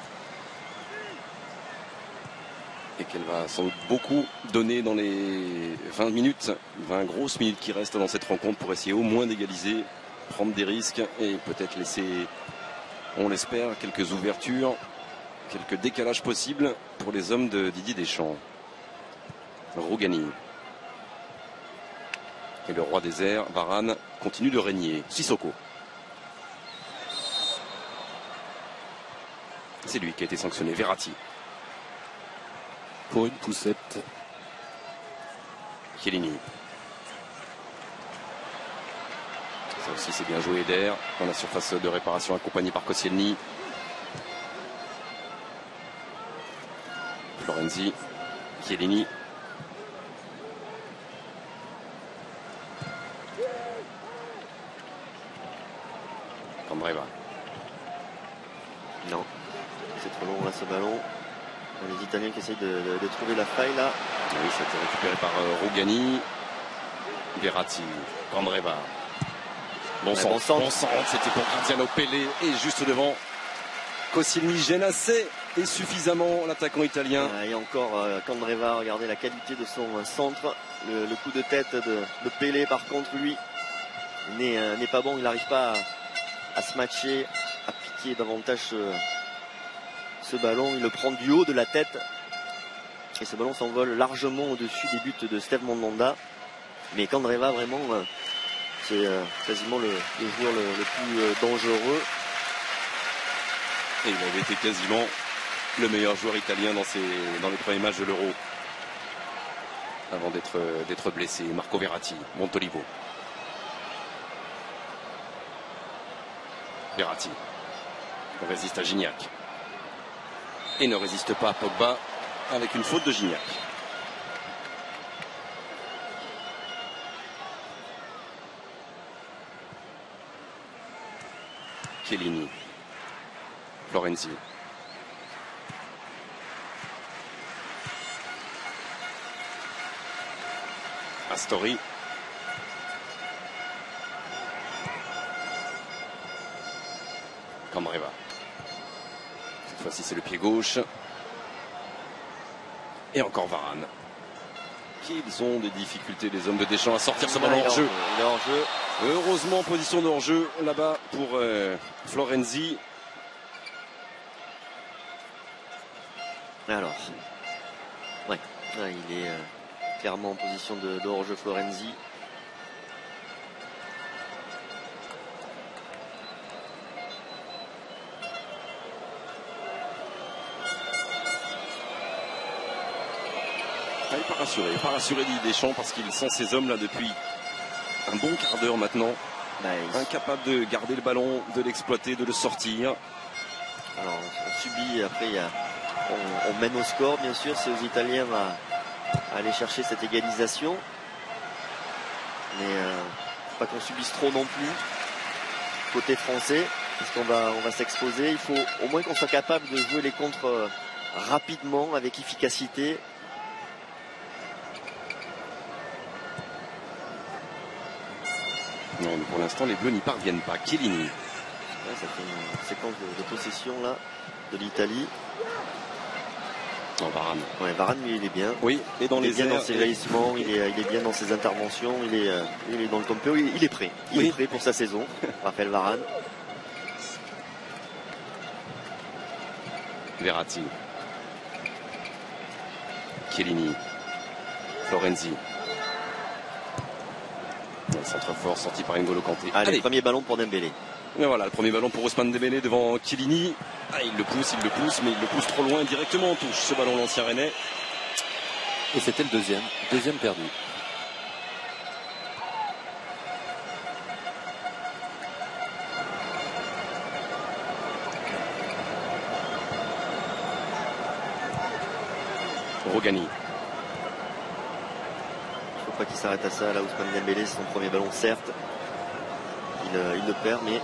Et qu'elle va sans doute beaucoup donner dans les 20 minutes, 20 grosses minutes qui restent dans cette rencontre pour essayer au moins d'égaliser, prendre des risques et peut-être laisser, on l'espère, quelques ouvertures, quelques décalages possibles pour les hommes de Didier Deschamps. Rougani. Et le roi des airs, Varane, continue de régner. Sissoko. C'est lui qui a été sanctionné. Verratti. Pour une poussette. Chiellini. Ça aussi c'est bien joué Eder dans la surface de réparation accompagné par Koscielny. Florenzi. Chiellini. Candreva. Non, c'est trop long là ce ballon. Les Italiens qui essayent de trouver la faille là. Oui, ça a été récupéré par Rougani. Verratti. Candreva. Bon centre, c'était pour Cristiano Pelé et juste devant. Koscielny gêne assez et suffisamment l'attaquant italien. Et encore Candreva, regardez la qualité de son centre. Le coup de tête de Pelé par contre lui n'est pas bon, il n'arrive pas à se matcher, à piquer davantage ce ballon, il le prend du haut de la tête et ce ballon s'envole largement au-dessus des buts de Steve Mandanda. Mais Candreva vraiment c'est quasiment le joueur le plus dangereux. Et il avait été quasiment le meilleur joueur italien dans les premiers matchs de l'Euro avant d'être blessé. Marco Verratti, Montolivo. Verratti résiste à Gignac et ne résiste pas à Pogba avec une faute de Gignac. Chiellini. Florenzi. Astori. Candreva. Cette fois-ci c'est le pied gauche. Et encore Varane. Qu'ils ont des difficultés les hommes de Deschamps à sortir ce ballon hors jeu. Il est hors jeu. Heureusement en position de hors jeu là-bas pour Florenzi. Alors, ouais, là, il est clairement en position de hors-jeu Florenzi. Il n'est pas rassuré Didier Deschamps parce qu'il sent ces hommes là depuis un bon quart d'heure maintenant. Incapable de garder le ballon, de l'exploiter, de le sortir. Alors on subit, après on mène au score bien sûr, c'est aux Italiens à aller chercher cette égalisation. Mais faut pas qu'on subisse trop non plus côté français, parce qu'on va s'exposer. Il faut au moins qu'on soit capable de jouer les contres rapidement, avec efficacité. Non, mais pour l'instant, les Bleus n'y parviennent pas. Chiellini. Ouais, ça fait une séquence de possession là de l'Italie. Non, Varane. Ouais, Varane, lui, il est bien. Oui, et dans il est les bien airs, dans ses jaillissements, il est bien dans ses interventions, il est dans le tempo, il est prêt. Il est prêt pour sa saison. Raphaël Varane. Verratti. Chiellini. Florenzi. Centre fort sorti par N'Golo Kanté. Allez, premier ballon pour Dembélé. Mais voilà, le premier ballon pour Ousmane Dembélé devant Chiellini. Il le pousse, mais il le pousse trop loin, directement en touche. Ce ballon, l'ancien Rennais. Et c'était le deuxième perdu. Rougani. Pas qu'il s'arrête à ça, là Ousmane Dembélé, c'est son premier ballon certes, il le perd, mais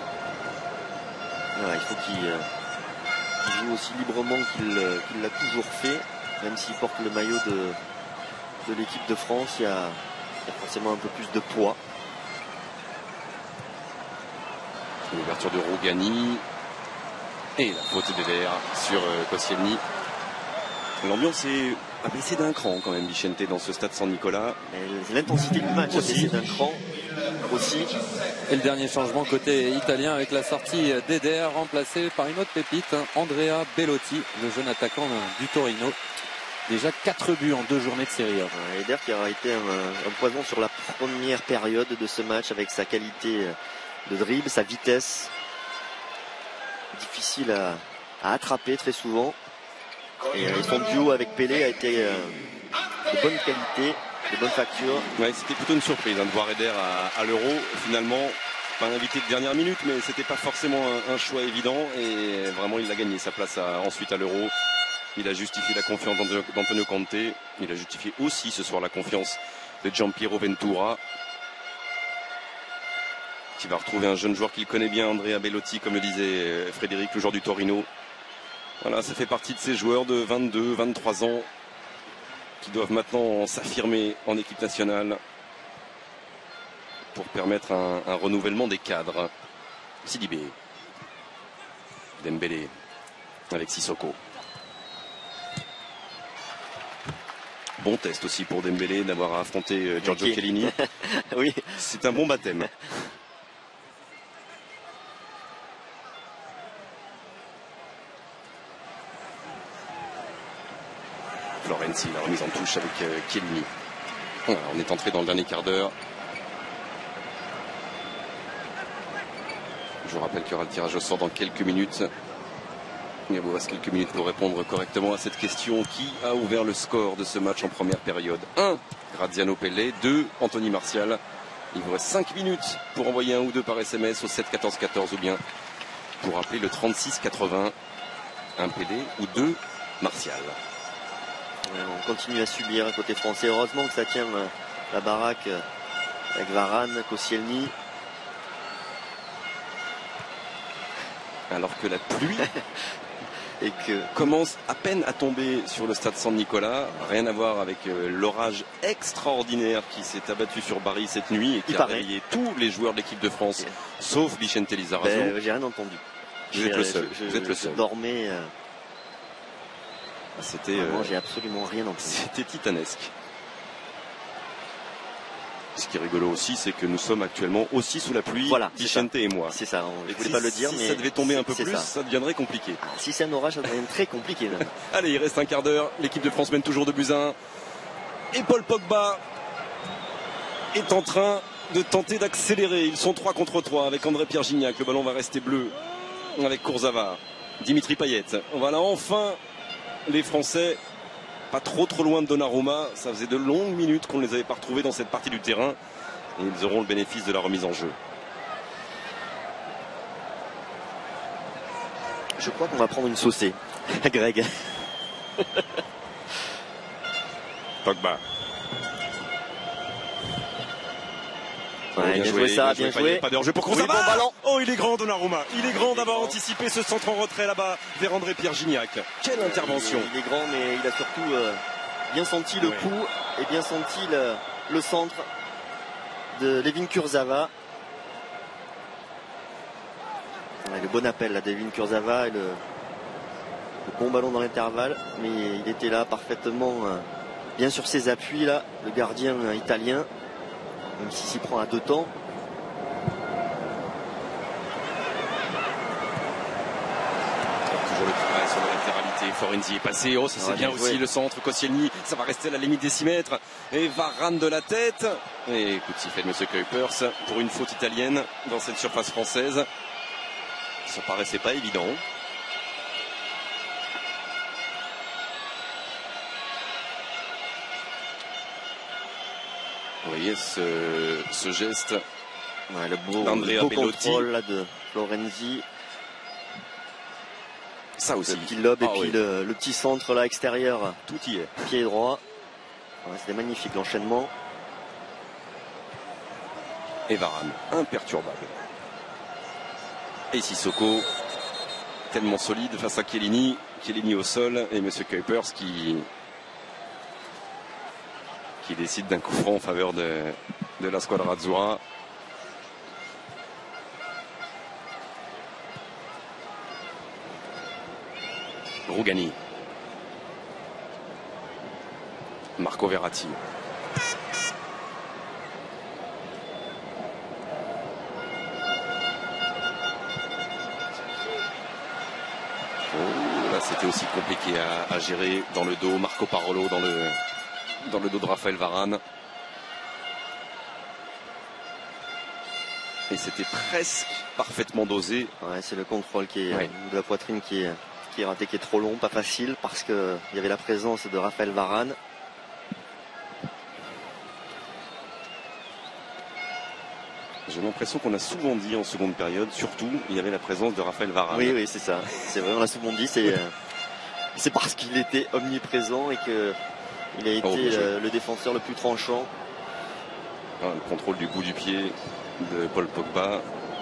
voilà, il faut qu'il joue aussi librement qu'il l'a toujours fait, même s'il porte le maillot de l'équipe de France, il y a forcément un peu plus de poids. L'ouverture de Rougani. Et la faute d'Eder sur Koscielny. L'ambiance a baissé d'un cran quand même, Vicente, dans ce stade San Nicolas. L'intensité du match a baissé d'un cran aussi. Et le dernier changement côté italien avec la sortie d'Eder, remplacé par une autre pépite, Andrea Bellotti, le jeune attaquant du Torino. Déjà 4 buts en 2 journées de Série A. Eder qui a été un poison sur la première période de ce match avec sa qualité de dribble, sa vitesse. Difficile à attraper très souvent. Et son duo avec Pelé a été de bonne qualité, de bonne facture. Ouais, c'était plutôt une surprise de voir Eder à l'Euro. Finalement, pas un invité de dernière minute, mais c'était pas forcément un choix évident. Et vraiment, il a gagné sa place ensuite à l'Euro. Il a justifié la confiance d'Antonio Conte. Il a justifié aussi ce soir la confiance de Gianpiero Ventura, qui va retrouver un jeune joueur qu'il connaît bien, Andrea Bellotti, comme le disait Frédéric, le joueur du Torino. Voilà, ça fait partie de ces joueurs de 22, 23 ans qui doivent maintenant s'affirmer en équipe nationale pour permettre un renouvellement des cadres. Sidibé, Dembélé, avec Sissoko. Bon test aussi pour Dembélé d'avoir affronté Giorgio Chiellini. Oui. C'est un bon baptême. Florenzi, la remise en touche avec Chiellini. Voilà, on est entré dans le dernier quart d'heure. Je vous rappelle qu'il y aura le tirage au sort dans quelques minutes. Il vous reste quelques minutes pour répondre correctement à cette question. Qui a ouvert le score de ce match en première période? 1. Graziano Pellè. 2. Anthony Martial. Il vous reste 5 minutes pour envoyer un ou deux par SMS au 7 14 14 ou bien pour appeler le 36 80. 1 Pellè ou 2 Martial. On continue à subir côté français. Heureusement que ça tient la baraque avec Varane, Koscielny. Alors que la pluie commence à peine à tomber sur le stade San Nicolas. Rien à voir avec l'orage extraordinaire qui s'est abattu sur Bari cette nuit et qui a réveillé tous les joueurs de l'équipe de France, sauf Vicente Lizarazu. J'ai rien entendu. Vous êtes le seul. Je dormais. C'était. J'ai absolument rien entendu. C'était titanesque. Ce qui est rigolo aussi, c'est que nous sommes actuellement aussi sous la pluie, voilà, Vicente et moi. C'est ça, je voulais pas le dire, si mais ça devait tomber un peu plus, ça. Ça deviendrait compliqué. Si c'est un orage, ça devient très compliqué même. Allez, il reste un quart d'heure, l'équipe de France mène toujours de buts 1. Et Paul Pogba est en train de tenter d'accélérer. Ils sont 3 contre 3 avec André-Pierre Gignac. Le ballon va rester bleu avec Kurzawa. Dimitri Payet. Voilà enfin les Français. Pas trop loin de Donnarumma. Ça faisait de longues minutes qu'on ne les avait pas retrouvés dans cette partie du terrain. Et ils auront le bénéfice de la remise en jeu. Je crois qu'on va prendre une saucée. Greg. Pogba. Ouais, bien joué ça, bien joué. Pas de hors-jeu pour Kurzawa. Oui, bon ballon. Oh, il est grand Donnarumma. Il est grand d'avoir anticipé ce centre en retrait là-bas vers André-Pierre Gignac. Quelle intervention. Il est grand, mais il a surtout bien senti le coup et bien senti le centre de Layvin Kurzawa. Ouais, le bon appel là, Layvin Kurzawa et le bon ballon dans l'intervalle, mais il était là parfaitement bien sur ses appuis là, le gardien italien, même s'il s'y prend à 2 temps. Toujours le travail sur la latéralité. Florenzi est passé. Oh, ça c'est bien aussi le centre. Koscielny, ça va rester à la limite des 6 mètres. Et Varane de la tête. Et coup de sifflet de M. Kuipers pour une faute italienne dans cette surface française. Ça paraissait pas évident. Vous voyez ce geste le beau Bellotti. Contrôle là, de Florenzi. Ça aussi. Le petit lob et puis le petit centre là extérieur. Tout y est. Pied droit. Ouais, c'était magnifique l'enchaînement. Et Varane, imperturbable. Et Sissoko, tellement solide face à Chiellini. Chiellini au sol et M. Kuipers qui décide d'un coup franc en faveur de la squadra Azzurra. Rougani. Marco Verratti. Là, c'était aussi compliqué à gérer dans le dos. Marco Parolo dans le dos de Raphaël Varane. Et c'était presque parfaitement dosé. Ouais, c'est le contrôle de la poitrine qui est raté, qui est trop long, pas facile, parce qu'il y avait la présence de Raphaël Varane. J'ai l'impression qu'on a souvent dit en seconde période, surtout, il y avait la présence de Raphaël Varane. Oui, c'est ça. C'est vrai, on l'a souvent dit. C'est parce qu'il était omniprésent et qu'il a été le défenseur le plus tranchant. Le contrôle du bout du pied de Paul Pogba,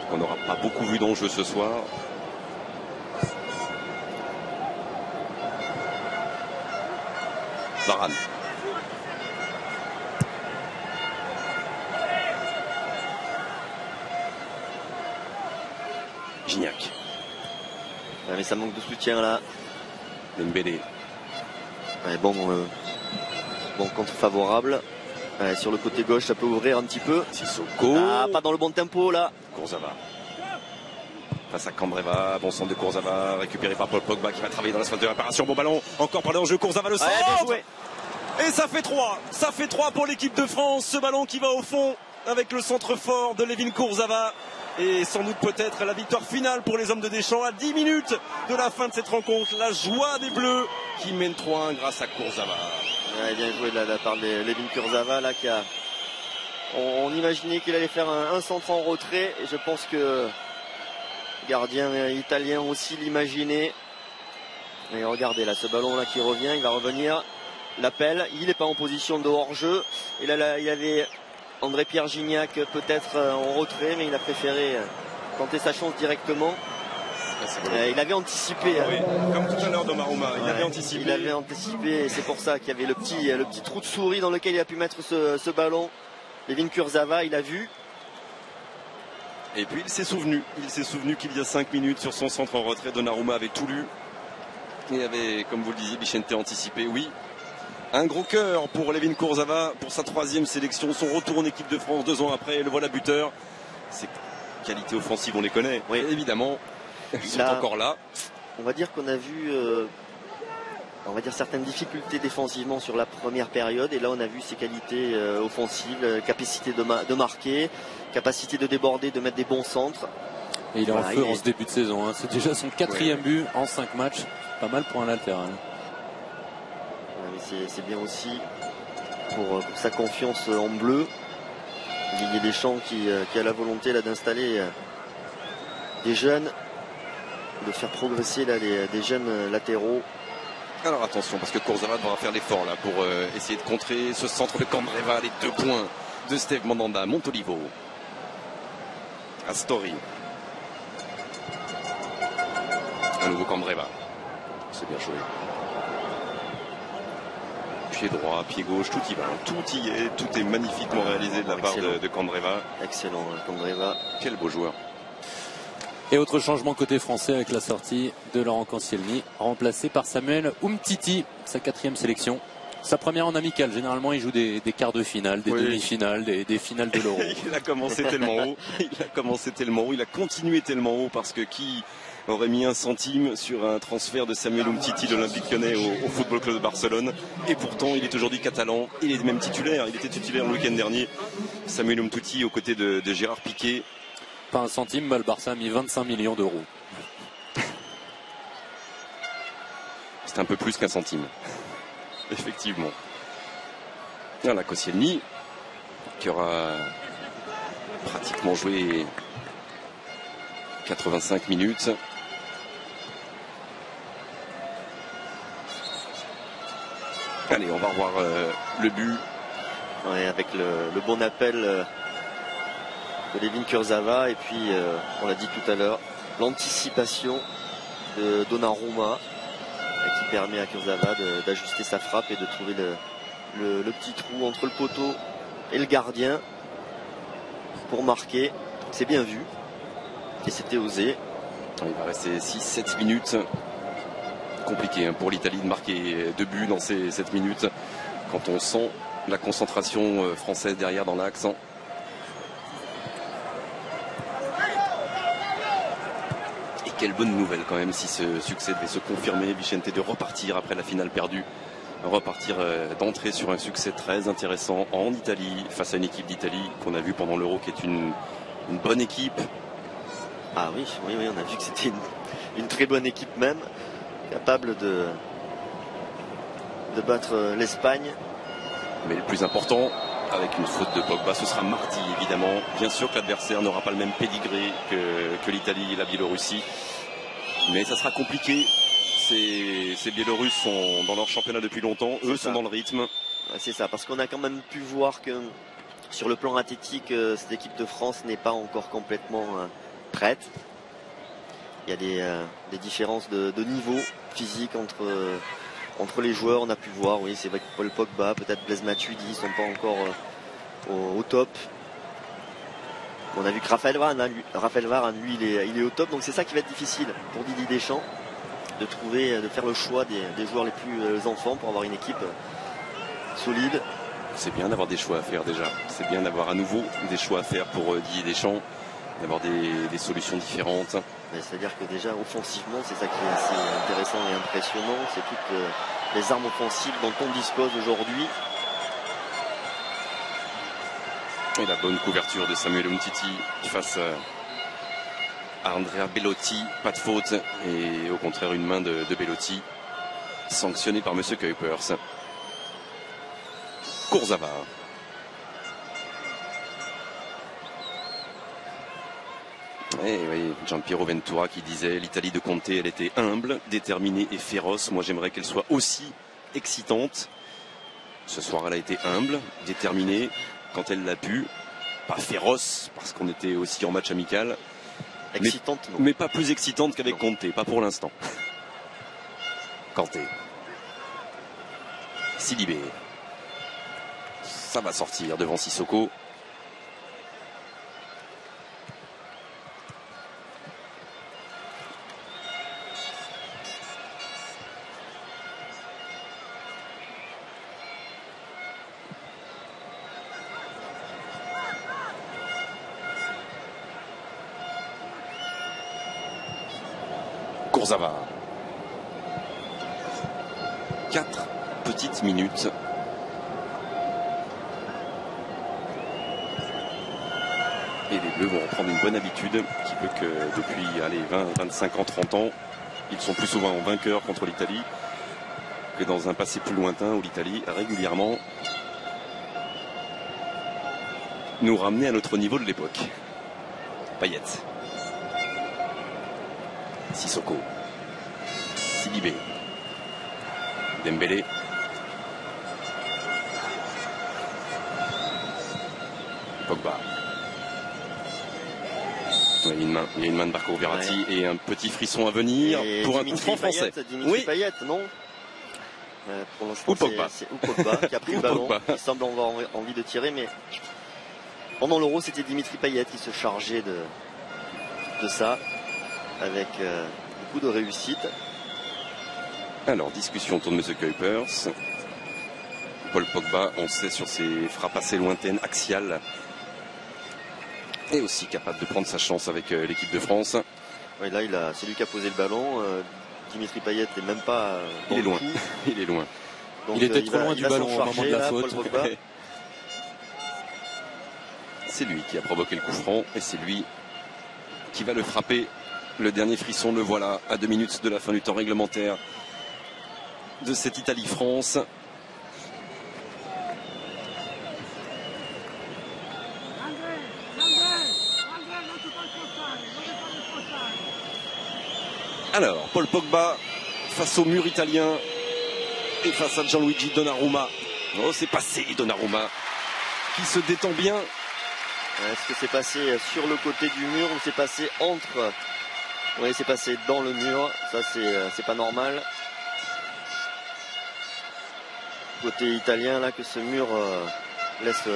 qu'on n'aura pas beaucoup vu dans le jeu ce soir. Varane. Gignac. Ouais, mais ça manque de soutien là. Dembélé. Ouais, bon contre favorable. Ouais, sur le côté gauche, ça peut ouvrir un petit peu. Sissoko. Ah, pas dans le bon tempo là. Kurzawa. Face à Candreva, bon centre de Kurzawa, récupéré par Paul Pogba qui va travailler dans la phase de réparation. Bon ballon, encore par le jeu, Kurzawa le centre. Ouais, et ça fait 3. Ça fait 3 pour l'équipe de France. Ce ballon qui va au fond avec le centre fort de Layvin Kurzawa. Et sans doute peut-être la victoire finale pour les hommes de Deschamps à 10 minutes de la fin de cette rencontre. La joie des Bleus qui mènent 3-1 grâce à Kurzawa. Ouais, bien joué de la part de Layvin Kurzawa là, on imaginait qu'il allait faire un centre en retrait et je pense que le gardien italien aussi l'imaginait. Et regardez là, ce ballon là qui revient, il va revenir, l'appel, il n'est pas en position de hors-jeu. Et là il y avait André-Pierre Gignac peut-être en retrait, mais il a préféré tenter sa chance directement. Il avait anticipé. Oui, comme tout à l'heure Donnarumma, il avait anticipé. Il avait anticipé et c'est pour ça qu'il y avait le petit trou de souris dans lequel il a pu mettre ce ballon. Layvin Kurzawa, il a vu. Et puis il s'est souvenu qu'il y a 5 minutes sur son centre en retrait, Donnarumma avait tout lu. Et avait, comme vous le disiez, Vicente anticipé, oui. Un gros cœur pour Layvin Kurzawa pour sa 3e sélection, son retour en équipe de France 2 ans après, le voilà buteur. Ses qualités offensives, on les connaît, oui. Évidemment. Ils sont encore là. On va dire qu'on a vu certaines difficultés défensivement sur la première période et là on a vu ses qualités offensives, capacité de marquer, capacité de déborder, de mettre des bons centres. Et il est en feu en ce début de saison, hein. C'est déjà son 4e but en 5 matchs, pas mal pour un latéral. Ouais, c'est bien aussi pour sa confiance en bleu. Didier Deschamps qui a la volonté là d'installer des jeunes, de faire progresser là des jeunes latéraux. Alors attention parce que Kurzawa devra faire l'effort là pour essayer de contrer ce centre de Candreva, les 2 points de Steve Mandanda. Montolivo, Astori, un nouveau Candreva, c'est bien joué. Pied droit, pied gauche, tout y va, tout y est, tout est magnifiquement réalisé de la part de Candreva. Excellent Candreva. Quel beau joueur. Et autre changement côté français avec la sortie de Laurent Koscielny, remplacé par Samuel Umtiti, sa 4e sélection. Sa première en amical, généralement il joue des quarts de finale, des demi-finales, des finales de l'Euro. Il a commencé tellement haut, il a continué tellement haut parce que qui aurait mis 1 centime sur un transfert de Samuel Umtiti de l'Olympique Lyonnais au Football Club de Barcelone. Et pourtant il est aujourd'hui catalan, il est même titulaire, il était titulaire le week-end dernier. Samuel Umtiti aux côtés de Gérard Piqué. Pas 1 centime, mais le Barça a mis 25 millions d'euros. C'est un peu plus qu'1 centime. Effectivement. Voilà Koscielny qui aura pratiquement joué 85 minutes. Allez, on va revoir le but. Ouais, avec le bon appel de Layvin Kurzawa et puis on l'a dit tout à l'heure, l'anticipation de Donnarumma qui permet à Kurzawa d'ajuster sa frappe et de trouver le petit trou entre le poteau et le gardien pour marquer. C'est bien vu et c'était osé. Il va rester 6-7 minutes. compliqué pour l'Italie de marquer 2 buts dans ces 7 minutes quand on sent la concentration française derrière dans l'axe. Et quelle bonne nouvelle quand même si ce succès devait se confirmer, Vicente, de repartir après la finale perdue. Repartir d'entrer sur un succès très intéressant en Italie face à une équipe d'Italie qu'on a vu pendant l'Euro qui est une bonne équipe. Ah oui, on a vu que c'était une très bonne équipe même, capable de battre l'Espagne. Mais le plus important, avec une faute de Pogba, ce sera mardi évidemment. Bien sûr que l'adversaire n'aura pas le même pédigré que l'Italie et la Biélorussie, mais ça sera compliqué. Ces Biélorusses sont dans leur championnat depuis longtemps, eux sont dans le rythme. C'est ça, parce qu'on a quand même pu voir que sur le plan athlétique, cette équipe de France n'est pas encore complètement prête. Il y a des différences de niveau physique entre les joueurs. On a pu voir, oui, c'est vrai que Paul Pogba, peut-être Blaise Matuidi, ils ne sont pas encore au top. On a vu que Raphaël Varane, lui, il est au top, donc c'est ça qui va être difficile pour Didier Deschamps, de faire le choix des joueurs les plus enfants pour avoir une équipe solide. C'est bien d'avoir des choix à faire déjà. C'est bien d'avoir à nouveau des choix à faire pour Didier Deschamps, d'avoir des solutions différentes. C'est-à-dire que déjà offensivement, c'est ça qui est assez intéressant et impressionnant. C'est toutes les armes offensives dont on dispose aujourd'hui. Et la bonne couverture de Samuel Umtiti face à Andrea Bellotti. Pas de faute. Et au contraire, une main de Bellotti sanctionnée par M. Kuipers. Kurzawa. Eh oui, Gianpiero Ventura qui disait l'Italie de Conte, elle était humble, déterminée et féroce. Moi j'aimerais qu'elle soit aussi excitante. Ce soir elle a été humble, déterminée quand elle l'a pu. Pas féroce parce qu'on était aussi en match amical. Excitante, mais pas plus excitante qu'avec Conte, pas pour l'instant. Kanté. Sidibé. Ça va sortir devant Sissoko. Kurzawa. 4 petites minutes. Et les Bleus vont reprendre une bonne habitude qui veut que depuis 20, 25 ans, 30 ans, ils sont plus souvent vainqueurs contre l'Italie que dans un passé plus lointain où l'Italie régulièrement nous ramenait à notre niveau de l'époque. Payet. Sissoko. Sidibé. Dembélé. Pogba. Il y a une main de Marco Verratti et un petit frisson à venir et pour Dimitri un coup franc français. Dimitri Payet, non pour l'instant, c'est Pogba qui a pris le ballon, qui semble avoir envie de tirer, mais pendant l'Euro, c'était Dimitri Payet qui se chargeait de ça, avec beaucoup de réussite. Alors, discussion autour de M. Kuipers. Paul Pogba, on sait, sur ses frappes assez lointaines, axiales, est aussi capable de prendre sa chance avec l'équipe de France. Oui, là, c'est lui qui a posé le ballon. Dimitri Payet n'est même pas dans il est le loin. coup. Il est loin. Donc, il était trop loin du ballon au moment de la faute. C'est lui qui a provoqué le coup franc et c'est lui qui va le frapper. Le dernier frisson, le voilà à 2 minutes de la fin du temps réglementaire de cette Italie-France. Alors, Paul Pogba face au mur italien et face à Gianluigi Donnarumma. Oh, c'est passé Donnarumma qui se détend bien. Est-ce que c'est passé sur le côté du mur ou c'est passé entre? Oui, c'est passé dans le mur. Ça, c'est pas normal. Côté italien, là, que ce mur laisse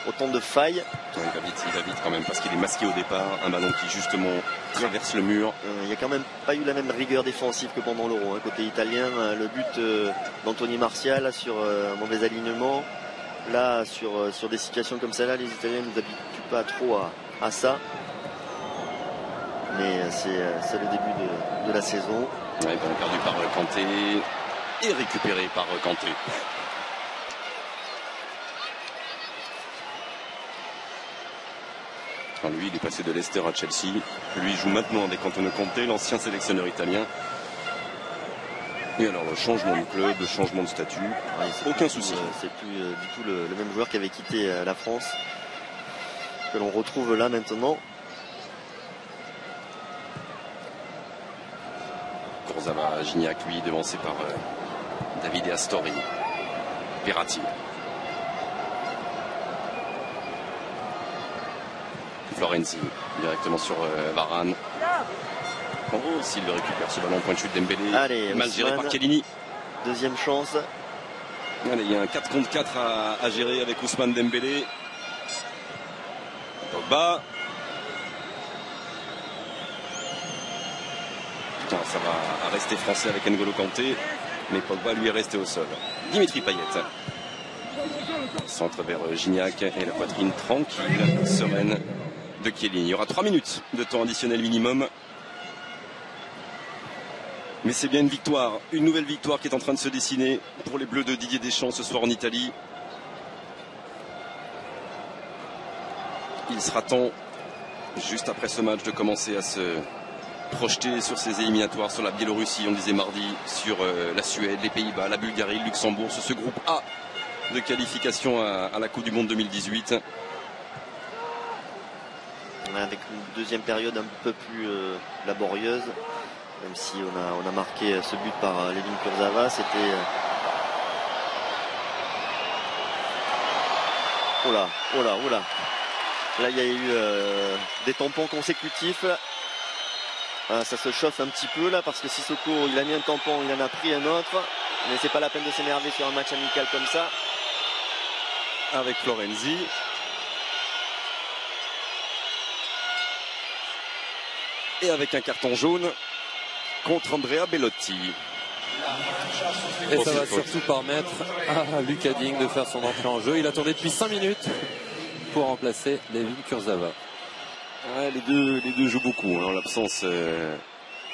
autant de failles. Ouais, il va vite quand même parce qu'il est masqué au départ. Un ballon qui justement traverse le mur. Il n'y a quand même pas eu la même rigueur défensive que pendant l'Euro. Côté italien, le but d'Anthony Martial sur un mauvais alignement. Là, sur des situations comme celle-là, les Italiens ne nous habituent pas trop à ça. Mais c'est le début de la saison. Ouais, ballon perdu par Kanté et récupéré par Kanté. Enfin, lui, il est passé de Leicester à Chelsea. Lui, il joue maintenant avec Antonio Conte, l'ancien sélectionneur italien. Et alors, le changement de club, le changement de statut, aucun souci. C'est plus du tout le même joueur qui avait quitté la France, que l'on retrouve là maintenant. Kurzawa, Gignac, lui, devancé par Davide Astori. Verratti. Florenzi, directement sur Varane. Oh, s'il le récupère ce ballon, point de chute Dembélé. Allez, mal géré par Chiellini. Deuxième chance. Allez, il y a un 4 contre 4 à gérer avec Ousmane Dembélé. Pogba. Putain, ça va rester français avec N'Golo Kanté. Mais Pogba lui est resté au sol. Dimitri Payet. Centre vers Gignac et la poitrine tranquille, sereine de Chiellini. Il y aura 3 minutes de temps additionnel minimum. Mais c'est bien une victoire, une nouvelle victoire qui est en train de se dessiner pour les Bleus de Didier Deschamps ce soir en Italie. Il sera temps, juste après ce match, de commencer à se projeter sur ces éliminatoires, sur la Biélorussie, on disait mardi, sur la Suède, les Pays-Bas, la Bulgarie, le Luxembourg, sur ce groupe A de qualification à la Coupe du Monde 2018. Avec une deuxième période un peu plus laborieuse, même si on a marqué ce but par Ledin Kurzawa, c'était... Oh là. Là, il y a eu des tampons consécutifs. Ça se chauffe un petit peu là, parce que Sissoko, il a mis un tampon, il en a pris un autre. Mais c'est pas la peine de s'énerver sur un match amical comme ça. Avec Florenzi. Et avec un carton jaune contre Andrea Bellotti. Et ça va surtout permettre à Lucas Digne de faire son entrée en jeu. Il attendait depuis 5 minutes pour remplacer Ledin Kurzawa. Ouais, les deux jouent beaucoup, en l'absence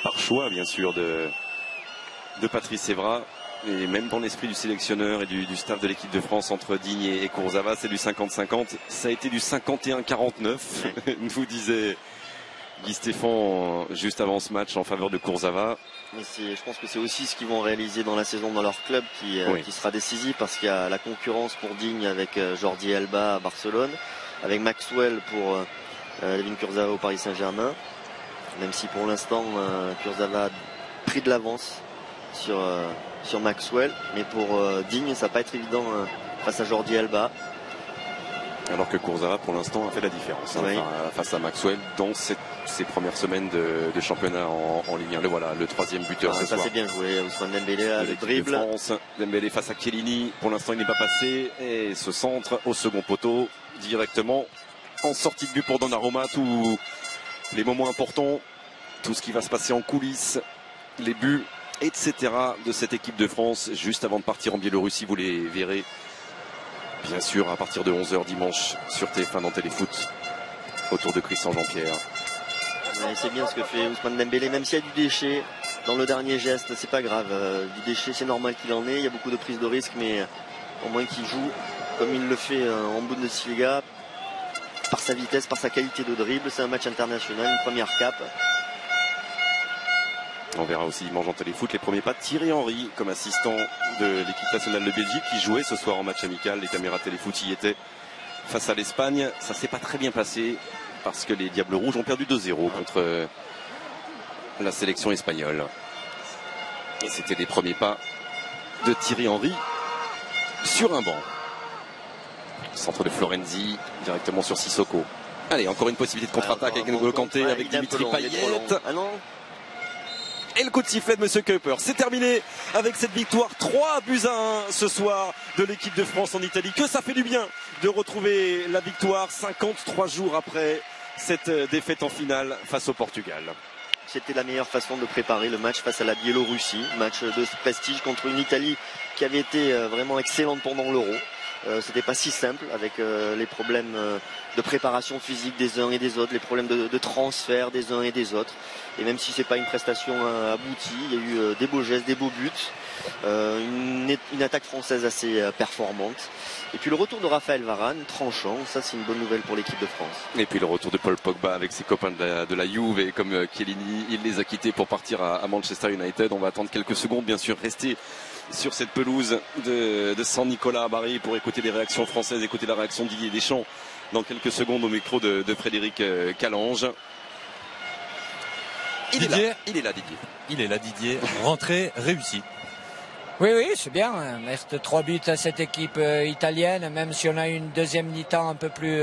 par choix bien sûr de Patrice Evra. Et même dans l'esprit du sélectionneur et du staff de l'équipe de France, entre Digne et Kurzawa, c'est du 50-50. Ça a été du 51-49, nous disait Guy Stéphane juste avant ce match en faveur de Kurzawa. Mais je pense que c'est aussi ce qu'ils vont réaliser dans la saison dans leur club qui sera décisif, parce qu'il y a la concurrence pour Digne avec Jordi Alba à Barcelone, avec Maxwell pour Ledin Kurzawa au Paris Saint-Germain, même si pour l'instant Kurzawa a pris de l'avance sur Maxwell, mais pour Digne ça va pas être évident face à Jordi Alba. Alors que Kurzawa pour l'instant a fait la différence face à Maxwell dans ses premières semaines de championnat en Ligue 1. Voilà, le troisième buteur ce ça soir. C'est bien joué, Ousmane Dembélé là, le dribble. Dembélé face à Chiellini, pour l'instant il n'est pas passé, et ce centre au second poteau directement en sortie de but pour Donnarumma. Tous les moments importants, tout ce qui va se passer en coulisses, les buts, etc. de cette équipe de France juste avant de partir en Biélorussie, vous les verrez bien sûr à partir de 11h dimanche sur TF1 dans Téléfoot autour de Christian Jean-Pierre. C'est bien ce que fait Ousmane Dembélé, même s'il y a du déchet dans le dernier geste, c'est pas grave, du déchet c'est normal qu'il en ait, il y a beaucoup de prises de risque, mais au moins qu'il joue comme il le fait en Bundesliga, par sa vitesse, par sa qualité de dribble. C'est un match international, une première cape. On verra aussi dimanche en Téléfoot les premiers pas de Thierry Henry comme assistant de l'équipe nationale de Belgique qui jouait ce soir en match amical. Les caméras Téléfoot y étaient face à l'Espagne. Ça s'est pas très bien passé parce que les Diables Rouges ont perdu 2-0 contre la sélection espagnole. Et c'était les premiers pas de Thierry Henry sur un banc. Centre de Florenzi directement sur Sissoko. Allez, encore une possibilité de contre-attaque avec N'Golo Kanté, avec Dimitri Payet. Ah non, Et le coup de sifflet de Monsieur Kuiper. C'est terminé avec cette victoire 3-1 ce soir de l'équipe de France en Italie. Que ça fait du bien de retrouver la victoire 53 jours après cette défaite en finale face au Portugal. C'était la meilleure façon de préparer le match face à la Biélorussie. Match de prestige contre une Italie qui avait été vraiment excellente pendant l'Euro. C'était pas si simple avec les problèmes de préparation physique des uns et des autres, les problèmes de transfert des uns et des autres. Et même si c'est pas une prestation aboutie, il y a eu des beaux gestes, des beaux buts, une attaque française assez performante. Et puis le retour de Raphaël Varane, tranchant, ça c'est une bonne nouvelle pour l'équipe de France. Et puis le retour de Paul Pogba avec ses copains de la Juve, et comme Chiellini, il les a quittés pour partir à Manchester United. On va attendre quelques secondes, bien sûr, rester sur cette pelouse de San Nicola à Bari pour écouter les réactions françaises, écouter la réaction de Didier Deschamps dans quelques secondes au micro de Frédéric Calange. Il est là Didier. Il est là Didier, rentrée réussie. Oui, c'est bien. On reste 3 buts à cette équipe italienne, même si on a eu une deuxième mi-temps un peu plus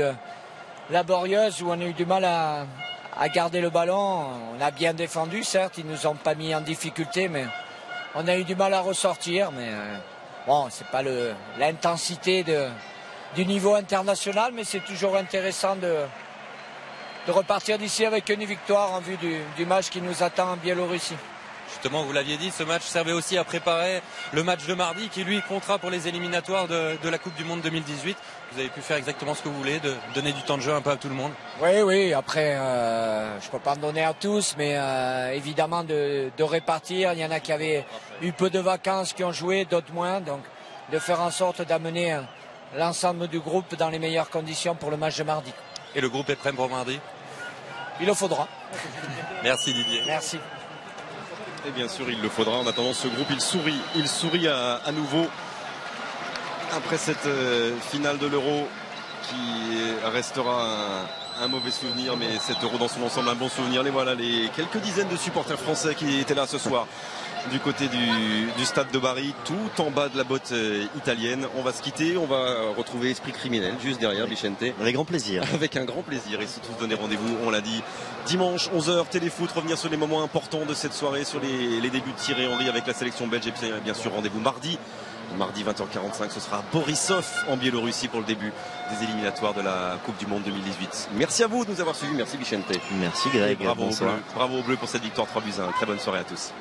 laborieuse où on a eu du mal à garder le ballon. On a bien défendu, certes, ils nous ont pas mis en difficulté, mais on a eu du mal à ressortir. Mais bon, c'est pas l'intensité du niveau international, mais c'est toujours intéressant de repartir d'ici avec une victoire en vue du match qui nous attend en Biélorussie. Justement, vous l'aviez dit, ce match servait aussi à préparer le match de mardi qui lui comptera pour les éliminatoires de la Coupe du Monde 2018. Vous avez pu faire exactement ce que vous voulez, de donner du temps de jeu un peu à tout le monde. Oui, après je ne peux pas en donner à tous, mais évidemment de répartir. Il y en a qui avaient eu peu de vacances, qui ont joué, d'autres moins. Donc de faire en sorte d'amener l'ensemble du groupe dans les meilleures conditions pour le match de mardi. Et le groupe est prêt pour mardi? Il le faudra. Merci Didier. Merci. Et bien sûr, il le faudra. En attendant, ce groupe, il sourit à nouveau après cette finale de l'Euro qui restera un mauvais souvenir, mais cet Euro dans son ensemble un bon souvenir. Les voilà, les quelques dizaines de supporters français qui étaient là ce soir du côté du stade de Bari, tout en bas de la botte italienne. On va se quitter, on va retrouver Esprit Criminel juste derrière, Vicente. Avec grand plaisir. Avec un grand plaisir. Ils se sont tous donné rendez-vous, on l'a dit, dimanche 11h, Téléfoot, revenir sur les moments importants de cette soirée, sur les débuts de Thierry Henry avec la sélection belge. Et puis bien sûr, rendez-vous mardi 20h45, ce sera Borisov en Biélorussie pour le début des éliminatoires de la Coupe du Monde 2018. Merci à vous de nous avoir suivis, merci Vicente. Merci Greg, bravo bonsoir. Bravo aux Bleus pour cette victoire 3-1. Très bonne soirée à tous.